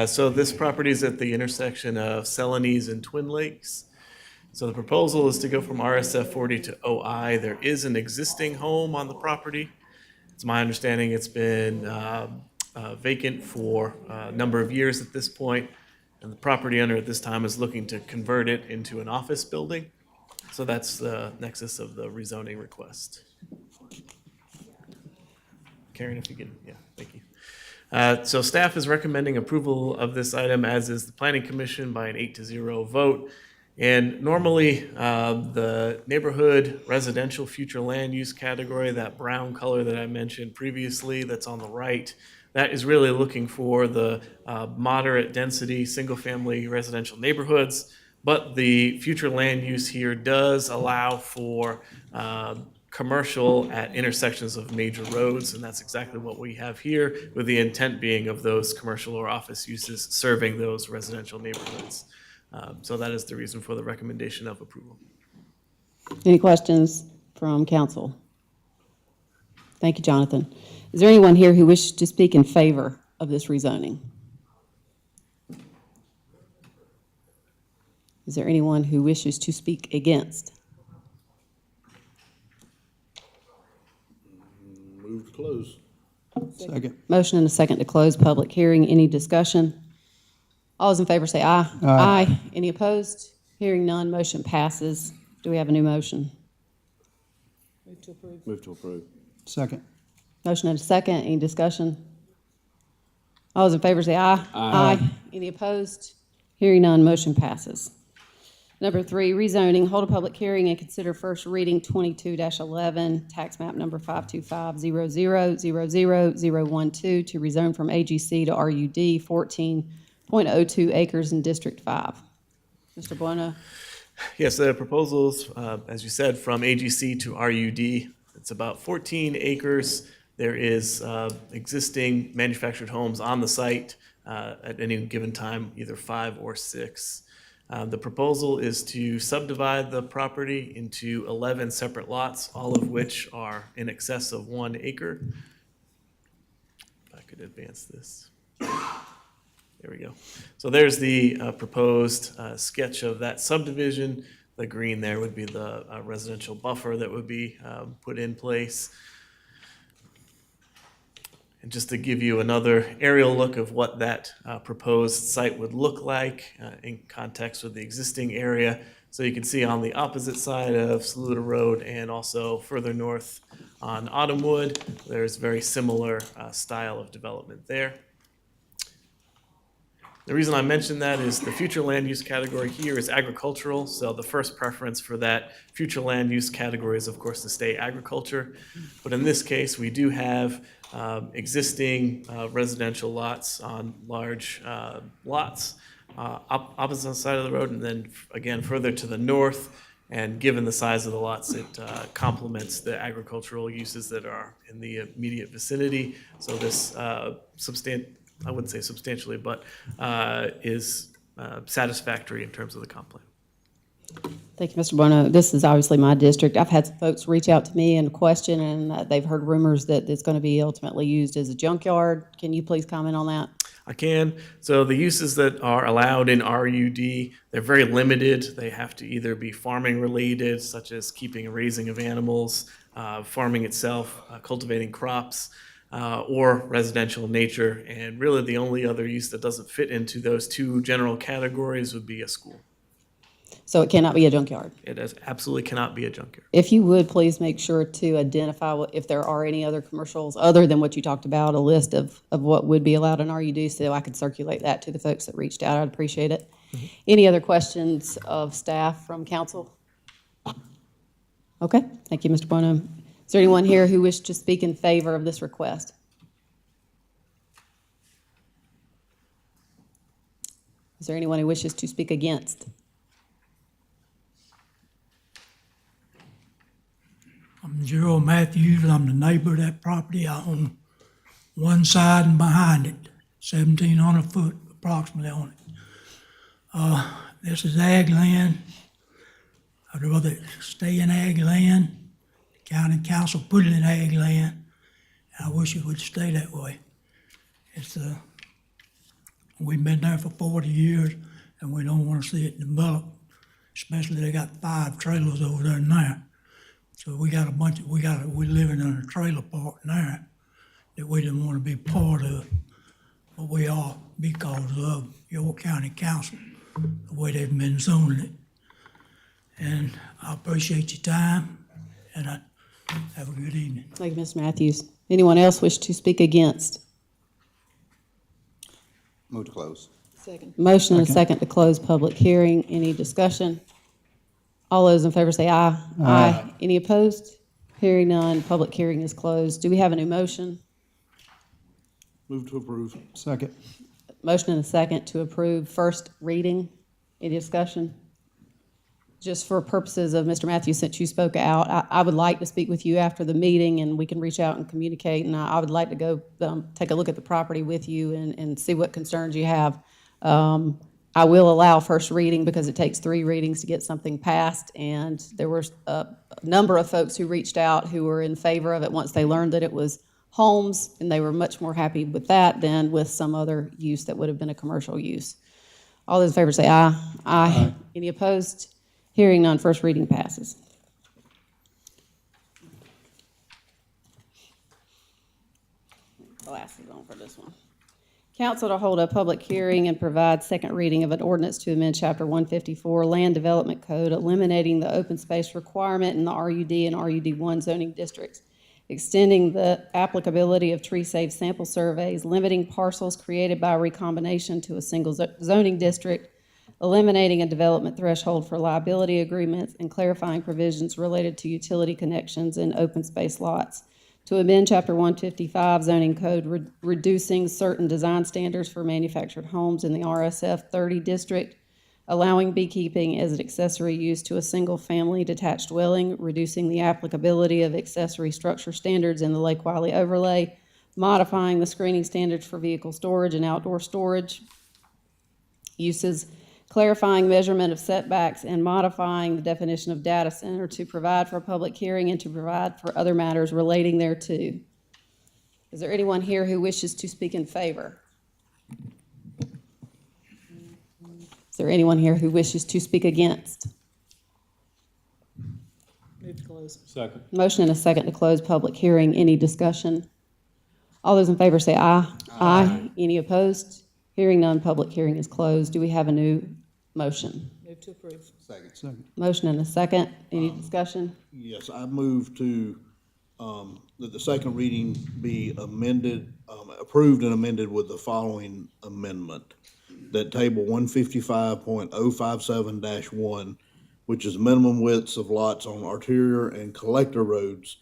So this property is at the intersection of Celanese and Twin Lakes. So the proposal is to go from RSF 40 to OI. There is an existing home on the property. It's my understanding it's been vacant for a number of years at this point, and the property owner at this time is looking to convert it into an office building. So that's the nexus of the rezoning request. Karen, if you can, yeah, thank you. So staff is recommending approval of this item, as is the Planning Commission, by an 8-0 vote. And normally, the neighborhood residential future land use category, that brown color that I mentioned previously that's on the right, that is really looking for the moderate density, single-family residential neighborhoods. But the future land use here does allow for commercial at intersections of major roads, and that's exactly what we have here, with the intent being of those commercial or office uses serving those residential neighborhoods. So that is the reason for the recommendation of approval. Any questions from council? Thank you, Jonathan. Is there anyone here who wishes to speak in favor of this rezoning? Is there anyone who wishes to speak against? Move to close. Second. Motion and a second to close public hearing. Any discussion? All those in favor say aye. Aye. Any opposed? Hearing none, motion passes. Do we have a new motion? Move to approve. Move to approve. Second. Motion and a second. Any discussion? All those in favor say aye. Aye. Any opposed? Hearing none, motion passes. Number 3, rezoning. Hold a public hearing and consider first reading 22-11, tax map number 52500000012 to rezone from AGC to RUD, 14.02 acres in District 5. Mr. Bueno. Yes, the proposals, as you said, from AGC to RUD, it's about 14 acres. There is existing manufactured homes on the site at any given time, either 5 or 6. The proposal is to subdivide the property into 11 separate lots, all of which are in excess of 1 acre. If I could advance this. There we go. So there's the proposed sketch of that subdivision. The green there would be the residential buffer that would be put in place. And just to give you another aerial look of what that proposed site would look like in context with the existing area. So you can see on the opposite side of Saluda Road and also further north on Autumnwood, there's very similar style of development there. The reason I mention that is the future land use category here is agricultural, so the first preference for that future land use category is, of course, to stay agriculture. But in this case, we do have existing residential lots on large lots opposite side of the road, and then again further to the north. And given the size of the lots, it complements the agricultural uses that are in the immediate vicinity. So this I wouldn't say substantially, but is satisfactory in terms of the comp plan. Thank you, Mr. Bueno. This is obviously my district. I've had some folks reach out to me and question, and they've heard rumors that it's going to be ultimately used as a junkyard. Can you please comment on that? I can. So the uses that are allowed in RUD, they're very limited. They have to either be farming related, such as keeping and raising of animals, farming itself, cultivating crops, or residential in nature. And really the only other use that doesn't fit into those two general categories would be a school. So it cannot be a junkyard? It absolutely cannot be a junkyard. If you would, please make sure to identify if there are any other commercials other than what you talked about, a list of what would be allowed in RUD, so I could circulate that to the folks that reached out. I'd appreciate it. Mm-hmm. Any other questions of staff from council? Okay, thank you, Mr. Bueno. Is there anyone here who wishes to speak in favor of this request? Is there anyone who wishes to speak against? I'm Gerald Matthews. I'm the neighbor of that property. I own one side and behind it, 1,700 foot approximately on it. This is ag land. I'd rather stay in ag land. The county council put it in ag land. I wish it would stay that way. It's we've been there for 40 years, and we don't want to see it develop. Especially they got 5 trailers over there now. So we got a bunch of, we're living in a trailer park now. that we didn't want to be part of, but we are because of York County Council, the way they've been zoning it. And I appreciate your time, and I have a good evening. Thank you, Mr. Matthews. Anyone else wish to speak against? Move to close. Second. Motion and a second to close public hearing. Any discussion? All those in favor say aye. Aye. Any opposed? Hearing none, public hearing is closed. Do we have a new motion? Move to approve. Second. Motion and a second to approve first reading. Any discussion? Just for purposes of Mr. Matthews, since you spoke out, I would like to speak with you after the meeting, and we can reach out and communicate, and I would like to go take a look at the property with you and see what concerns you have. I will allow first reading because it takes 3 readings to get something passed, and there were a number of folks who reached out who were in favor of it once they learned that it was homes, and they were much more happy with that than with some other use that would have been a commercial use. All those in favor say aye. Aye. Any opposed? Hearing none, first reading passes. Glasses on for this one. Council to hold a public hearing and provide second reading of an ordinance to amend Chapter 154 Land Development Code, eliminating the open space requirement in the RUD and RUD1 zoning districts, extending the applicability of tree-safe sample surveys, limiting parcels created by recombination to a single zoning district, eliminating a development threshold for liability agreements, and clarifying provisions related to utility connections in open space lots. To amend Chapter 155 zoning code, reducing certain design standards for manufactured homes in the RSF 30 district, allowing beekeeping as an accessory use to a single-family detached dwelling, reducing the applicability of accessory structure standards in the Lake Wiley overlay, modifying the screening standards for vehicle storage and outdoor storage uses, clarifying measurement of setbacks, and modifying the definition of data center to provide for a public hearing and to provide for other matters relating thereto. Is there anyone here who wishes to speak in favor? Is there anyone here who wishes to speak against? Move to close. Second. Motion and a second to close public hearing. Any discussion? All those in favor say aye. Aye. Any opposed? Hearing none, public hearing is closed. Do we have a new motion? Move to approve. Second. Motion and a second. Any discussion? Yes, I move to, that the second reading be amended, approved and amended with the following amendment. That table 155.057-1, which is minimum widths of lots on arterial and collector roads,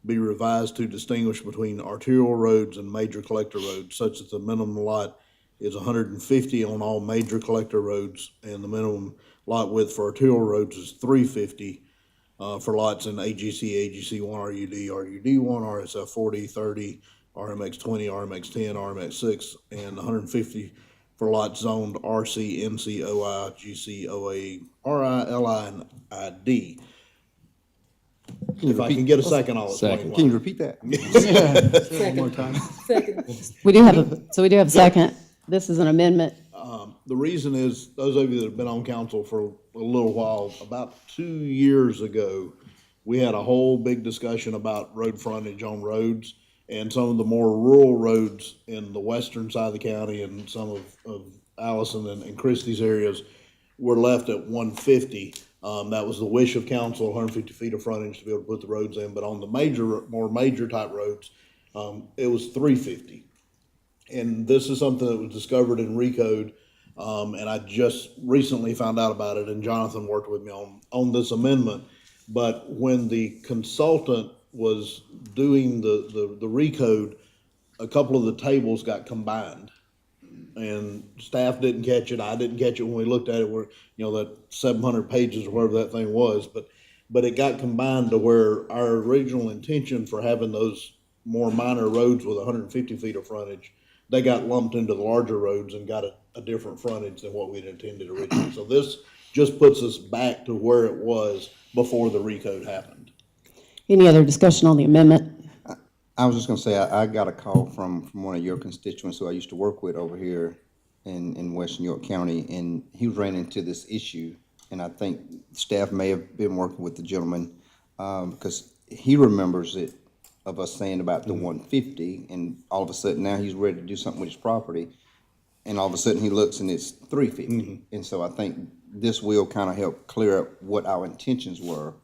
be revised to distinguish between arterial roads and major collector roads, such that the minimum lot is 150 on all major collector roads, and the minimum lot width for arterial roads is 350 for lots in AGC, AGC1, RUD, RUD1, RSF 40, 30, RMX 20, RMX 10, RMX 6, and 150 for lots zoned RC, NC, OI, GC, OA, RI, LI, and ID. If I can get a second, I'll explain why. Can you repeat that? One more time. Second. We do have a second. This is an amendment. The reason is, those of you that have been on council for a little while, about 2 years ago, we had a whole big discussion about road frontage on roads, and some of the more rural roads in the western side of the county and some of Allison and Christie's areas were left at 150. That was the wish of council, 150 feet of frontage to be able to put the roads in, but on the more major type roads, it was 350. And this is something that was discovered in Recode, and I just recently found out about it, and Jonathan worked with me on this amendment. But when the consultant was doing the Recode, a couple of the tables got combined, and staff didn't catch it. I didn't catch it when we looked at it. That 700 pages or whatever that thing was, but it got combined to where our original intention for having those more minor roads with 150 feet of frontage, they got lumped into the larger roads and got a different frontage than what we'd intended originally. So this just puts us back to where it was before the Recode happened. Any other discussion on the amendment? I was just gonna say, I got a call from one of your constituents who I used to work with over here in Western York County, and he ran into this issue, and I think staff may have been working with the gentleman, because he remembers it of us saying about the 150, and all of a sudden now he's ready to do something with his property, and all of a sudden he looks and it's 350. And so I think this will kind of help clear up what our intentions were.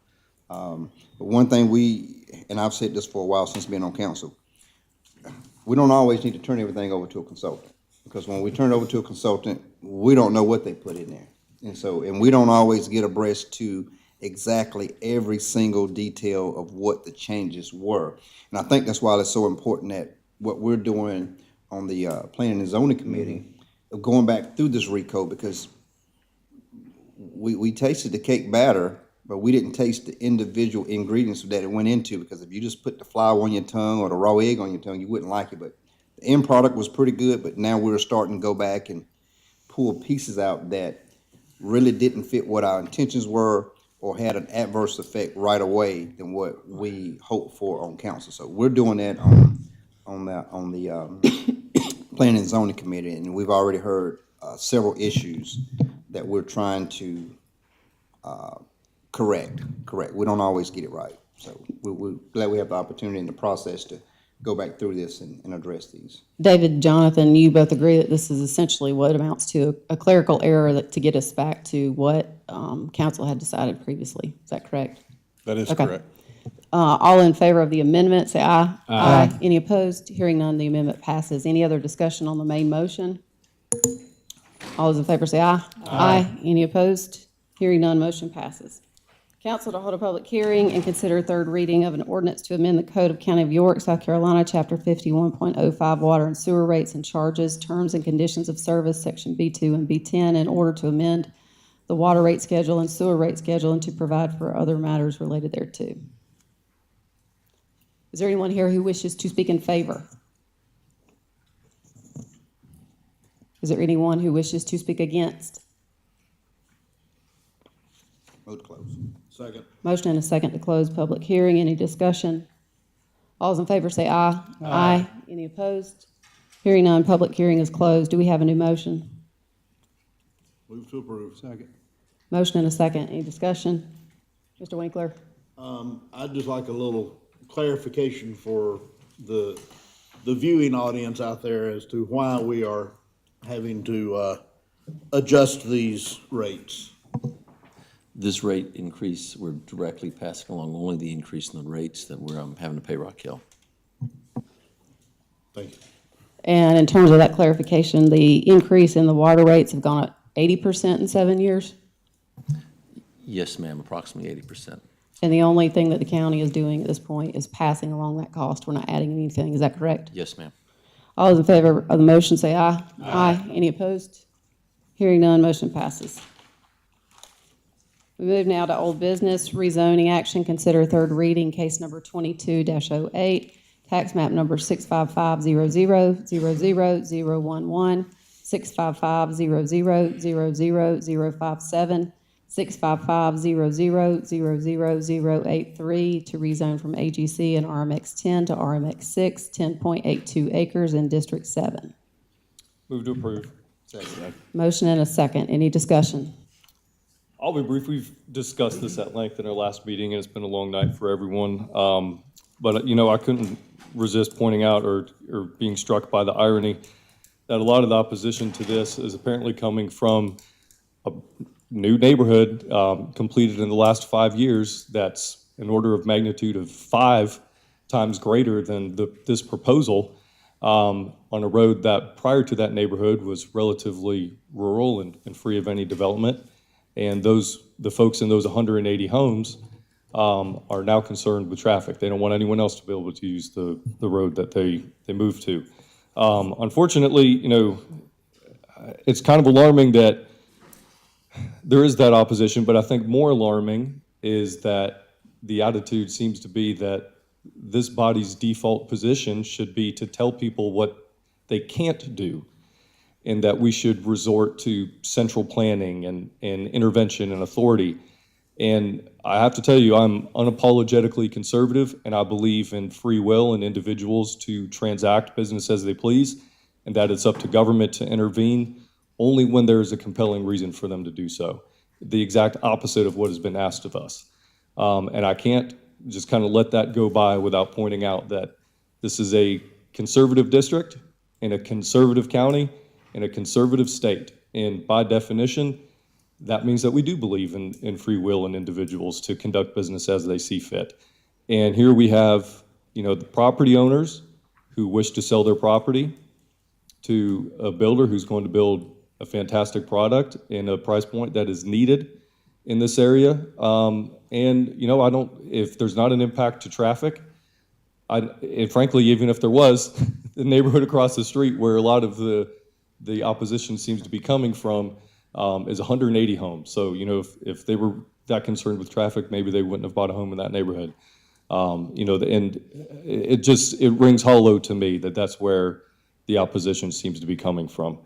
But one thing and I've said this for a while since being on council, we don't always need to turn everything over to a consultant, because when we turn it over to a consultant, we don't know what they put in there. And we don't always get abreast to exactly every single detail of what the changes were. And I think that's why it's so important that what we're doing on the Planning and Zoning Committee, of going back through this recode, because we tasted the cake batter, but we didn't taste the individual ingredients that it went into, because if you just put the flour on your tongue or the raw egg on your tongue, you wouldn't like it. But the end product was pretty good, but now we're starting to go back and pull pieces out that really didn't fit what our intentions were, or had an adverse effect right away than what we hoped for on council. So we're doing that on the Planning and Zoning Committee, and we've already heard several issues that we're trying to correct. We don't always get it right. So we're glad we have the opportunity in the process to go back through this and address these. David, Jonathan, you both agree that this is essentially what amounts to a clerical error to get us back to what council had decided previously. Is that correct? That is Okay. correct. All in favor of the amendment, say aye. Aye. Any opposed? Hearing none, the amendment passes. Any other discussion on the main motion? All those in favor say aye. Aye. Any opposed? Hearing none, motion passes. Council to hold a public hearing and consider third reading of an ordinance to amend the Code of County of York, South Carolina, Chapter 51.05, Water and Sewer Rates and Charges, Terms and Conditions of Service, Section B2 and B10, in order to amend the water rate schedule and sewer rate schedule and to provide for other matters related thereto. Is there anyone here who wishes to speak in favor? Is there anyone who wishes to speak against? Vote close. Second. Motion and a second to close public hearing. Any discussion? All those in favor say aye. Aye. Any opposed? Hearing none, public hearing is closed. Do we have a new motion? Move to approve. Second. Motion and a second. Any discussion? Mr. Winkler? I'd just like a little clarification for the viewing audience out there as to why we are having to adjust these rates. This rate increase, we're directly passing along only the increase in the rates that we're having to pay Rock Hill. Thank you. And in terms of that clarification, the increase in the water rates have gone up 80% in 7 years? Yes, ma'am, approximately 80%. And the only thing that the county is doing at this point is passing along that cost. We're not adding anything. Is that correct? Yes, ma'am. All those in favor of the motion say aye. Aye. Any opposed? Hearing none, motion passes. We move now to old business, rezoning action, consider third reading, case number 22-08, tax map number 65500000011, 65500000057, 65500000083 to rezone from AGC and RMX 10 to RMX 6, 10.82 acres in District 7. Move to approve. Second. Motion and a second. Any discussion? I'll be brief. We've discussed this at length in our last meeting, and it's been a long night for everyone. But, I couldn't resist pointing out or being struck by the irony that a lot of the opposition to this is apparently coming from a new neighborhood completed in the last 5 years that's an order of magnitude of 5 times greater than this proposal on a road that prior to that neighborhood was relatively rural and free of any development. And the folks in those 180 homes are now concerned with traffic. They don't want anyone else to be able to use the road that they moved to. Unfortunately, it's kind of alarming that there is that opposition, but I think more alarming is that the attitude seems to be that this body's default position should be to tell people what they can't do, and that we should resort to central planning and intervention and authority. And I have to tell you, I'm unapologetically conservative, and I believe in free will and individuals to transact business as they please, and that it's up to government to intervene only when there is a compelling reason for them to do so. The exact opposite of what has been asked of us. And I can't just kind of let that go by without pointing out that this is a conservative district in a conservative county in a conservative state. And by definition, that means that we do believe in free will and individuals to conduct business as they see fit. And here we have, the property owners who wish to sell their property to a builder who's going to build a fantastic product in a price point that is needed in this area. If there's not an impact to traffic, and frankly, even if there was, the neighborhood across the street where a lot of the opposition seems to be coming from is 180 homes. So, if they were that concerned with traffic, maybe they wouldn't have bought a home in that neighborhood. And it rings hollow to me that that's where the opposition seems to be coming from.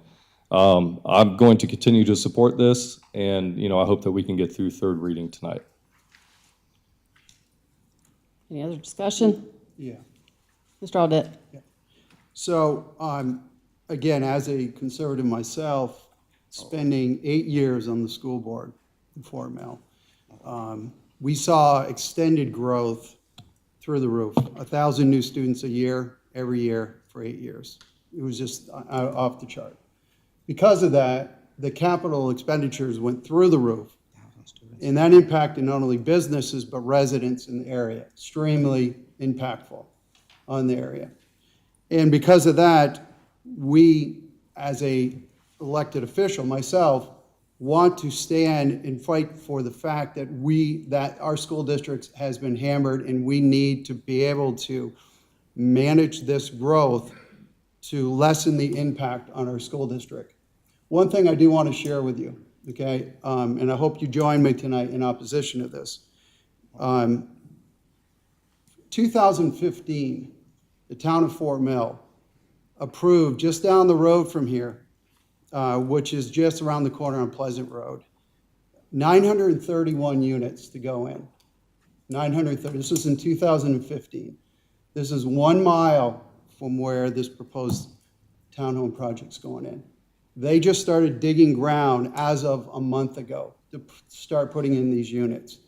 I'm going to continue to support this, and, I hope that we can get through third reading tonight. Any other discussion? Yeah. Mr. Audette? So, again, as a conservative myself, spending 8 years on the school board in Fort Mill, we saw extended growth through the roof. 1,000 new students a year, every year for 8 years. It was just off the chart. Because of that, the capital expenditures went through the roof. And that impacted not only businesses, but residents in the area. Extremely impactful on the area. And because of that, we, as a elected official, myself, want to stand and fight for the fact that our school district has been hammered, and we need to be able to manage this growth to lessen the impact on our school district. One thing I do want to share with you, okay, and I hope you join me tonight in opposition to this. 2015, the town of Fort Mill approved just down the road from here, which is just around the corner on Pleasant Road, 931 units to go in. 930. This was in 2015. This is 1 mile from where this proposed townhome project's going in. They just started digging ground as of a month ago to start putting in these units.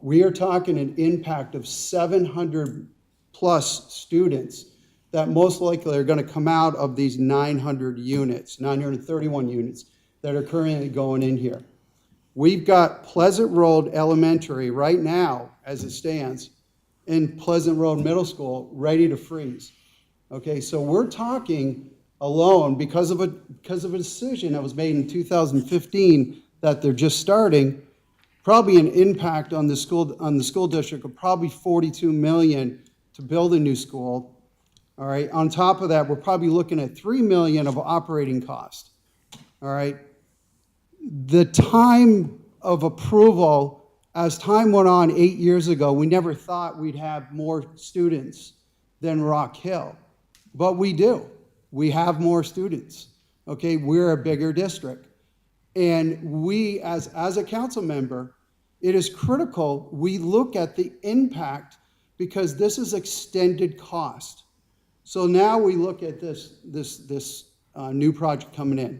We are talking an impact of 700 plus students that most likely are going to come out of these 900 units, 931 units that are currently going in here. We've got Pleasant Road Elementary right now, as it stands, and Pleasant Road Middle School ready to freeze. Okay, so we're talking alone because of a decision that was made in 2015 that they're just starting, probably an impact on the school district of probably $42 million to build a new school. All right. On top of that, we're probably looking at $3 million of operating cost. All right. The time of approval, as time went on 8 years ago, we never thought we'd have more students than Rock Hill, but we do. We have more students. Okay. We're a bigger district. And we, as a council member, it is critical we look at the impact because this is extended cost. So now we look at this new project coming in,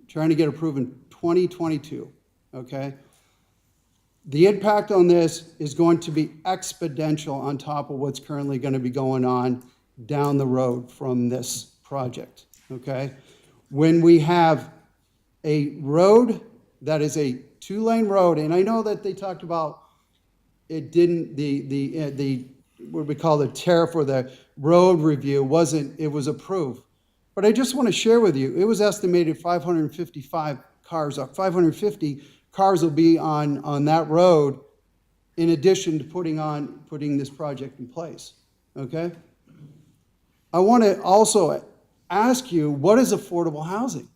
trying to get approved in 2022, okay? The impact on this is going to be exponential on top of what's currently going to be going on down the road from this project, okay? When we have a road that is a 2-lane road, and I know that they talked about it didn't, the what we call the tariff or the road review it was approved. But I just want to share with you, it was estimated 550 cars will be on that road in addition to putting this project in place, okay? I want to also ask you, what is affordable housing?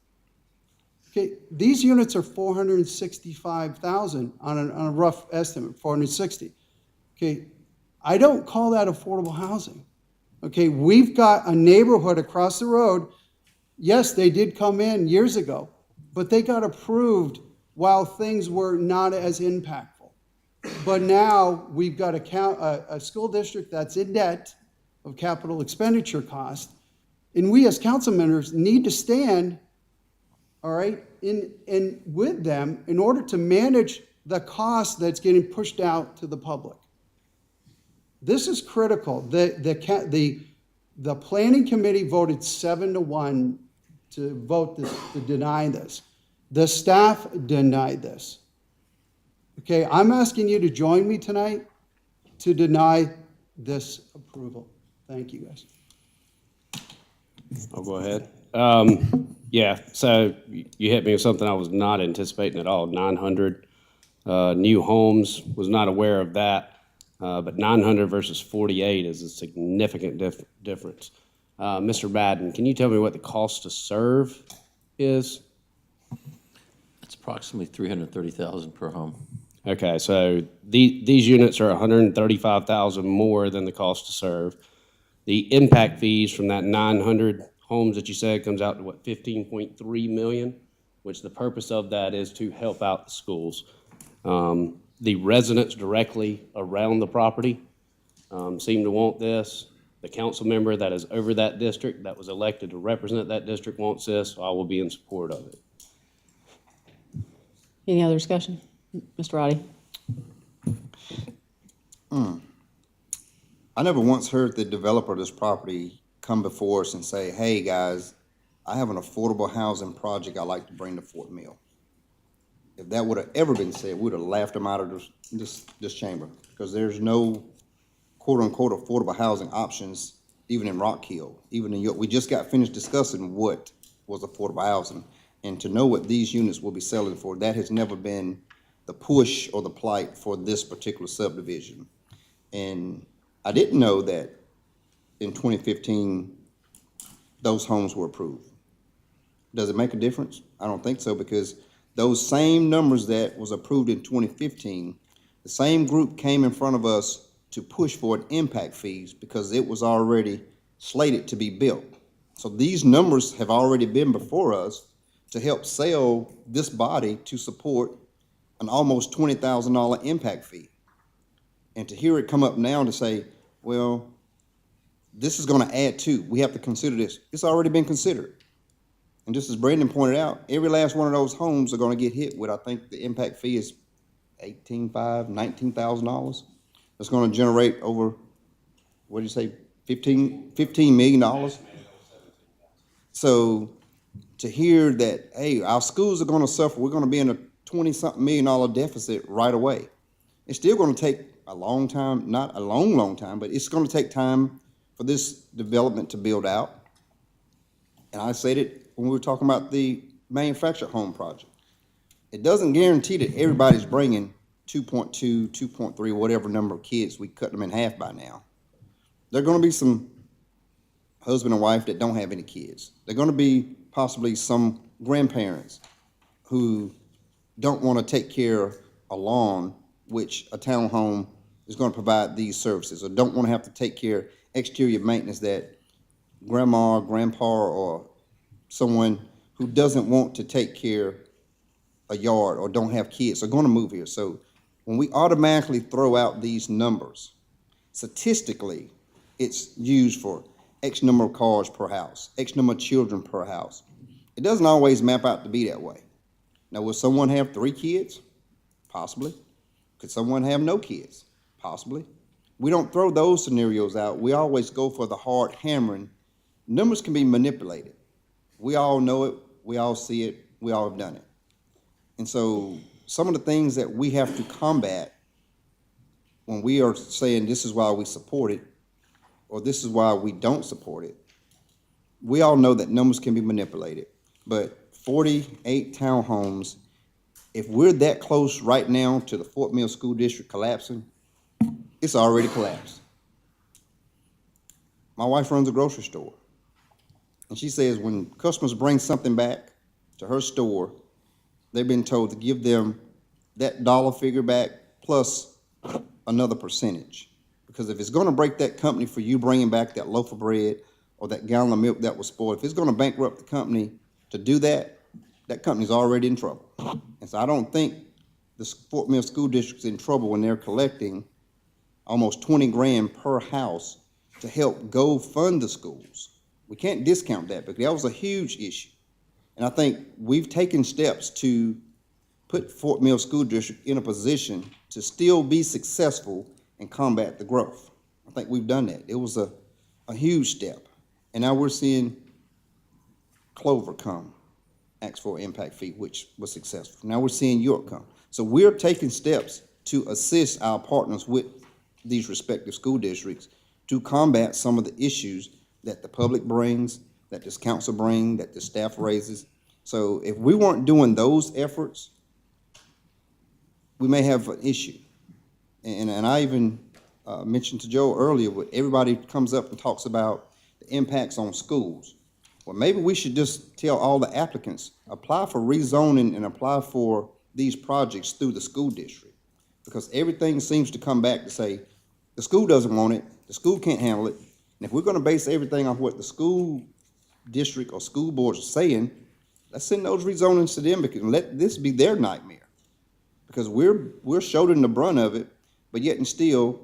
Okay, these units are 465,000 on a rough estimate, 460. Okay, I don't call that affordable housing. Okay, we've got a neighborhood across the road. Yes, they did come in years ago, but they got approved while things were not as impactful. But now we've got a school district that's in debt of capital expenditure cost, and we as council members need to stand, all right, in with them in order to manage the cost that's getting pushed out to the public. This is critical. The planning committee voted 7-1 to vote this, to deny this. The staff denied this. Okay, I'm asking you to join me tonight to deny this approval. Thank you, guys. I'll go ahead. Yeah, so you hit me with something I was not anticipating at all. 900 new homes, was not aware of that. But 900 versus 48 is a significant difference. Mr. Madden, can you tell me what the cost to serve is? It's approximately $330,000 per home. Okay, so these units are $135,000 more than the cost to serve. The impact fees from that 900 homes that you said comes out to what, 15.3 million, which the purpose of that is to help out the schools. The residents directly around the property seem to want this. The council member that is over that district, that was elected to represent that district, wants this, so I will be in support of it. Any other discussion? Mr. Roddy? I never once heard the developer of this property come before us and say, hey, guys, I have an affordable housing project I'd like to bring to Fort Mill. If that would have ever been said, we would have laughed them out of this chamber, because there's no quote-unquote affordable housing options, even in Rock Hill, even in York. We just got finished discussing what was affordable housing, and to know what these units will be selling for, that has never been the push or the plight for this particular subdivision. And I didn't know that in 2015, those homes were approved. Does it make a difference? I don't think so, because those same numbers that was approved in 2015, the same group came in front of us to push for an impact fees because it was already slated to be built. So these numbers have already been before us to help sell this body to support an almost $20,000 impact fee. And to hear it come up now to say, well, this is gonna add to, we have to consider this. It's already been considered. And just as Brandon pointed out, every last one of those homes are gonna get hit with, I think the impact fee is $18,500, $19,000. That's gonna generate over, what did you say, $15 million? So to hear that, hey, our schools are gonna suffer, we're gonna be in a $20-something million deficit right away. It's still gonna take a long time, not a long time, but it's gonna take time for this development to build out. And I said it when we were talking about the manufactured home project. It doesn't guarantee that everybody's bringing 2.2, 2.3, whatever number of kids. We cut them in half by now. There are gonna be some husband and wife that don't have any kids. There are gonna be possibly some grandparents who don't wanna take care of a lawn, which a townhome is gonna provide these services, or don't wanna have to take care of exterior maintenance that grandma, grandpa, or someone who doesn't want to take care of a yard or don't have kids are gonna move here. So when we automatically throw out these numbers, statistically, it's used for X number of cars per house, X number of children per house. It doesn't always map out to be that way. Now, will someone have 3 kids? Possibly. Could someone have no kids? Possibly. We don't throw those scenarios out. We always go for the hard hammering. Numbers can be manipulated. We all know it. We all see it. We all have done it. And so some of the things that we have to combat when we are saying this is why we support it, or this is why we don't support it, we all know that numbers can be manipulated. But 48 townhomes, if we're that close right now to the Fort Mill School District collapsing, it's already collapsed. My wife runs a grocery store, and she says when customers bring something back to her store, they've been told to give them that dollar figure back plus another percentage. Because if it's gonna break that company for you bringing back that loaf of bread or that gallon of milk that was spoiled, if it's gonna bankrupt the company to do that, that company's already in trouble. And so I don't think the Fort Mill School District's in trouble when they're collecting almost 20 grand per house to help go fund the schools. We can't discount that because that was a huge issue. And I think we've taken steps to put Fort Mill School District in a position to still be successful and combat the growth. I think we've done that. It was a huge step. And now we're seeing Clover come, ask for an impact fee, which was successful. Now we're seeing York come. So we're taking steps to assist our partners with these respective school districts to combat some of the issues that the public brings, that this council brings, that the staff raises. So if we weren't doing those efforts, we may have an issue. And I even mentioned to Joe earlier, but everybody comes up and talks about the impacts on schools. Well, maybe we should just tell all the applicants, apply for rezoning and apply for these projects through the school district. Because everything seems to come back to say, the school doesn't want it, the school can't handle it. And if we're gonna base everything off what the school district or school boards are saying, let's send those rezonings to them because let this be their nightmare. Because we're shouldering the brunt of it, but yet and still,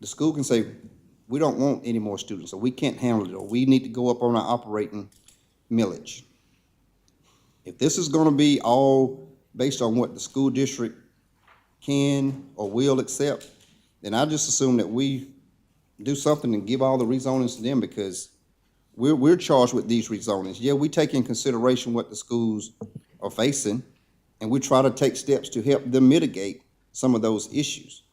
the school can say, we don't want any more students, or we can't handle it, or we need to go up on our operating millage. If this is gonna be all based on what the school district can or will accept, then I just assume that we do something and give all the rezonings to them because we're charged with these rezonings. Yeah, we take in consideration what the schools are facing, and we try to take steps to help them mitigate some of those issues.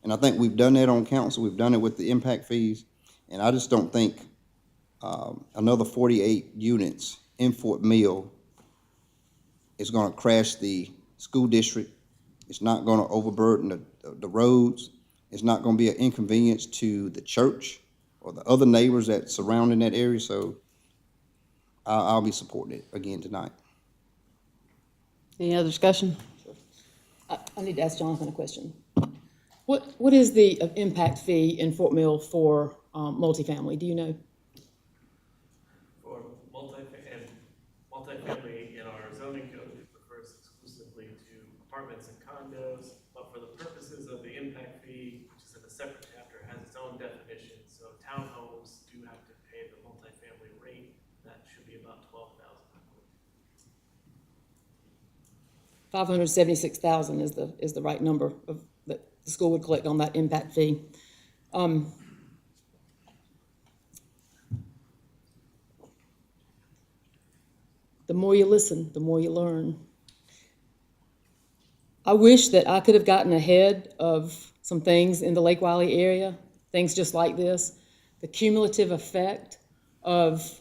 And I think we've done that on council. We've done it with the impact fees. And I just don't think another 48 units in Fort Mill is going to crash the school district. It's not going to overburden the roads. It's not going to be an inconvenience to the church or the other neighbors that surround in that area. So I'll be supporting it again tonight. Any other discussion? I need to ask Jonathan a question. What is the impact fee in Fort Mill for multifamily? Do you know? For multifamily in our zoning code, it refers exclusively to apartments and condos, but for the purposes of the impact fee, which is in a separate chapter, it has its own definition. So townhomes do have to pay the multifamily rate. That should be about $12,000. 576,000 is the right number that the school would collect on that impact fee. The more you listen, the more you learn. I wish that I could have gotten ahead of some things in the Lake Wiley area, things just like this. The cumulative effect of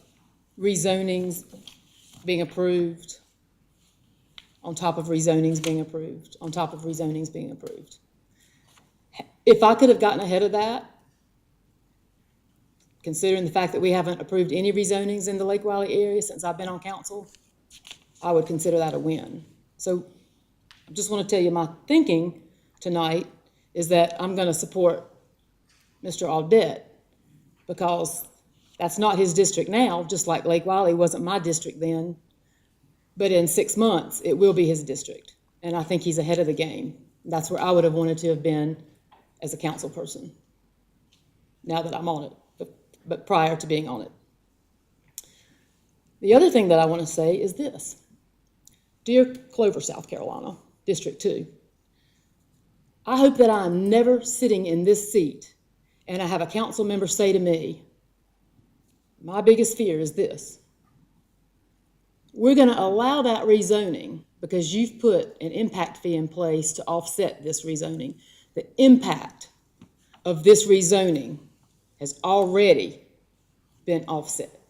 rezonings being approved, on top of rezonings being approved, on top of rezonings being approved. If I could have gotten ahead of that, considering the fact that we haven't approved any rezonings in the Lake Wiley area since I've been on council, I would consider that a win. So I just want to tell you my thinking tonight is that I'm going to support Mr. Audette because that's not his district now, just like Lake Wiley wasn't my district then. But in 6 months, it will be his district. And I think he's ahead of the game. That's where I would have wanted to have been as a council person, now that I'm on it, but prior to being on it. The other thing that I want to say is this. Dear Clover, South Carolina, District 2, I hope that I'm never sitting in this seat and I have a council member say to me, my biggest fear is this. We're going to allow that rezoning because you've put an impact fee in place to offset this rezoning. The impact of this rezoning has already been offset.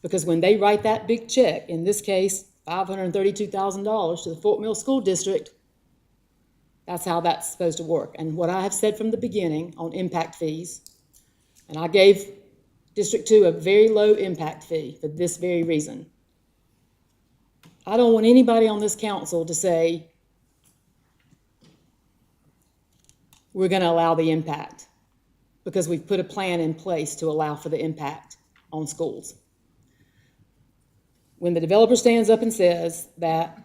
Because when they write that big check, in this case, $532,000 to the Fort Mill School District, that's how that's supposed to work. And what I have said from the beginning on impact fees, and I gave District 2 a very low impact fee for this very reason. I don't want anybody on this council to say, we're going to allow the impact because we've put a plan in place to allow for the impact on schools. When the developer stands up and says that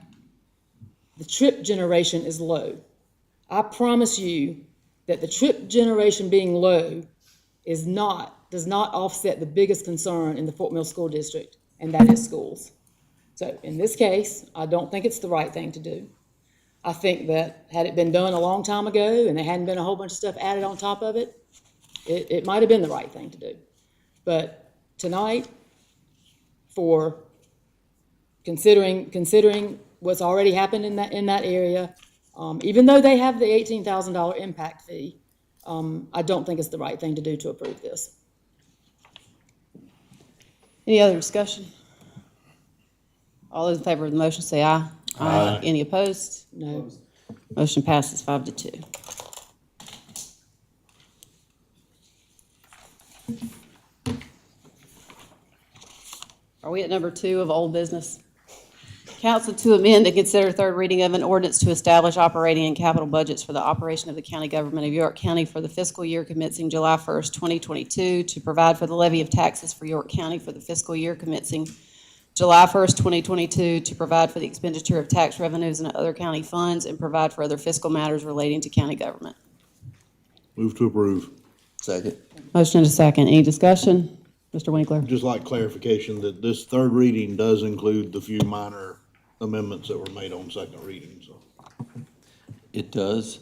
the trip generation is low, I promise you that the trip generation being low does not offset the biggest concern in the Fort Mill School District, and that is schools. So in this case, I don't think it's the right thing to do. I think that had it been done a long time ago and there hadn't been a whole bunch of stuff added on top of it, it might have been the right thing to do. But tonight, for considering what's already happened in that area, even though they have the $18,000 impact fee, I don't think it's the right thing to do to approve this. Any other discussion? All those in favor of the motion say aye. Aye. Any opposed? No. Motion passes 5-2. Are we at number 2 of old business? Council to amend and consider third reading of an ordinance to establish operating and capital budgets for the operation of the county government of York County for the fiscal year commencing July 1st, 2022, to provide for the levy of taxes for York County for the fiscal year commencing July 1st, 2022, to provide for the expenditure of tax revenues and other county funds, and provide for other fiscal matters relating to county government. Move to approve. Second. Motion and a second. Any discussion? Mr. Winkler? Just like clarification that this third reading does include the few minor amendments that were made on second reading, so. It does,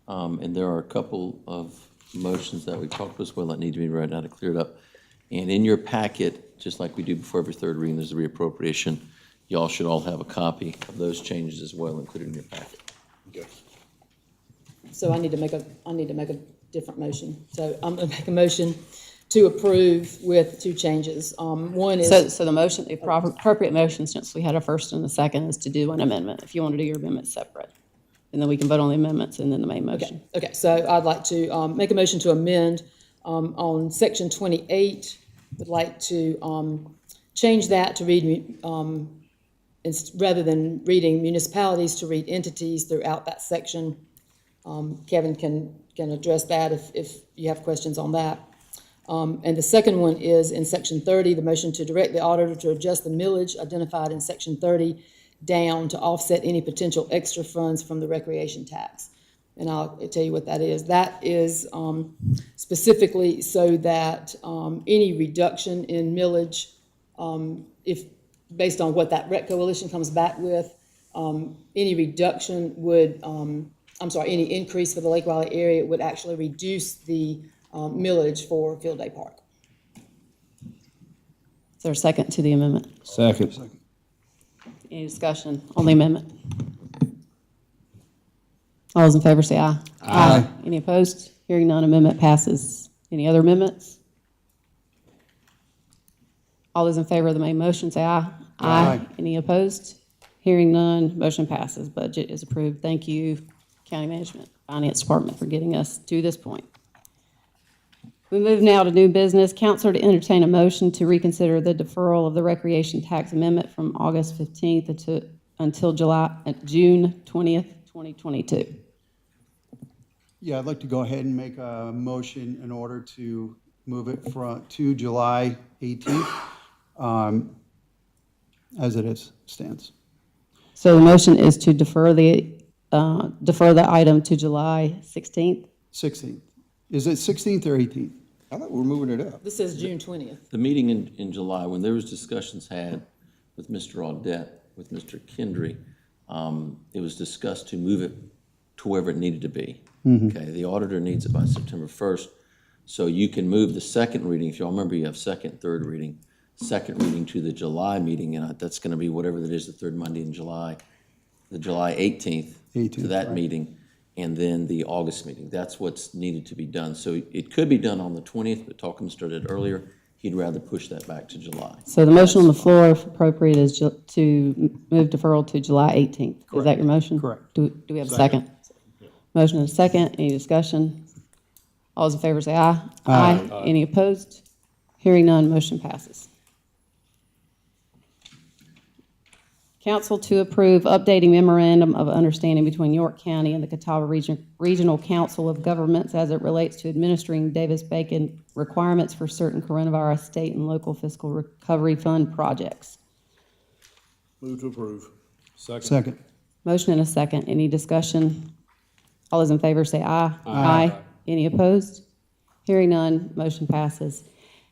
and there are a couple of motions that we talked about as well that need to be read out to clear it up. And in your packet, just like we do before every third reading, there's a reappropriation. Y'all should all have a copy of those changes as well included in your packet. Okay. So I need to make a different motion. So I'm going to make a motion to approve with 2 changes. One is. So the motion, the appropriate motion, since we had a first and a second, is to do an amendment, if you want to do your amendment separate. And then we can vote on the amendments and then the main motion. Okay, so I'd like to make a motion to amend on section 28. Would like to change that to read, rather than reading municipalities, to read entities throughout that section. Kevin can address that if you have questions on that. And the second one is in section 30, the motion to direct the auditor to adjust the millage identified in section 30 down to offset any potential extra funds from the recreation tax. And I'll tell you what that is. That is specifically so that any reduction in millage, if based on what that rec coalition comes back with, any reduction would, any increase for the Lake Riley area would actually reduce the millage for Field Day Park. Is there a second to the amendment? Second. Any discussion on the amendment? All those in favor say aye. Aye. Any opposed? Hearing none, amendment passes. Any other amendments? All those in favor of the main motion say aye. Aye. Any opposed? Hearing none, motion passes. Budget is approved. Thank you, County Management, Finance Department, for getting us to this point. We move now to new business. Council to entertain a motion to reconsider the deferral of the recreation tax amendment from August 15th until June 20th, 2022. Yeah, I'd like to go ahead and make a motion in order to move it to July 18th, as it stands. So the motion is to defer the item to July 16th? 16th. Is it 16th or 18th? I thought we were moving it up. This says June 20th. The meeting in July, when there was discussions had with Mr. Audette, with Mr. Kendry, it was discussed to move it to wherever it needed to be. Mm-hmm. Okay, the auditor needs it by September 1st, so you can move the second reading, if y'all remember, you have second, third reading to the July meeting, and that's gonna be whatever that is, the third Monday in July, the July 18th to that right. meeting, and then the August meeting. That's what's needed to be done. So it could be done on the 20th, but Talcum started earlier. He'd rather push that back to July. So the motion on the floor, if appropriate, is to move deferral to July 18th. Is that your motion? Correct. Do we have a second? Motion and a second. Any discussion? All those in favor say aye. Aye. Any opposed? Hearing none, motion passes. Council to approve updating memorandum of understanding between York County and the Catawba Regional Council of Governments as it relates to administering Davis-Bacon requirements for certain coronavirus state and local fiscal recovery fund projects. Move to approve. Second. Motion and a second. Any discussion? All those in favor say aye. Aye. Any opposed? Hearing none, motion passes.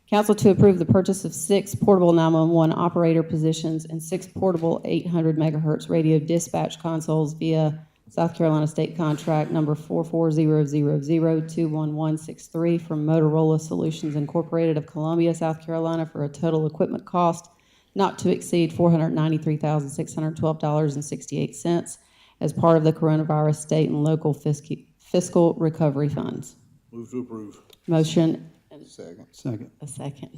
Council to approve the purchase of 6 portable 911 operator positions and 6 portable 800 megahertz radio dispatch consoles via South Carolina State Contract number 44000-21163 from Motorola Solutions Incorporated of Columbia, South Carolina for a total equipment cost not to exceed $493,612.68 as part of the coronavirus state and local fiscal recovery funds. Move to approve. Motion. Second. A second.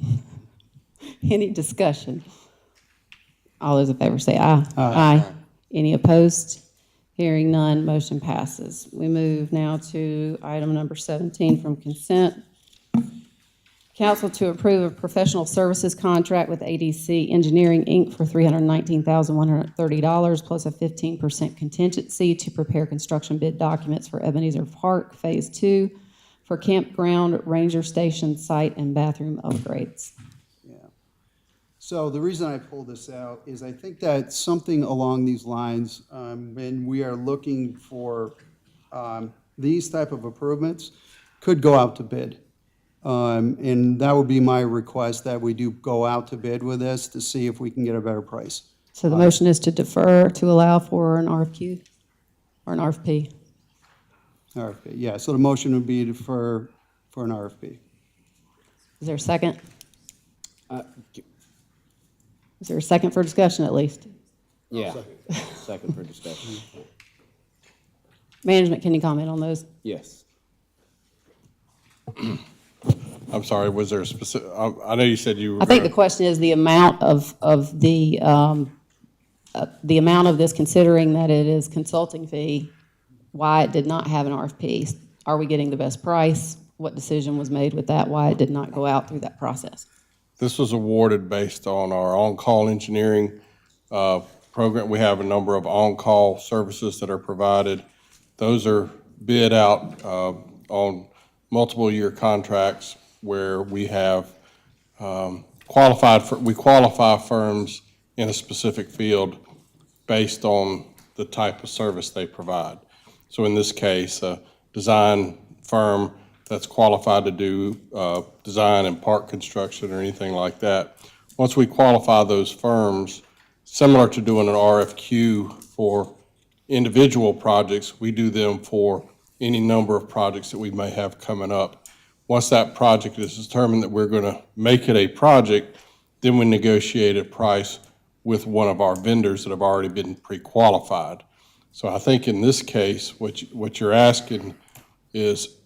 Any discussion? All those in favor say aye. Aye. Any opposed? Hearing none, motion passes. We move now to item number 17 from consent. Council to approve a professional services contract with ADC Engineering, Inc. for $319,130 plus a 15% contingency to prepare construction bid documents for Ebenezer Park Phase 2 for campground, ranger station, site, and bathroom upgrades. So the reason I pulled this out is I think that something along these lines, when we are looking for these type of improvements, could go out to bid. And that would be my request, that we do go out to bid with this to see if we can get a better price. So the motion is to defer to allow for an RFQ or an RFP? RFP, yeah, so the motion would be for an RFP. Is there a second? Is there a second for discussion at least? Yeah, second for discussion. Management, can you comment on those? Yes. I'm sorry, was there a specific, I know you said you were. I think the question is the amount of the amount of this, considering that it is consulting fee, why it did not have an RFP. Are we getting the best price? What decision was made with that? Why it did not go out through that process? This was awarded based on our on-call engineering program. We have a number of on-call services that are provided. Those are bid out on multiple-year contracts where we have we qualify firms in a specific field based on the type of service they provide. So in this case, a design firm that's qualified to do design and park construction or anything like that. Once we qualify those firms, similar to doing an RFQ for individual projects, we do them for any number of projects that we may have coming up. Once that project is determined that we're going to make it a project, then we negotiate a price with one of our vendors that have already been pre-qualified. So I think in this case, what you're asking is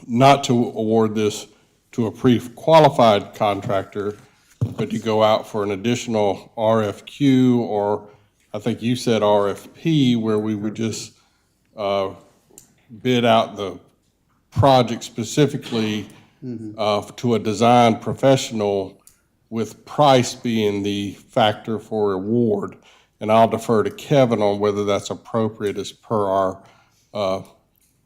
not to award this to a pre-qualified contractor, but to go out for an additional RFQ, or I think you said RFP, where we would just bid out the project specifically to a design professional, with price being the factor for award. And I'll defer to Kevin on whether that's appropriate as per our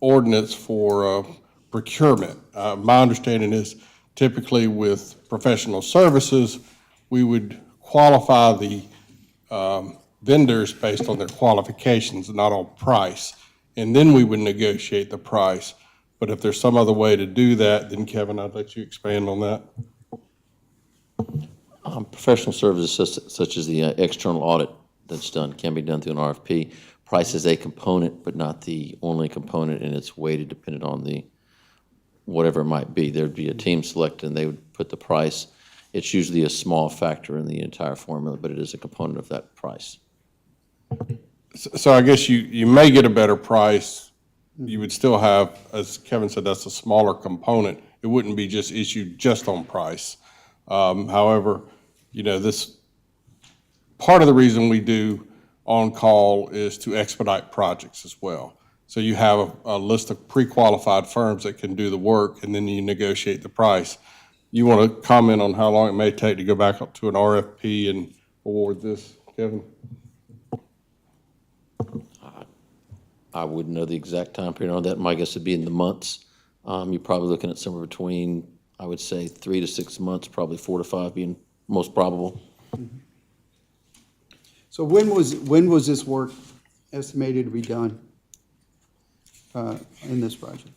ordinance for procurement. My understanding is typically with professional services, we would qualify the vendors based on their qualifications, not on price. And then we would negotiate the price. But if there's some other way to do that, then Kevin, I'd let you expand on that. Professional services such as the external audit that's done can be done through an RFP. Price is a component, but not the only component, and it's weighted depending on the whatever it might be. There'd be a team selected, and they would put the price. It's usually a small factor in the entire formula, but it is a component of that price. So I guess you may get a better price. You would still have, as Kevin said, that's a smaller component. It wouldn't be just issued just on price. However, this part of the reason we do on-call is to expedite projects as well. So you have a list of pre-qualified firms that can do the work, and then you negotiate the price. You want to comment on how long it may take to go back up to an RFP and award this, Kevin? I wouldn't know the exact time period on that. My guess would be in the months. You're probably looking at somewhere between, I would say, 3 to 6 months, probably 4 to 5 being most probable. So when was this work estimated to be done in this project?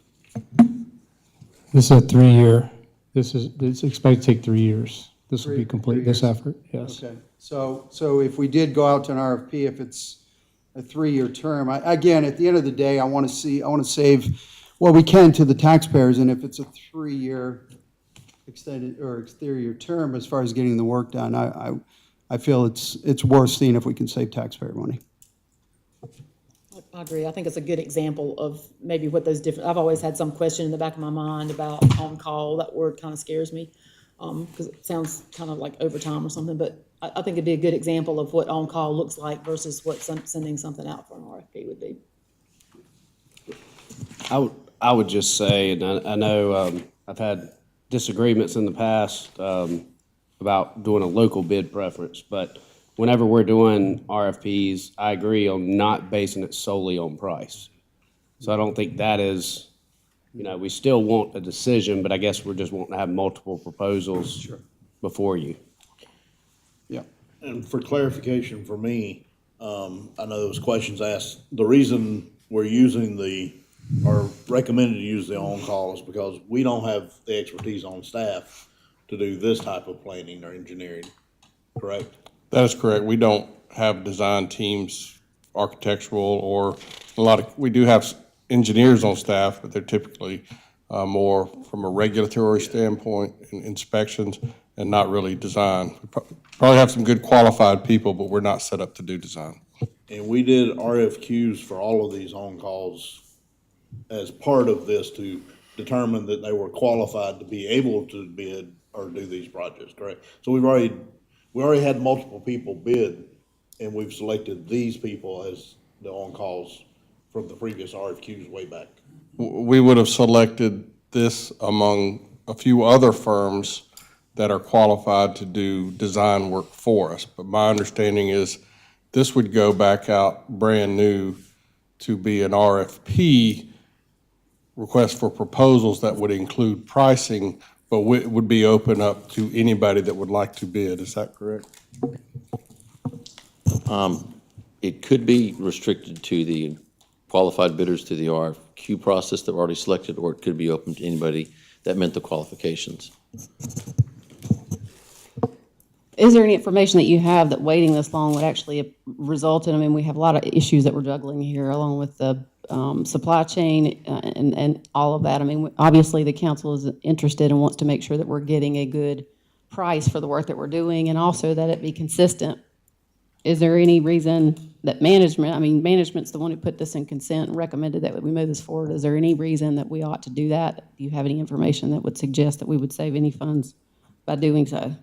This is a 3-year. It's expected to take 3 years. This will be complete, this effort, yes. Okay, so if we did go out to an RFP, if it's a 3-year term. Again, at the end of the day, I want to save what we can to the taxpayers, and if it's a 3-year extended or exterior term as far as getting the work done, I feel it's worth seeing if we can save taxpayer money. I agree. I think it's a good example of maybe what those different, I've always had some question in the back of my mind about on-call. That word kind of scares me, because it sounds kind of like overtime or something, but I think it'd be a good example of what on-call looks like versus what sending something out for an RFP would be. I would just say, and I know I've had disagreements in the past about doing a local bid preference, but whenever we're doing RFPs, I agree on not basing it solely on price. So I don't think that is, we still want a decision, but I guess we're just wanting to have multiple proposals before you. Yeah. And for clarification for me, I know there was questions asked. The reason we're using or recommended to use the on-call is because we don't have the expertise on staff to do this type of planning or engineering, correct? That is correct. We don't have design teams, architectural, or we do have engineers on staff, but they're typically more from a regulatory standpoint, inspections, and not really design. We probably have some good qualified people, but we're not set up to do design. And we did RFQs for all of these on-calls as part of this to determine that they were qualified to be able to bid or do these projects, correct? So we already had multiple people bid, and we've selected these people as the on-calls from the previous RFQs way back. We would have selected this among a few other firms that are qualified to do design work for us. But my understanding is this would go back out brand new to be an RFP, request for proposals that would include pricing, but would be open up to anybody that would like to bid. Is that correct? It could be restricted to the qualified bidders to the RFQ process that were already selected, or it could be open to anybody that met the qualifications. Is there any information that you have that waiting this long would actually result in, I mean, we have a lot of issues that we're juggling here along with the supply chain and all of that. I mean, obviously the council is interested and wants to make sure that we're getting a good price for the work that we're doing and also that it be consistent. Is there any reason that management's the one who put this in consent and recommended that we move this forward? Is there any reason that we ought to do that? Do you have any information that would suggest that we would save any funds by doing so?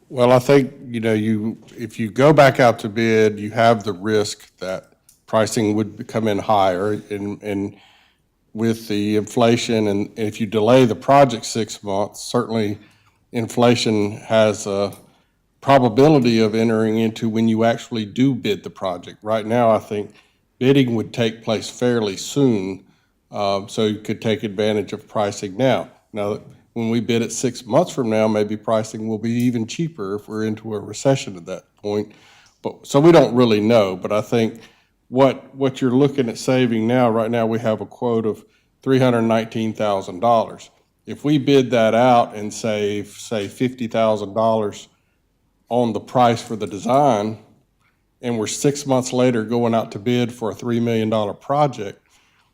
Well, I think, if you go back out to bid, you have the risk that pricing would come in higher, and with the inflation, and if you delay the project 6 months, certainly inflation has a probability of entering into when you actually do bid the project. Right now, I think bidding would take place fairly soon, so you could take advantage of pricing now. Now, when we bid it 6 months from now, maybe pricing will be even cheaper if we're into a recession at that point. So we don't really know, but I think what you're looking at saving now, right now we have a quote of $319,000. If we bid that out and save, say, $50,000 on the price for the design, and we're 6 months later going out to bid for a $3 million project,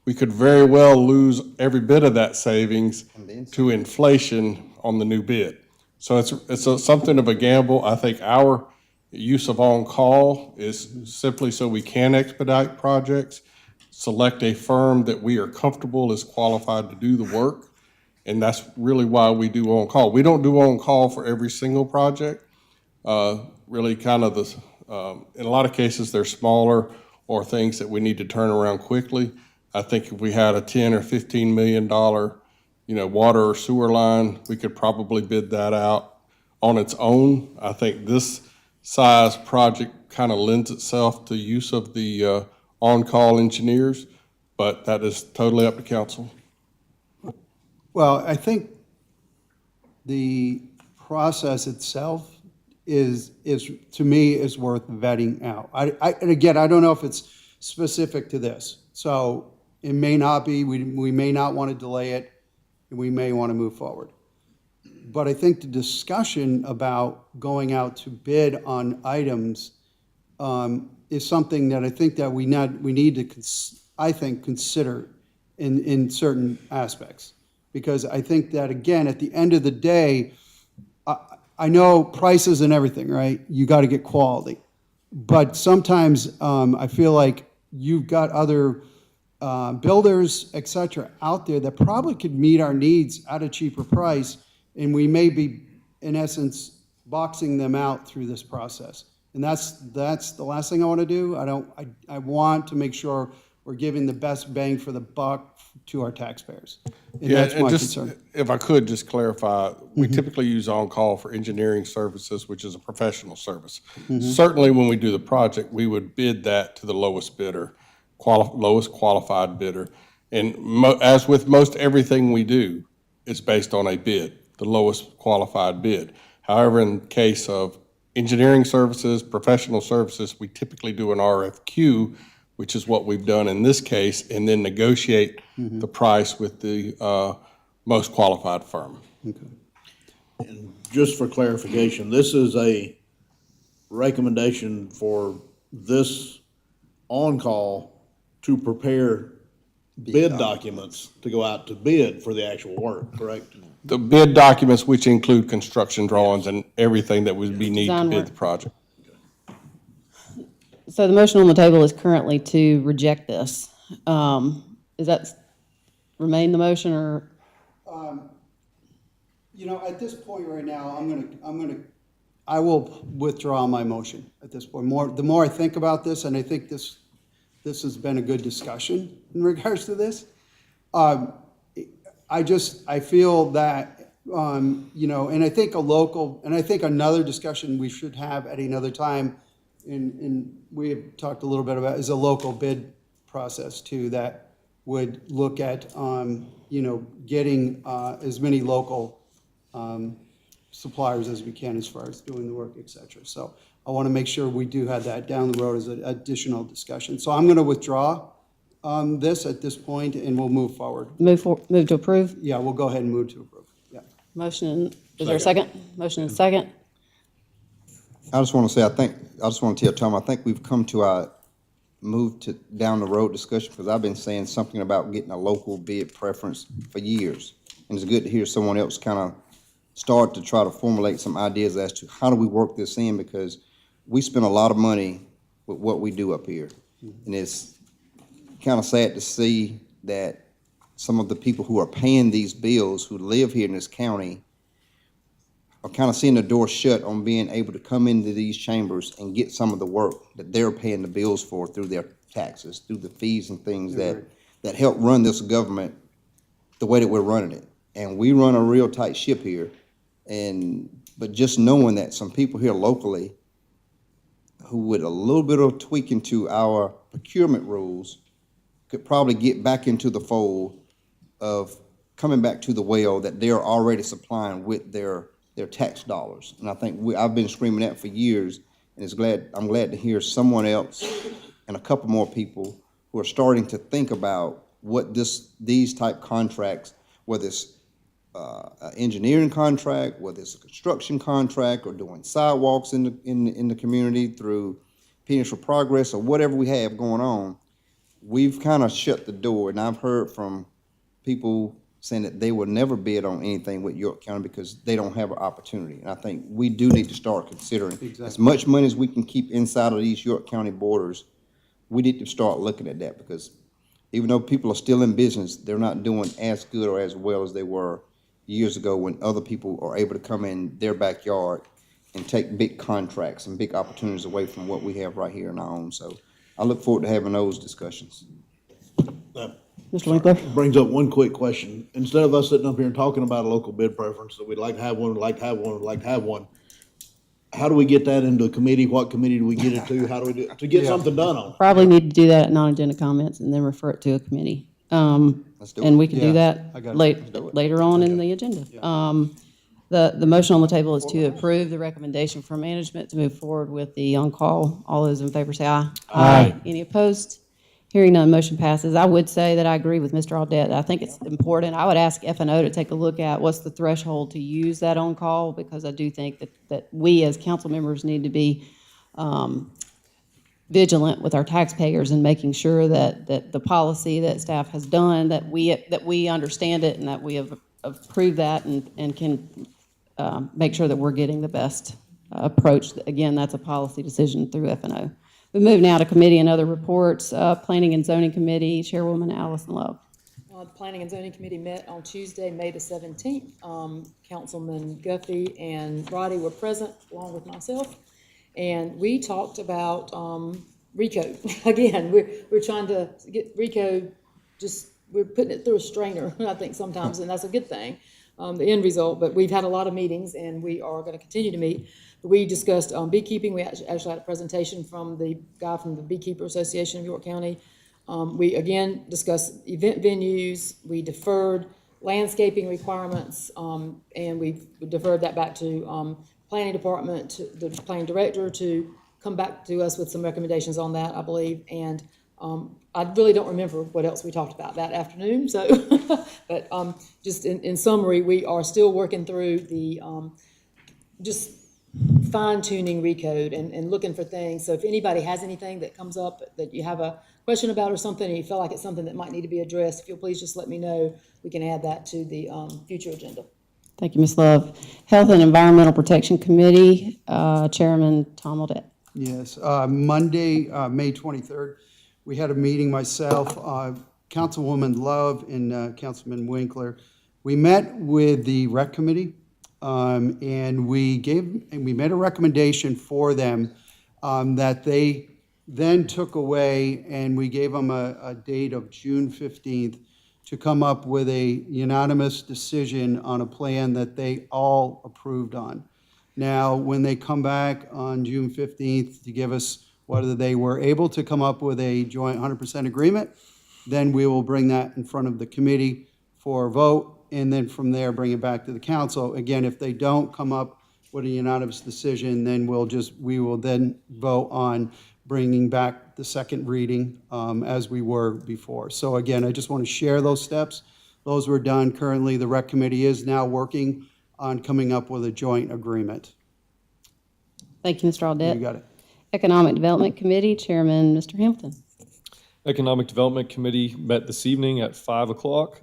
we could very well lose every bit of that savings to inflation on the new bid. So it's something of a gamble. I think our use of on-call is simply so we can expedite projects, select a firm that we are comfortable is qualified to do the work, and that's really why we do on-call. We don't do on-call for every single project. Really kind of in a lot of cases, they're smaller or things that we need to turn around quickly. I think if we had a $10 or $15 million, water or sewer line, we could probably bid that out on its own. I think this size project kind of lends itself to use of the on-call engineers, but that is totally up to council. Well, I think the process itself is to me is worth vetting out. And again, I don't know if it's specific to this, so it may not be. We may not want to delay it, and we may want to move forward. But I think the discussion about going out to bid on items is something that I think that we need to, I think, consider in certain aspects. Because I think that, again, at the end of the day, I know prices and everything, right? You got to get quality. But sometimes I feel like you've got other builders, et cetera, out there that probably could meet our needs at a cheaper price, and we may be, in essence, boxing them out through this process. And that's the last thing I want to do. I want to make sure we're giving the best bang for the buck to our taxpayers. And that's my concern. If I could just clarify, we typically use on-call for engineering services, which is a professional service. Certainly, when we do the project, we would bid that to the lowest bidder, lowest qualified bidder. And as with most everything we do, it's based on a bid, the lowest qualified bid. However, in the case of engineering services, professional services, we typically do an RFQ, which is what we've done in this case, and then negotiate the price with the most qualified firm. And just for clarification, this is a recommendation for this on-call to prepare bid documents to go out to bid for the actual work, correct? The bid documents, which include construction drawings and everything that would be needed to Design bid work. the project. So the motion on the table is currently to reject this. Is that remain the motion, or? At this point right now, I will withdraw my motion at this point. The more I think about this, and I think this has been a good discussion in regards to this. I feel that, and I think I think another discussion we should have at another time, and we have talked a little bit about, is a local bid process too, that would look at, getting as many local suppliers as we can as far as doing the work, et cetera. So I want to make sure we do have that down the road as an additional discussion. So I'm going to withdraw this at this point, and we'll move forward. Move to approve? Yeah, we'll go ahead and move to approve. Yeah. Motion, is there a second? Motion and second. I just want to say, I just want to tell Tom, I think we've come to our move to down the road discussion, because I've been saying something about getting a local bid preference for years. And it's good to hear someone else kind of start to try to formulate some ideas as to how do we work this in, because we spend a lot of money with what we do up here. And it's kind of sad to see that some of the people who are paying these bills, who live here in this county, are kind of seeing the door shut on being able to come into these chambers and get some of the work that they're paying the bills for through their taxes, through the fees and things that help run this government the way that we're running it. And we run a real tight ship here. But just knowing that some people here locally who with a little bit of tweaking to our procurement rules could probably get back into the fold of coming back to the well that they're already supplying with their tax dollars. And I think I've been screaming that for years, and I'm glad to hear someone else and a couple more people who are starting to think about what these type contracts, whether it's an engineering contract, whether it's a construction contract, or doing sidewalks in the community through Penis for Progress, or whatever we have going on, we've kind of shut the door. And I've heard from people saying that they will never bid on anything with York County because they don't have an opportunity. And I think we do need to start considering as much money as we can keep inside of these York County borders. We need to start looking at that, because even though people are still in business, they're not doing as good or as well as they were years ago, when other people are able to come in their backyard and take big contracts and big opportunities away from what we have right here in our own. So I look forward to having those discussions. Mr. Winkler? Brings up one quick question. Instead of us sitting up here and talking about a local bid preference, that we'd like to have one, we'd like to have one, we'd like to have one, how do we get that into a committee? What committee do we get it to? How do we do it to get something done on it? Probably need to do that at non-agenda comments and then refer it to a committee. Let's do it. And we can do Yeah, that I got it. later on in the agenda. The motion on the table is to approve the recommendation from management to move forward with the on-call. All those in favor say aye. Aye. Any opposed? Hearing none, motion passes. I would say that I agree with Mr. Audette. I think it's important. I would ask F&O to take a look at what's the threshold to use that on-call, because I do think that we as council members need to be vigilant with our taxpayers and making sure that the policy that staff has done, that we understand it and that we have approved that and can make sure that we're getting the best approach. Again, that's a policy decision through F&O. We move now to committee and other reports. Planning and Zoning Committee, Chairwoman Allison Love. The Planning and Zoning Committee met on Tuesday, May the 17th. Councilman Guffey and Roddy were present along with myself. And we talked about RICO. Again, we're trying to get RICO, we're putting it through a strainer, I think sometimes, and that's a good thing, the end result. But we've had a lot of meetings, and we are going to continue to meet. We discussed beekeeping. We actually had a presentation from the guy from the Beekeeper Association of York County. We again discussed event venues. We deferred landscaping requirements, and we deferred that back to planning department, to the planning director, to come back to us with some recommendations on that, I believe. And I really don't remember what else we talked about that afternoon. So, but just in summary, we are still working through the just fine-tuning RECODE and looking for things. So if anybody has anything that comes up that you have a question about or something, and you feel like it's something that might need to be addressed, if you'll please just let me know. We can add that to the future agenda. Thank you, Ms. Love. Health and Environmental Protection Committee, Chairman Tom Audette. Yes, Monday, May 23rd, we had a meeting, myself, Councilwoman Love, and Councilman Winkler. We met with the Rec Committee, and we made a recommendation for them that they then took away, and we gave them a date of June 15th to come up with a unanimous decision on a plan that they all approved on. Now, when they come back on June 15th to give us whether they were able to come up with a joint 100% agreement, then we will bring that in front of the committee for a vote, and then from there, bring it back to the council. Again, if they don't come up with a unanimous decision, then we will then vote on bringing back the second reading as we were before. So again, I just want to share those steps. Those were done. Currently, the Rec Committee is now working on coming up with a joint agreement. Thank you, Mr. Audette. You got it. Economic Development Committee, Chairman Mr. Hamilton. Economic Development Committee met this evening at 5 o'clock.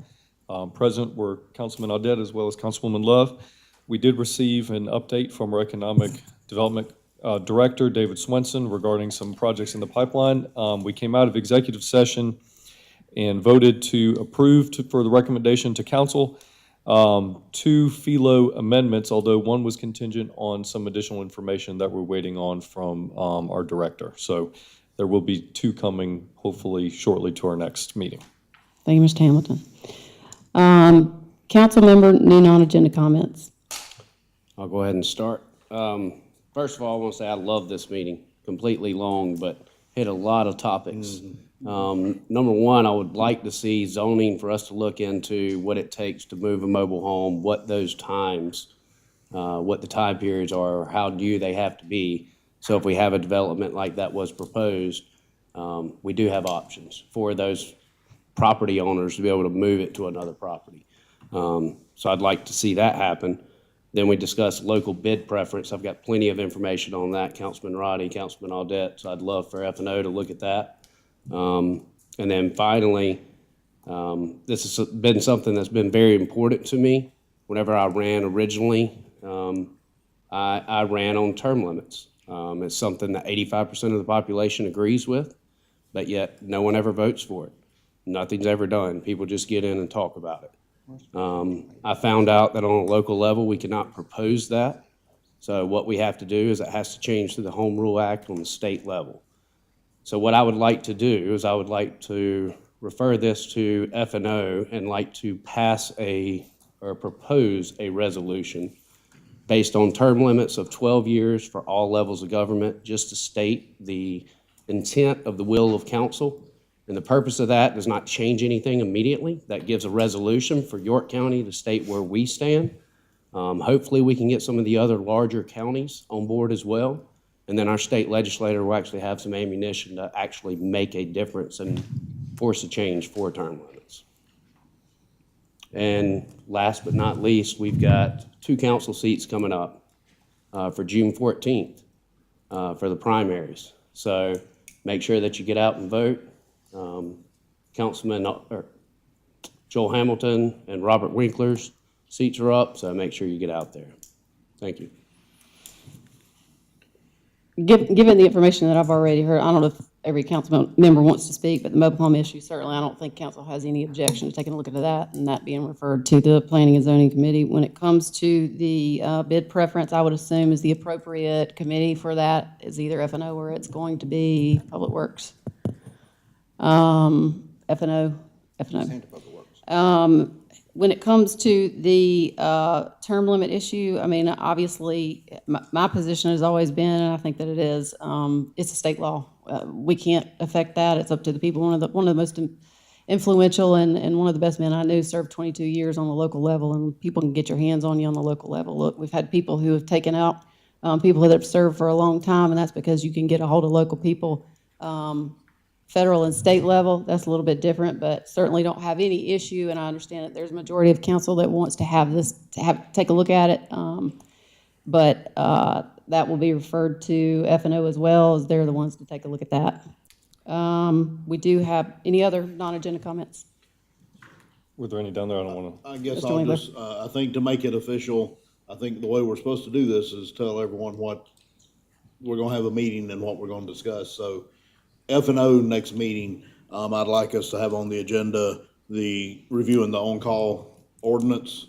Present were Councilman Audette as well as Councilwoman Love. We did receive an update from our Economic Development Director, David Swenson, regarding some projects in the pipeline. We came out of executive session and voted to approve for the recommendation to council 2 FELO amendments, although one was contingent on some additional information that we're waiting on from our director. So there will be 2 coming hopefully shortly to our next meeting. Thank you, Mr. Hamilton. Council member, new non-agenda comments. I'll go ahead and start. First of all, I want to say I love this meeting. Completely long, but hit a lot of topics. Number one, I would like to see zoning for us to look into what it takes to move a mobile home, what those times, what the time periods are, how new they have to be. So if we have a development like that was proposed, we do have options for those property owners to be able to move it to another property. So I'd like to see that happen. Then we discussed local bid preference. I've got plenty of information on that, Councilman Roddy, Councilman Audette, so I'd love for F&O to look at that. And then finally, this has been something that's been very important to me. Whenever I ran originally, I ran on term limits. It's something that 85% of the population agrees with, but yet no one ever votes for it. Nothing's ever done. People just get in and talk about it. I found out that on a local level, we cannot propose that. So what we have to do is it has to change to the Home Rule Act on the state level. So what I would like to do is I would like to refer this to F&O and like to pass or propose a resolution based on term limits of 12 years for all levels of government, just to state the intent of the will of council. And the purpose of that does not change anything immediately. That gives a resolution for York County to state where we stand. Hopefully we can get some of the other larger counties on board as well. And then our state legislator will actually have some ammunition to actually make a difference and force a change for term limits. And last but not least, we've got 2 council seats coming up for June 14th for the primaries. So make sure that you get out and vote. Councilman Joel Hamilton and Robert Winkler's seats are up, so make sure you get out there. Thank you. Given the information that I've already heard, I don't know if every council member wants to speak, but the mobile home issue, certainly I don't think council has any objection to taking a look into that and that being referred to the Planning and Zoning Committee. When it comes to the bid preference, I would assume is the appropriate committee for that is either F&O or it's going to be Public Works. F&O. When it comes to the term limit issue, I mean, obviously, my position has always been, and I think that it is, it's a state law. We can't affect that. It's up to the people. One of the most influential and one of the best men I knew served 22 years on the local level, and people can get your hands on you on the local level. Look, we've had people who have taken out people that have served for a long time, and that's because you can get a hold of local people. Federal and state level, that's a little bit different, but certainly don't have any issue, and I understand that there's a majority of council that wants to have this, take a look at it, but that will be referred to F&O as well, as they're the ones to take a look at that. We do have, any other non-agenda comments? Were there any down there? I don't want to. I guess Mr. I'll Winkler. just, I think to make it official, I think the way we're supposed to do this is tell everyone what, we're gonna have a meeting and what we're gonna discuss, so F&O next meeting, I'd like us to have on the agenda, the reviewing the on-call ordinance,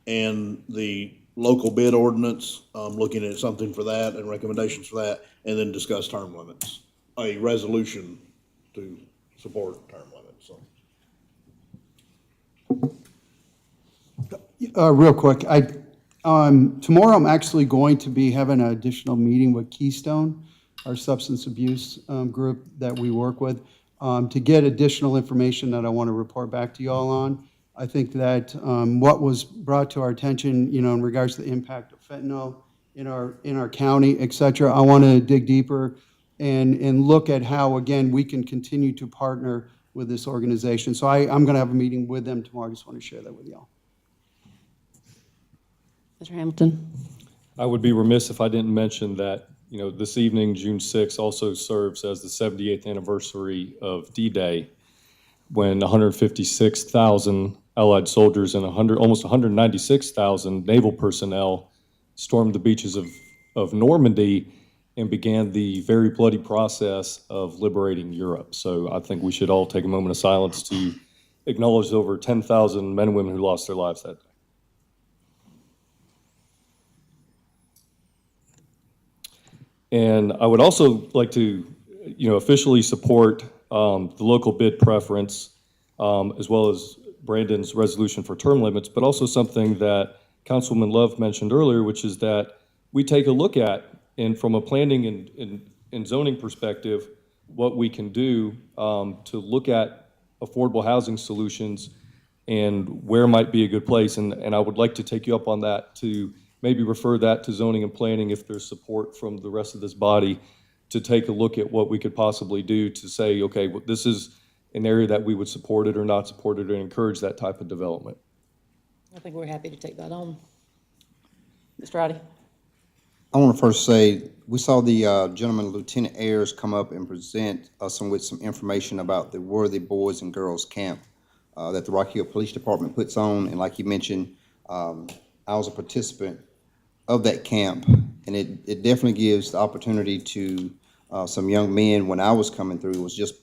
and the local bid ordinance, looking at something for that and recommendations for that, and then discuss term limits, a resolution to support term limits, so. Real quick, tomorrow I'm actually going to be having an additional meeting with Keystone, our substance abuse group that we work with, to get additional information that I want to report back to you all on. I think that what was brought to our attention, in regards to the impact of fentanyl in our county, et cetera, I want to dig deeper and look at how, again, we can continue to partner with this organization. So I'm going to have a meeting with them tomorrow. I just want to share that with y'all. Mr. Hamilton. I would be remiss if I didn't mention that, this evening, June 6th, also serves as the 78th anniversary of D-Day, when 156,000 Allied soldiers and almost 196,000 naval personnel stormed the beaches of Normandy and began the very bloody process of liberating Europe. So I think we should all take a moment of silence to acknowledge the over 10,000 men and women who lost their lives that day. And I would also like to, officially support the local bid preference, as well as Brandon's resolution for term limits, but also something that Councilwoman Love mentioned earlier, which is that we take a look at, and from a planning and zoning perspective, what we can do to look at affordable housing solutions and where might be a good place. And I would like to take you up on that, to maybe refer that to zoning and planning if there's support from the rest of this body to take a look at what we could possibly do to say, okay, well, this is an area that we would support it or not support it or encourage that type of development. I think we're happy to take that on. Mr. Roddy. I want to first say, we saw the gentleman, Lieutenant Ayers, come up and present us with some information about the Worthy Boys and Girls Camp that the Rock Hill Police Department puts on. And like you mentioned, I was a participant of that camp, and it definitely gives the opportunity to some young men. When I was coming through, it was just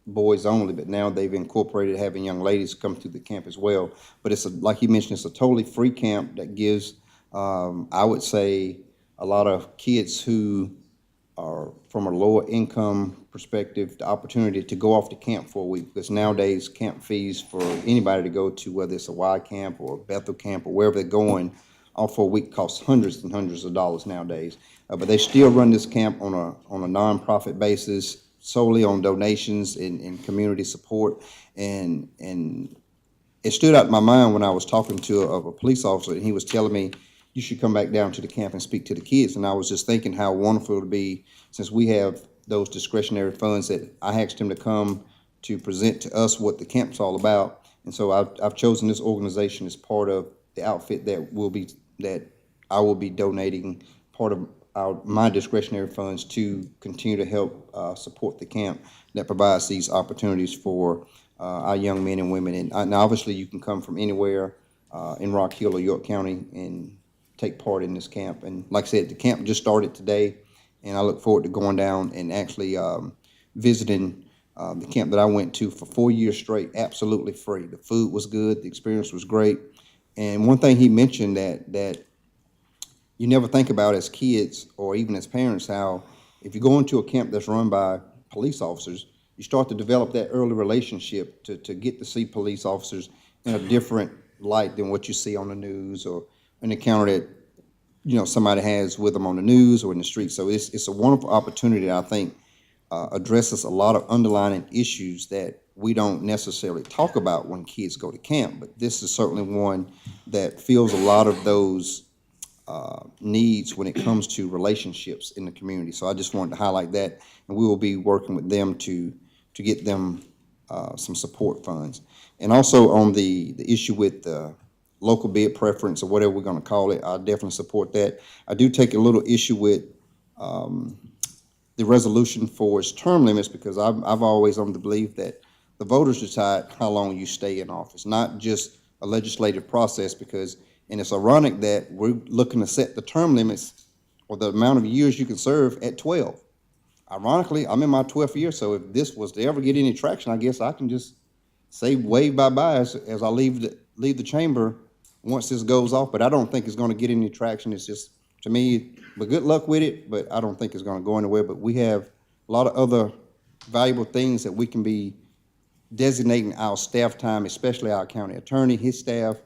boys only, but now they've incorporated having young ladies come through the camp as well. But it's like you mentioned, it's a totally free camp that gives, I would say, a lot of kids who are from a lower income perspective, the opportunity to go off to camp for a week, because nowadays camp fees for anybody to go to, whether it's a Y camp or a Bethel camp or wherever they're going, all for a week costs hundreds and hundreds of dollars nowadays. But they still run this camp on a nonprofit basis, solely on donations and community support. And it stood out in my mind when I was talking to a police officer, and he was telling me, you should come back down to the camp and speak to the kids. And I was just thinking how wonderful it would be, since we have those discretionary funds, that I asked him to come to present to us what the camp's all about. And so I've chosen this organization as part of the outfit that I will be donating part of my discretionary funds to continue to help support the camp that provides these opportunities for our young men and women. And obviously, you can come from anywhere in Rock Hill or York County and take part in this camp. And like I said, the camp just started today, and I look forward to going down and actually visiting the camp that I went to for 4 years straight, absolutely free. The food was good, the experience was great. And one thing he mentioned that you never think about as kids or even as parents, how if you go into a camp that's run by police officers, you start to develop that early relationship to get to see police officers in a different light than what you see on the news or an encounter that, you know, somebody has with them on the news or in the street. So it's a wonderful opportunity that I think addresses a lot of underlying issues that we don't necessarily talk about when kids go to camp. But this is certainly one that fills a lot of those needs when it comes to relationships in the community. So I just wanted to highlight that, and we will be working with them to get them some support funds. And also on the issue with local bid preference or whatever we're going to call it, I definitely support that. I do take a little issue with the resolution for its term limits, because I've always on the belief that the voters decide how long you stay in office, not just a legislative process. And it's ironic that we're looking to set the term limits or the amount of years you can serve at 12. Ironically, I'm in my 12th year, so if this was to ever get any traction, I guess I can just say wave bye-bye as I leave the chamber once this goes off. But I don't think it's going to get any traction. It's just, to me, but good luck with it, but I don't think it's going to go anywhere. But we have a lot of other valuable things that we can be designating our staff time, especially our county attorney, his staff,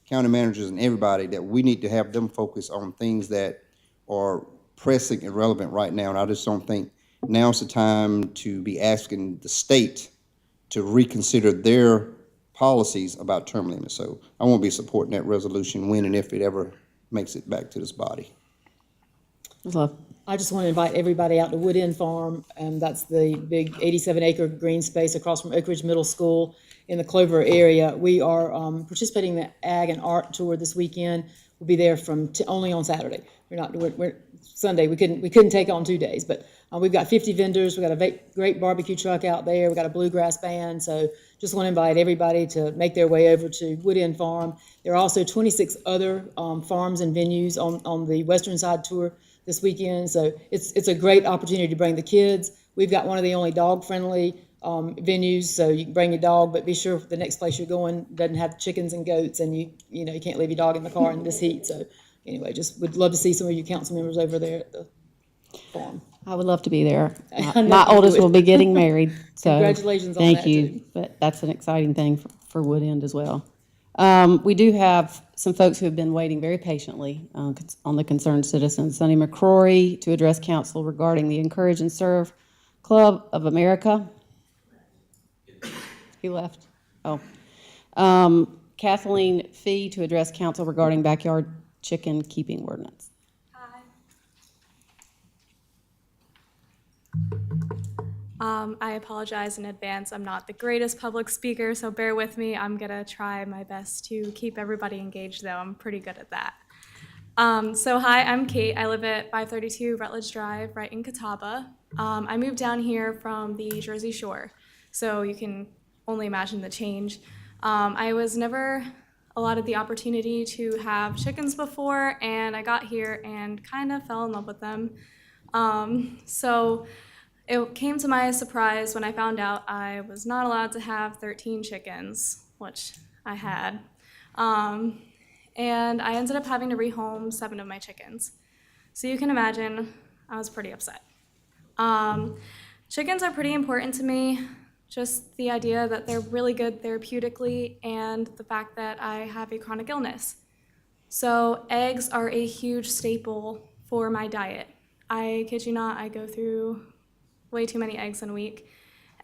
county managers, and everybody, that we need to have them focus on things that are pressing and relevant right now. And I just don't think now's the time to be asking the state to reconsider their policies about term limits. So I won't be supporting that resolution when and if it ever makes it back to this body. I just want to invite everybody out to Wood End Farm, and that's the big 87-acre green space across from Oak Ridge Middle School in the Clover area. We are participating in the Ag and Art Tour this weekend. We'll be there from only on Saturday. We're Sunday. We couldn't take on 2 days, but we've got 50 vendors. We've got a great barbecue truck out there. We've got a bluegrass band. So just want to invite everybody to make their way over to Wood End Farm. There are also 26 other farms and venues on the Western Side Tour this weekend. So it's a great opportunity to bring the kids. We've got one of the only dog-friendly venues, so you can bring your dog, but be sure the next place you're going doesn't have chickens and goats, and you can't leave your dog in the car in this heat. So anyway, just would love to see some of you council members over there at the farm. I would love to be there. I know My you oldest would. will be getting married, so Congratulations on thank that, you. too. But that's an exciting thing for Wood End as well. We do have some folks who have been waiting very patiently on the Concerned Citizen. Sonny McCrory to address council regarding the Encourage and Serve Club of America. He left. Oh. Kathleen Fee to address council regarding backyard chicken keeping ordinance. I apologize in advance. I'm not the greatest public speaker, so bear with me. I'm gonna try my best to keep everybody engaged, though. I'm pretty good at that. Hi, I'm Kate. I live at 532 Rutledge Drive, right in Catawba. I moved down here from the Jersey Shore, so you can only imagine the change. I was never allotted the opportunity to have chickens before, and I got here and kind of fell in love with them. It came to my surprise when I found out I was not allowed to have 13 chickens, which I had. And I ended up having to rehome 7 of my chickens. So you can imagine I was pretty upset. Chickens are pretty important to me, just the idea that they're really good therapeutically and the fact that I have a chronic illness. So eggs are a huge staple for my diet. I kid you not, I go through way too many eggs in a week,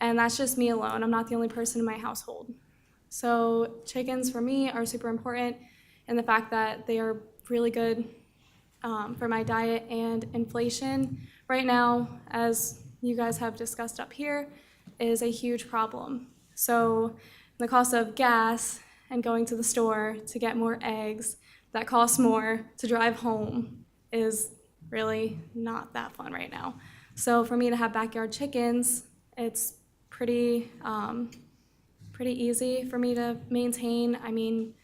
and that's just me alone. I'm not the only person in my household. So chickens for me are super important in the fact that they are really good for my diet, and inflation right now, as you guys have discussed up here, is a huge problem. So the cost of gas and going to the store to get more eggs that cost more to drive home is really not that fun right now. So for me to have backyard chickens, it's pretty easy for me to maintain. I mean,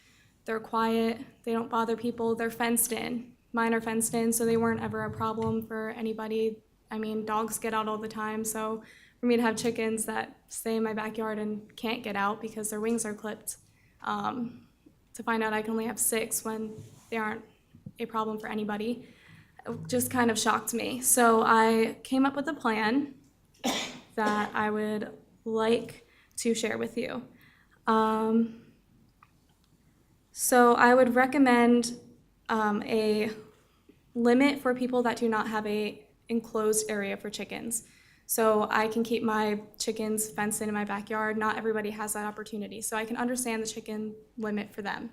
they're quiet, they don't bother people, they're fenced in. Mine are fenced in, so they weren't ever a problem for anybody. I mean, dogs get out all the time, so for me to have chickens that stay in my backyard and can't get out because their wings are clipped, to find out I can only have 6 when they aren't a problem for anybody, it just kind of shocked me. So I came up with a plan that I would like to share with you. So I would recommend a limit for people that do not have a enclosed area for chickens. So I can keep my chickens fenced in my backyard. Not everybody has that opportunity. So I can understand the chicken limit for them.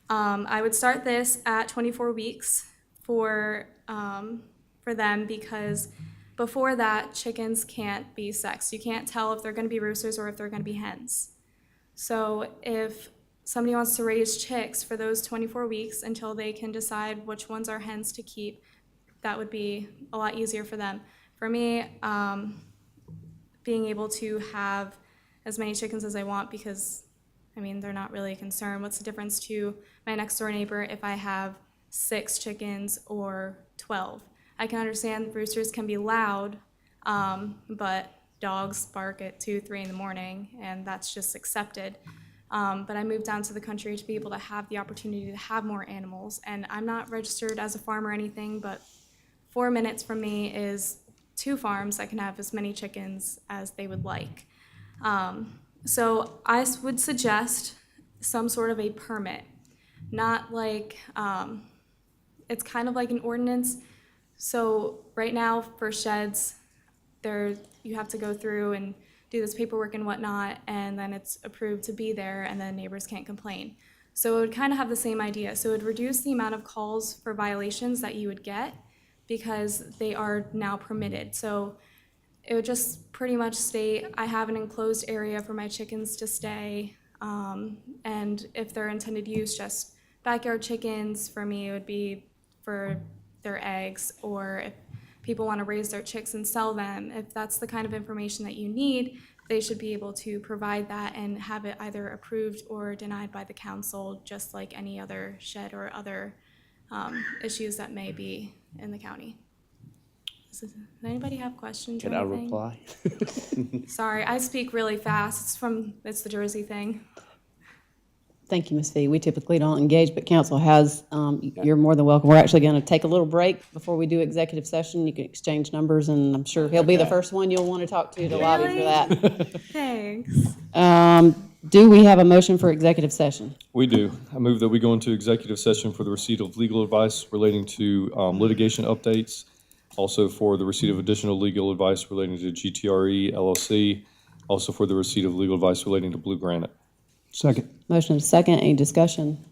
I would start this at 24 weeks for them, because before that, chickens can't be sexed. You can't tell if they're going to be roosters or if they're going to be hens. So if somebody wants to raise chicks for those 24 weeks until they can decide which ones are hens to keep, that would be a lot easier for them. For me, being able to have as many chickens as I want, because I mean, they're not really a concern. What's the difference to my next door neighbor if I have 6 chickens or 12? I can understand roosters can be loud, but dogs bark at 2, 3 in the morning, and that's just accepted. But I moved down to the country to be able to have the opportunity to have more animals, and I'm not registered as a farm or anything, but 4 minutes from me is 2 farms that can have as many chickens as they would like. So I would suggest some sort of a permit, not like, it's kind of like an ordinance. So right now for sheds, you have to go through and do this paperwork and whatnot, and then it's approved to be there, and then neighbors can't complain. So it would kind of have the same idea. So it would reduce the amount of calls for violations that you would get, because they are now permitted. So it would just pretty much state, I have an enclosed area for my chickens to stay, and if their intended use, just backyard chickens. For me, it would be for their eggs, or if people want to raise their chicks and sell them, if that's the kind of information that you need, they should be able to provide that and have it either approved or denied by the council, just like any other shed or other issues that may be in the county. Does anybody have questions or Can I anything? reply? Sorry, I speak really fast. It's the Jersey thing. Thank you, Ms. Fee. We typically don't engage, but council has, you're more than welcome. We're actually going to take a little break before we do executive session. You can exchange numbers, and I'm sure he'll be the first one you'll want to talk to lobby for that. Thanks. Do we have a motion for executive session? We do. I move that we go into executive session for the receipt of legal advice relating to litigation updates, also for the receipt of additional legal advice relating to GTRE LLC, also for the receipt of legal advice relating to Blue Granite. Second. Motion and a second. Any discussion?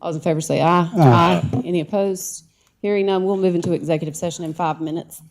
All those in favor say aye. Aye. Any opposed? Hearing none, we'll move into executive session in 5 minutes.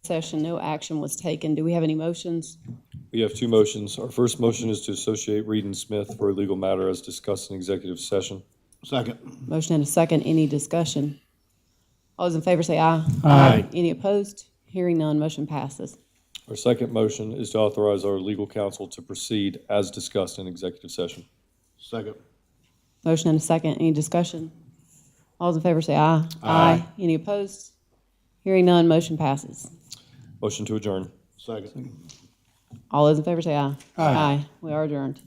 session, no action was taken. Do we have any motions? We have two motions. Our first motion is to associate Reed and Smith for a legal matter as discussed in executive session. Second. Motion and a second. Any discussion? All those in favor say aye. Aye. Any opposed? Hearing none, motion passes. Our second motion is to authorize our legal counsel to proceed as discussed in executive session. Second. Motion and a second. Any discussion? All those in favor say aye. Aye. Any opposed? Hearing none, motion passes. Motion to adjourn. Second. All those in favor say aye. Aye. We are adjourned.